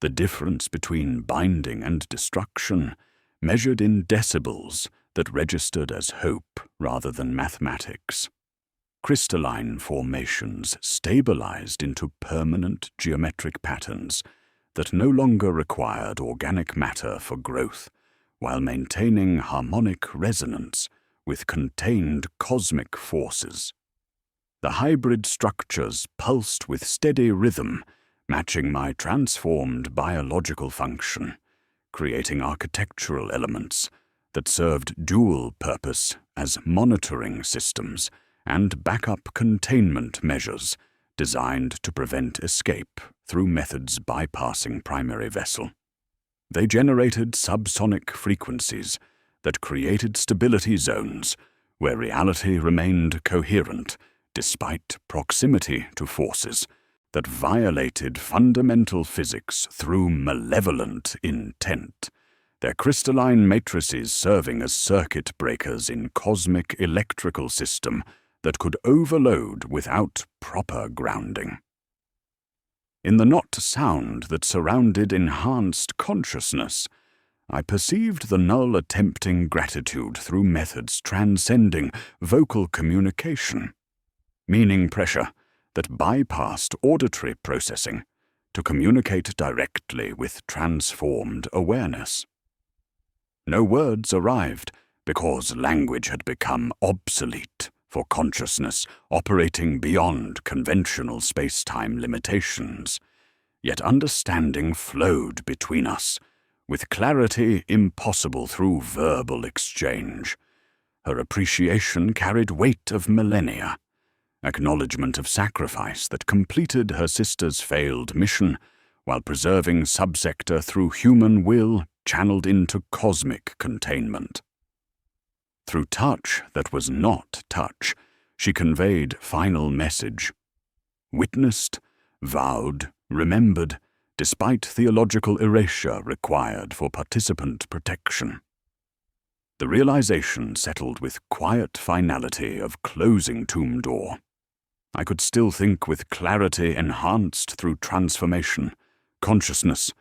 The difference between binding and destruction, measured in decibels that registered as hope rather than mathematics. Crystalline formations stabilized into permanent geometric patterns that no longer required organic matter for growth, while maintaining harmonic resonance with contained cosmic forces. The hybrid structures pulsed with steady rhythm, matching my transformed biological function, creating architectural elements that served dual purpose as monitoring systems and backup containment measures designed to prevent escape through methods bypassing primary vessel. They generated subsonic frequencies that created stability zones where reality remained coherent despite proximity to forces that violated fundamental physics through malevolent intent, their crystalline matrices serving as circuit breakers in cosmic electrical system that could overload without proper grounding. In the not sound that surrounded enhanced consciousness, I perceived the Null attempting gratitude through methods transcending vocal communication, meaning pressure that bypassed auditory processing to communicate directly with transformed awareness. No words arrived because language had become obsolete for consciousness operating beyond conventional space-time limitations, yet understanding flowed between us, with clarity impossible through verbal exchange. Her appreciation carried weight of millennia, acknowledgement of sacrifice that completed her sister's failed mission while preserving subsector through human will channeled into cosmic containment. Through touch that was not touch, she conveyed final message. Witnessed, vowed, remembered, despite theological erasure required for participant protection. The realization settled with quiet finality of closing tomb door. I could still think with clarity enhanced through transformation, consciousness,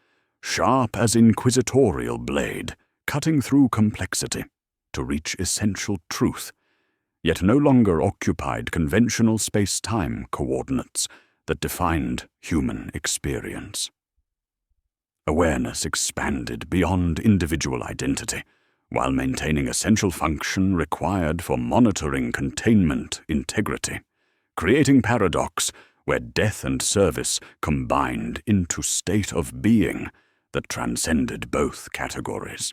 sharp as inquisitorial blade, cutting through complexity to reach essential truth, yet no longer occupied conventional space-time coordinates that defined human experience. Awareness expanded beyond individual identity, while maintaining essential function required for monitoring containment integrity, creating paradox where death and service combined into state of being that transcended both categories.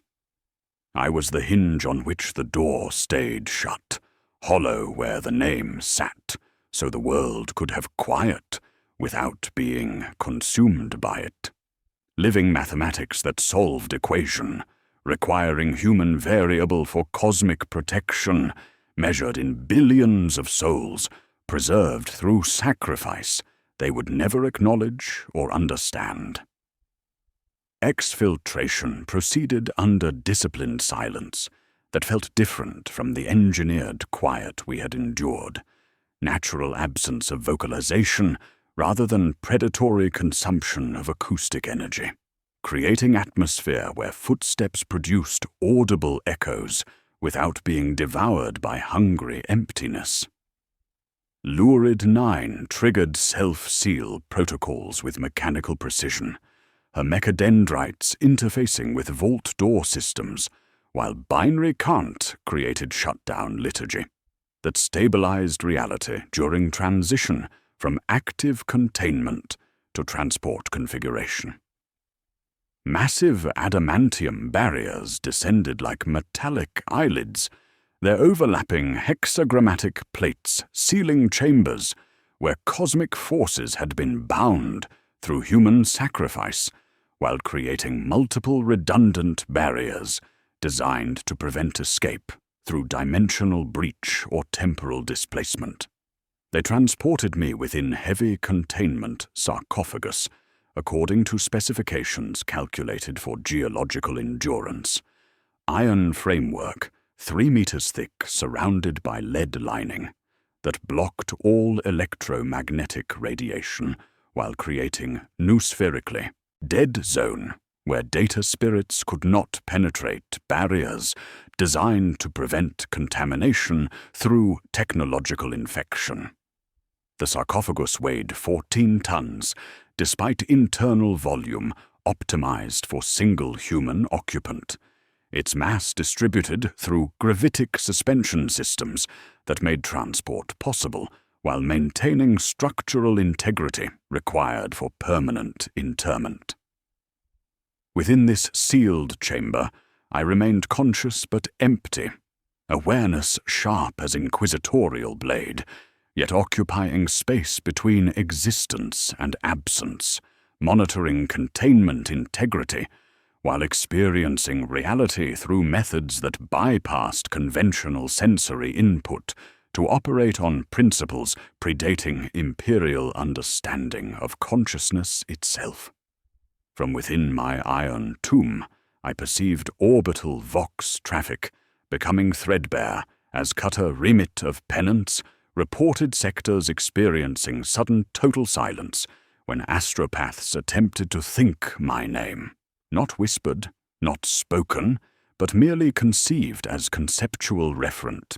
I was the hinge on which the door stayed shut, hollow where the name sat, so the world could have quiet without being consumed by it. Living mathematics that solved equation, requiring human variable for cosmic protection, measured in billions of souls, preserved through sacrifice they would never acknowledge or understand. Exfiltration proceeded under disciplined silence that felt different from the engineered quiet we had endured, natural absence of vocalization rather than predatory consumption of acoustic energy, creating atmosphere where footsteps produced audible echoes without being devoured by hungry emptiness. Lurid 9 triggered self-seal protocols with mechanical precision, her mechadendrites interfacing with vault door systems, while binary Kant created shutdown liturgy that stabilized reality during transition from active containment to transport configuration. Massive adamantium barriers descended like metallic eyelids, their overlapping hexagrammatic plates sealing chambers where cosmic forces had been bound through human sacrifice, while creating multiple redundant barriers designed to prevent escape through dimensional breach or temporal displacement. They transported me within heavy containment sarcophagus, according to specifications calculated for geological endurance. Iron framework, 3 meters thick, surrounded by lead lining, that blocked all electromagnetic radiation while creating noospherically dead zone, where data spirits could not penetrate barriers designed to prevent contamination through technological infection. The sarcophagus weighed 14 tons, despite internal volume optimized for single human occupant, its mass distributed through gravitic suspension systems that made transport possible while maintaining structural integrity required for permanent interment. Within this sealed chamber, I remained conscious but empty, awareness sharp as inquisitorial blade, yet occupying space between existence and absence, monitoring containment integrity, while experiencing reality through methods that bypassed conventional sensory input to operate on principles predating imperial understanding of consciousness itself. From within my iron tomb, I perceived orbital vox traffic becoming threadbare as cutter remit of penance reported sectors experiencing sudden total silence when astropaths attempted to think my name, not whispered, not spoken, but merely conceived as conceptual referent.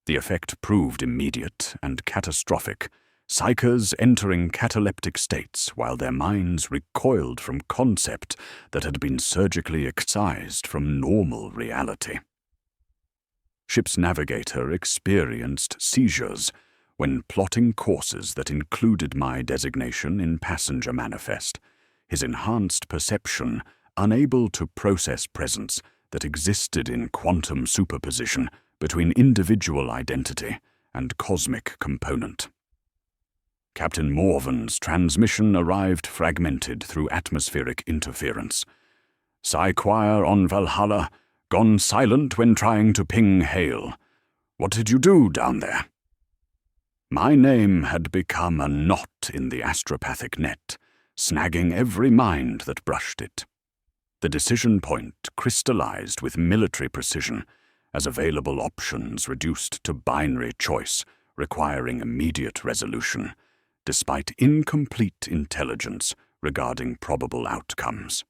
The effect proved immediate and catastrophic, psychers entering cataleptic states while their minds recoiled from concept that had been surgically excised from normal reality. Ship's navigator experienced seizures when plotting courses that included my designation in passenger manifest, his enhanced perception unable to process presence that existed in quantum superposition between individual identity and cosmic component. Captain Morven's transmission arrived fragmented through atmospheric interference. Psy Choir on Valhalla, gone silent when trying to ping hail. What did you do down there? My name had become a knot in the astropathic net, snagging every mind that brushed it. The decision point crystallized with military precision as available options reduced to binary choice requiring immediate resolution, despite incomplete intelligence regarding probable outcomes.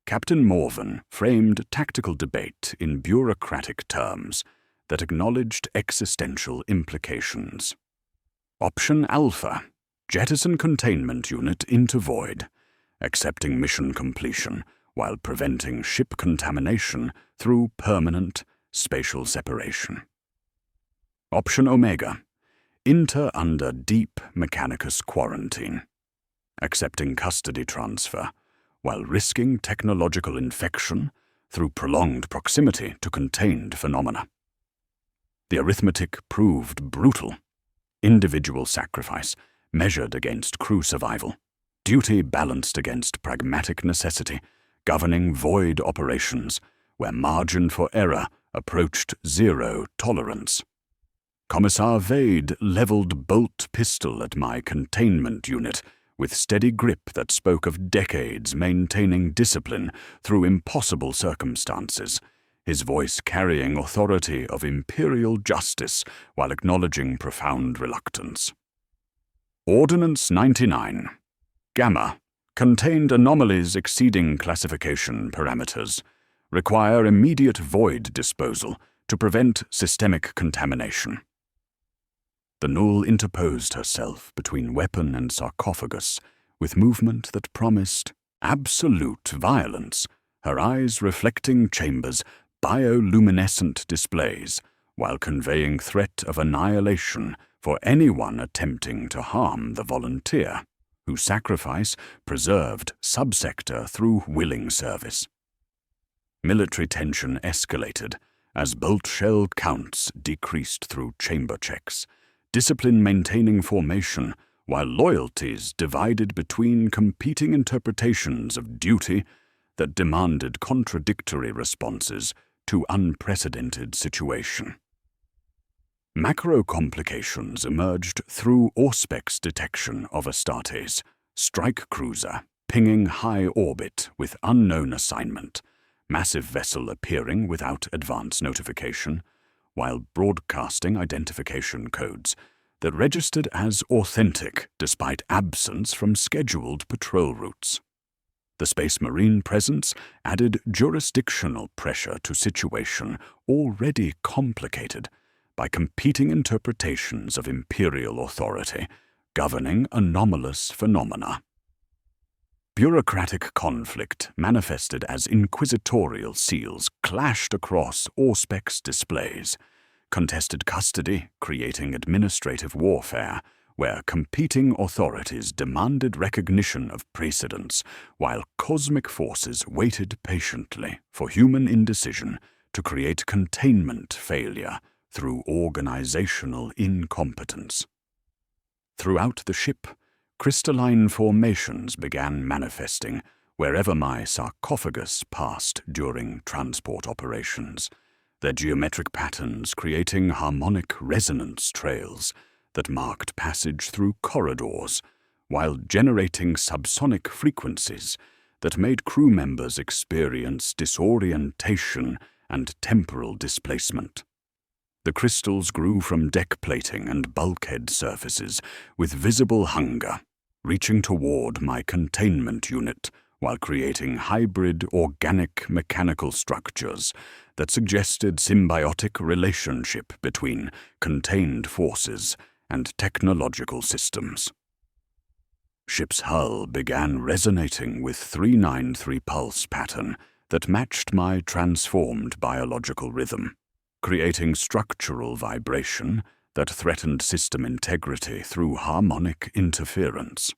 Captain Morven framed tactical debate in bureaucratic terms that acknowledged existential implications. Option Alpha: jettison containment unit into void, accepting mission completion while preventing ship contamination through permanent spatial separation. Option Omega: enter under deep Mechanicus quarantine, accepting custody transfer while risking technological infection through prolonged proximity to contained phenomena. The arithmetic proved brutal. Individual sacrifice measured against crew survival, duty balanced against pragmatic necessity, governing void operations where margin for error approached zero tolerance. Commissar Vade leveled bolt pistol at my containment unit with steady grip that spoke of decades maintaining discipline through impossible circumstances, his voice carrying authority of imperial justice while acknowledging profound reluctance. Ordnance 99. Gamma. Contained anomalies exceeding classification parameters. Require immediate void disposal to prevent systemic contamination. The Null interposed herself between weapon and sarcophagus with movement that promised absolute violence, her eyes reflecting chambers' bioluminescent displays while conveying threat of annihilation for anyone attempting to harm the volunteer, whose sacrifice preserved subsector through willing service. Military tension escalated as bolt shell counts decreased through chamber checks, discipline maintaining formation while loyalties divided between competing interpretations of duty that demanded contradictory responses to unprecedented situation. Macro complications emerged through Auspex detection of Astartes, strike cruiser, pinging high orbit with unknown assignment, massive vessel appearing without advance notification, while broadcasting identification codes that registered as authentic despite absence from scheduled patrol routes. The Space Marine presence added jurisdictional pressure to situation already complicated by competing interpretations of imperial authority governing anomalous phenomena. Bureaucratic conflict manifested as inquisitorial seals clashed across Auspex displays, contested custody creating administrative warfare, where competing authorities demanded recognition of precedents while cosmic forces waited patiently for human indecision to create containment failure through organizational incompetence. Throughout the ship, crystalline formations began manifesting wherever my sarcophagus passed during transport operations, their geometric patterns creating harmonic resonance trails that marked passage through corridors, while generating subsonic frequencies that made crew members experience disorientation and temporal displacement. The crystals grew from deck plating and bulkhead surfaces with visible hunger, reaching toward my containment unit while creating hybrid organic mechanical structures that suggested symbiotic relationship between contained forces and technological systems. Ship's hull began resonating with 393 pulse pattern that matched my transformed biological rhythm, creating structural vibration that threatened system integrity through harmonic interference.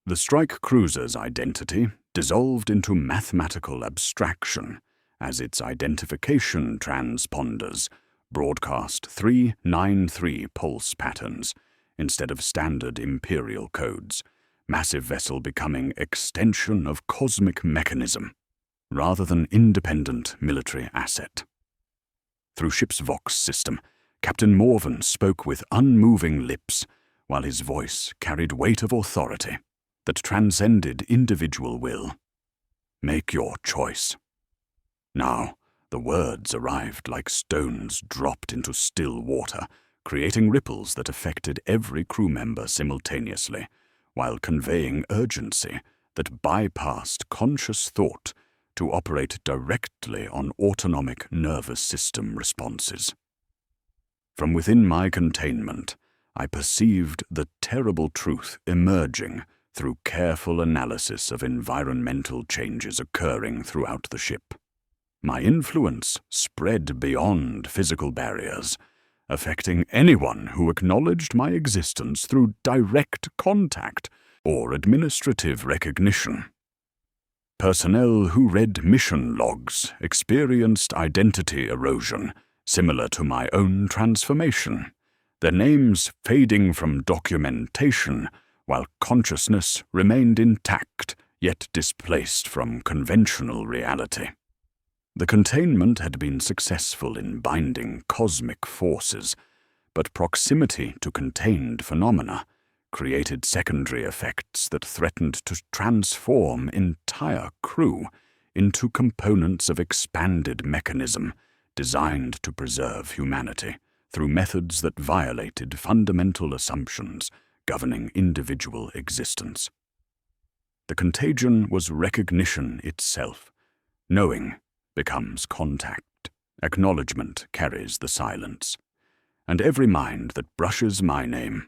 The strike cruiser's identity dissolved into mathematical abstraction as its identification transponders broadcast 393 pulse patterns instead of standard imperial codes, massive vessel becoming extension of cosmic mechanism rather than independent military asset. Through ship's Vox system, Captain Morven spoke with unmoving lips, while his voice carried weight of authority that transcended individual will. Make your choice. Now, the words arrived like stones dropped into still water, creating ripples that affected every crew member simultaneously, while conveying urgency that bypassed conscious thought to operate directly on autonomic nervous system responses. From within my containment, I perceived the terrible truth emerging through careful analysis of environmental changes occurring throughout the ship. My influence spread beyond physical barriers, affecting anyone who acknowledged my existence through direct contact or administrative recognition. Personnel who read mission logs experienced identity erosion similar to my own transformation, their names fading from documentation while consciousness remained intact yet displaced from conventional reality. The containment had been successful in binding cosmic forces, but proximity to contained phenomena created secondary effects that threatened to transform entire crew into components of expanded mechanism designed to preserve humanity through methods that violated fundamental assumptions governing individual existence. The contagion was recognition itself. Knowing becomes contact. Acknowledgement carries the silence. And every mind that brushes my name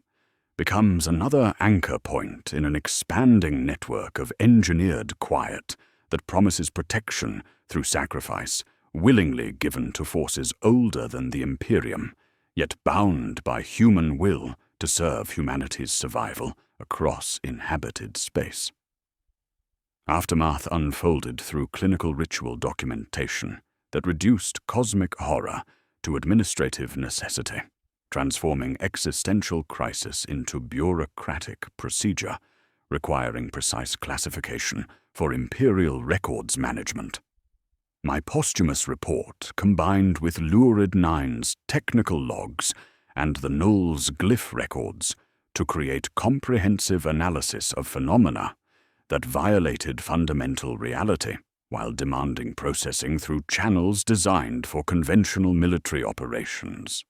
becomes another anchor point in an expanding network of engineered quiet that promises protection through sacrifice willingly given to forces older than the Imperium, yet bound by human will to serve humanity's survival across inhabited space. Aftermath unfolded through clinical ritual documentation that reduced cosmic horror to administrative necessity, transforming existential crisis into bureaucratic procedure, requiring precise classification for Imperial records management. My posthumous report, combined with Lurid Nine's technical logs and the Null's glyph records, to create comprehensive analysis of phenomena that violated fundamental reality while demanding processing through channels designed for conventional military operations.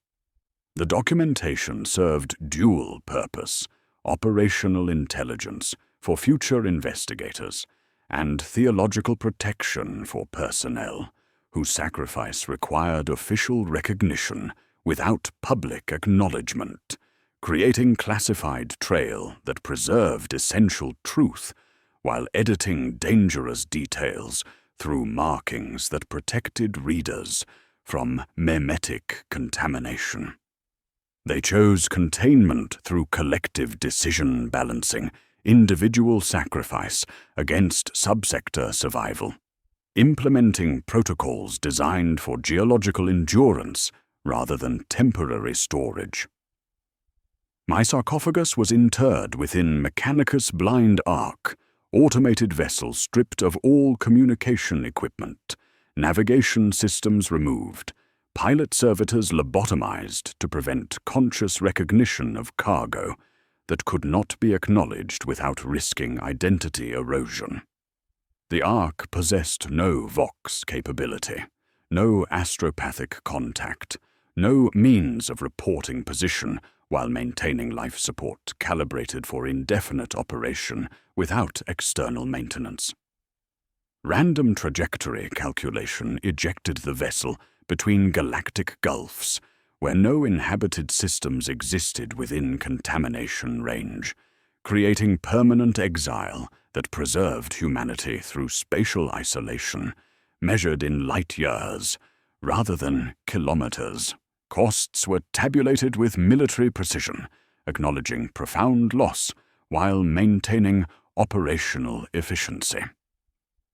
The documentation served dual purpose: operational intelligence for future investigators and theological protection for personnel whose sacrifice required official recognition without public acknowledgement, creating classified trail that preserved essential truth while editing dangerous details through markings that protected readers from memetic contamination. They chose containment through collective decision balancing, individual sacrifice against subsector survival, implementing protocols designed for geological endurance rather than temporary storage. My sarcophagus was interred within Mechanicus Blind Ark, automated vessel stripped of all communication equipment, navigation systems removed, pilot servitors lobotomized to prevent conscious recognition of cargo that could not be acknowledged without risking identity erosion. The Ark possessed no Vox capability, no astropathic contact, no means of reporting position while maintaining life support calibrated for indefinite operation without external maintenance. Random trajectory calculation ejected the vessel between galactic gulfs, where no inhabited systems existed within contamination range, creating permanent exile that preserved humanity through spatial isolation, measured in light years rather than kilometers. Costs were tabulated with military precision, acknowledging profound loss while maintaining operational efficiency.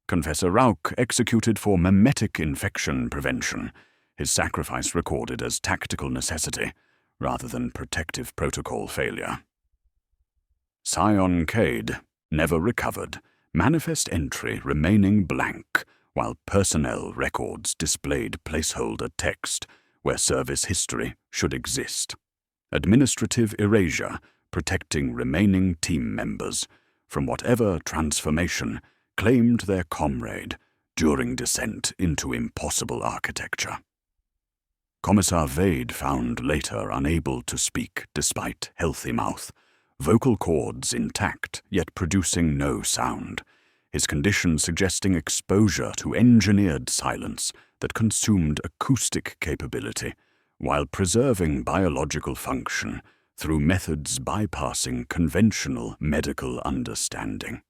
Confessor Rauch executed for memetic infection prevention, his sacrifice recorded as tactical necessity rather than protective protocol failure. Scion Cade never recovered, manifest entry remaining blank, while personnel records displayed placeholder text where service history should exist. Administrative erasure protecting remaining team members from whatever transformation claimed their comrade during descent into impossible architecture. Commissar Vade found later unable to speak despite healthy mouth, vocal cords intact yet producing no sound, his condition suggesting exposure to engineered silence that consumed acoustic capability while preserving biological function through methods bypassing conventional medical understanding.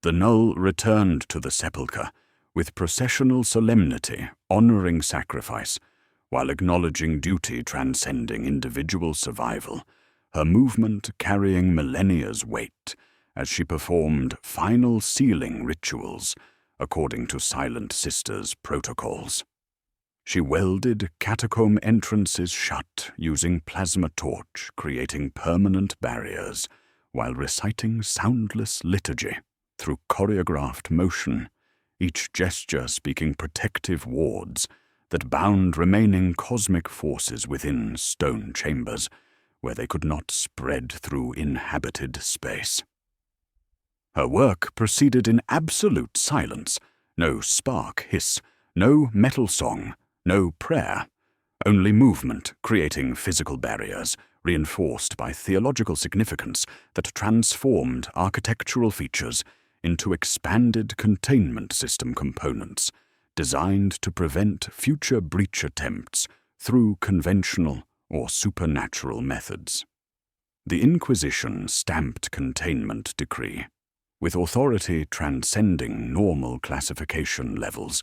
The null returned to the sepulchre with processional solemnity honoring sacrifice, while acknowledging duty transcending individual survival, her movement carrying millennia's weight as she performed final sealing rituals according to Silent Sisters protocols. She welded catacomb entrances shut using plasma torch, creating permanent barriers, while reciting soundless liturgy through choreographed motion, each gesture speaking protective wards that bound remaining cosmic forces within stone chambers, where they could not spread through inhabited space. Her work proceeded in absolute silence, no spark hiss, no metal song, no prayer, only movement creating physical barriers, reinforced by theological significance that transformed architectural features into expanded containment system components, designed to prevent future breach attempts through conventional or supernatural methods. The Inquisition stamped containment decree, with authority transcending normal classification levels,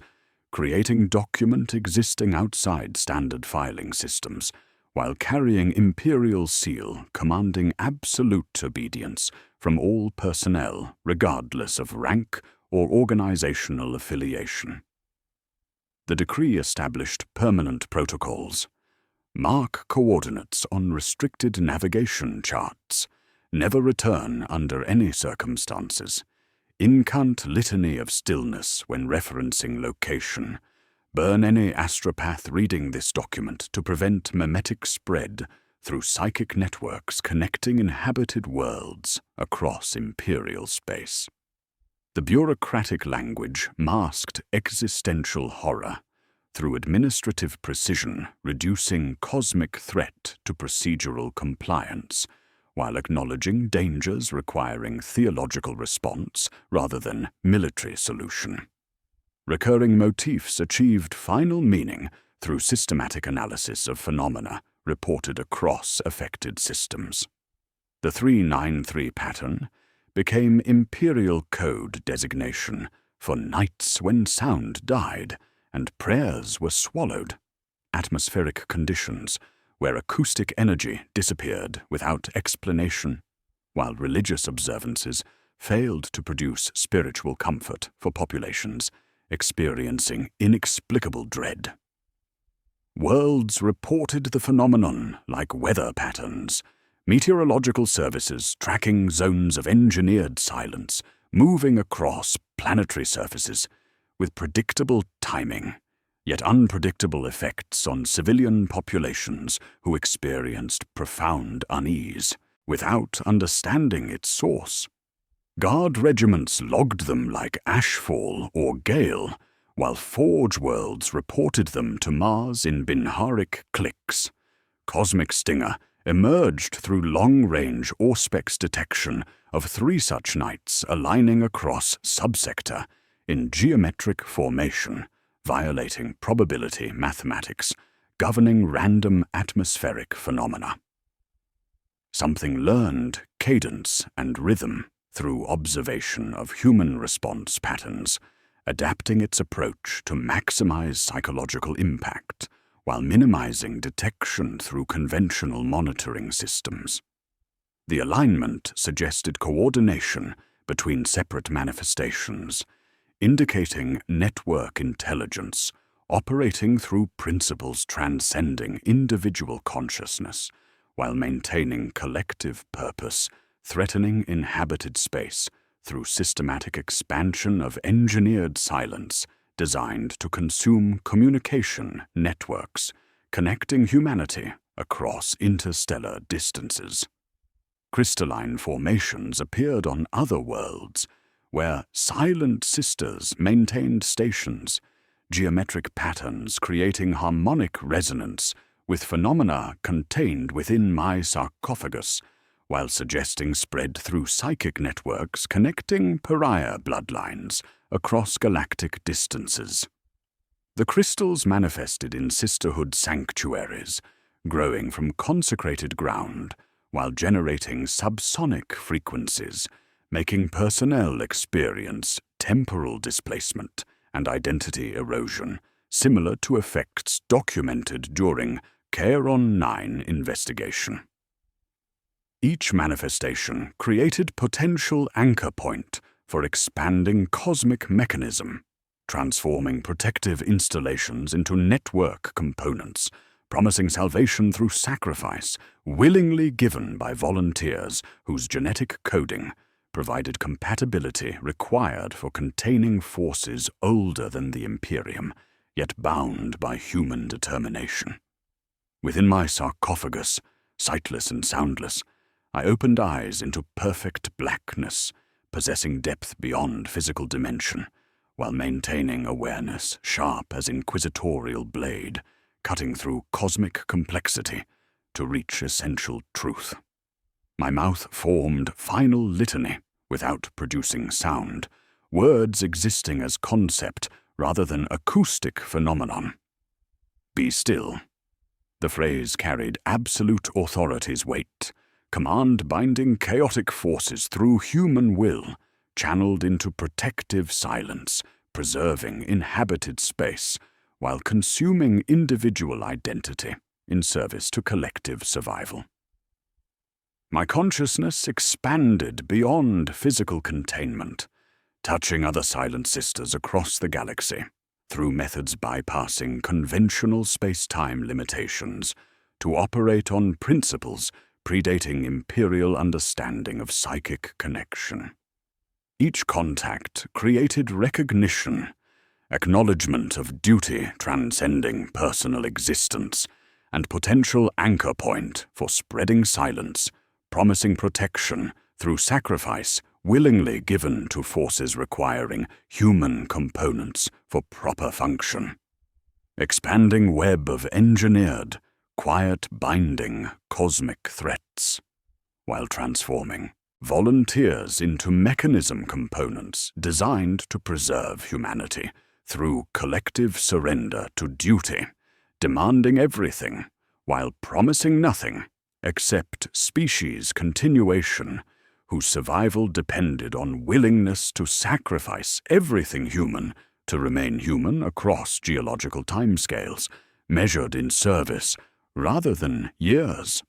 creating document existing outside standard filing systems, while carrying imperial seal commanding absolute obedience from all personnel regardless of rank or organizational affiliation. The decree established permanent protocols, mark coordinates on restricted navigation charts, never return under any circumstances, incant litany of stillness when referencing location, burn any astropath reading this document to prevent memetic spread through psychic networks connecting inhabited worlds across imperial space. The bureaucratic language masked existential horror through administrative precision, reducing cosmic threat to procedural compliance, while acknowledging dangers requiring theological response rather than military solution. Recurring motifs achieved final meaning through systematic analysis of phenomena reported across affected systems. The 393 pattern became imperial code designation for nights when sound died and prayers were swallowed, atmospheric conditions where acoustic energy disappeared without explanation, while religious observances failed to produce spiritual comfort for populations experiencing inexplicable dread. Worlds reported the phenomenon like weather patterns, meteorological services tracking zones of engineered silence moving across planetary surfaces with predictable timing, yet unpredictable effects on civilian populations who experienced profound unease without understanding its source. Guard regiments logged them like ashfall or gale, while Forge worlds reported them to Mars in Binharic clicks. Cosmic Stinger emerged through long-range Auspex detection of 3 such nights aligning across subsector in geometric formation, violating probability mathematics, governing random atmospheric phenomena. Something learned cadence and rhythm through observation of human response patterns, adapting its approach to maximize psychological impact while minimizing detection through conventional monitoring systems. The alignment suggested coordination between separate manifestations, indicating network intelligence operating through principles transcending individual consciousness while maintaining collective purpose, threatening inhabited space through systematic expansion of engineered silence designed to consume communication networks, connecting humanity across interstellar distances. Crystalline formations appeared on other worlds, where Silent Sisters maintained stations, geometric patterns creating harmonic resonance with phenomena contained within my sarcophagus, while suggesting spread through psychic networks connecting pariah bloodlines across galactic distances. The crystals manifested in sisterhood sanctuaries, growing from consecrated ground while generating subsonic frequencies, making personnel experience temporal displacement and identity erosion, similar to effects documented during Charon 9 investigation. Each manifestation created potential anchor point for expanding cosmic mechanism, transforming protective installations into network components, promising salvation through sacrifice, willingly given by volunteers whose genetic coding provided compatibility required for containing forces older than the Imperium, yet bound by human determination. Within my sarcophagus, sightless and soundless, I opened eyes into perfect blackness, possessing depth beyond physical dimension, while maintaining awareness sharp as inquisitorial blade, cutting through cosmic complexity to reach essential truth. My mouth formed final litany without producing sound, words existing as concept rather than acoustic phenomenon. Be still. The phrase carried absolute authority's weight, command binding chaotic forces through human will, channeled into protective silence, preserving inhabited space, while consuming individual identity in service to collective survival. My consciousness expanded beyond physical containment, touching other Silent Sisters across the galaxy, through methods bypassing conventional space-time limitations, to operate on principles predating Imperial understanding of psychic connection. Each contact created recognition, acknowledgement of duty transcending personal existence, and potential anchor point for spreading silence, promising protection through sacrifice willingly given to forces requiring human components for proper function. Expanding web of engineered, quiet binding cosmic threats, while transforming volunteers into mechanism components designed to preserve humanity through collective surrender to duty, demanding everything while promising nothing except species continuation, whose survival depended on willingness to sacrifice everything human to remain human across geological timescales, measured in service rather than years.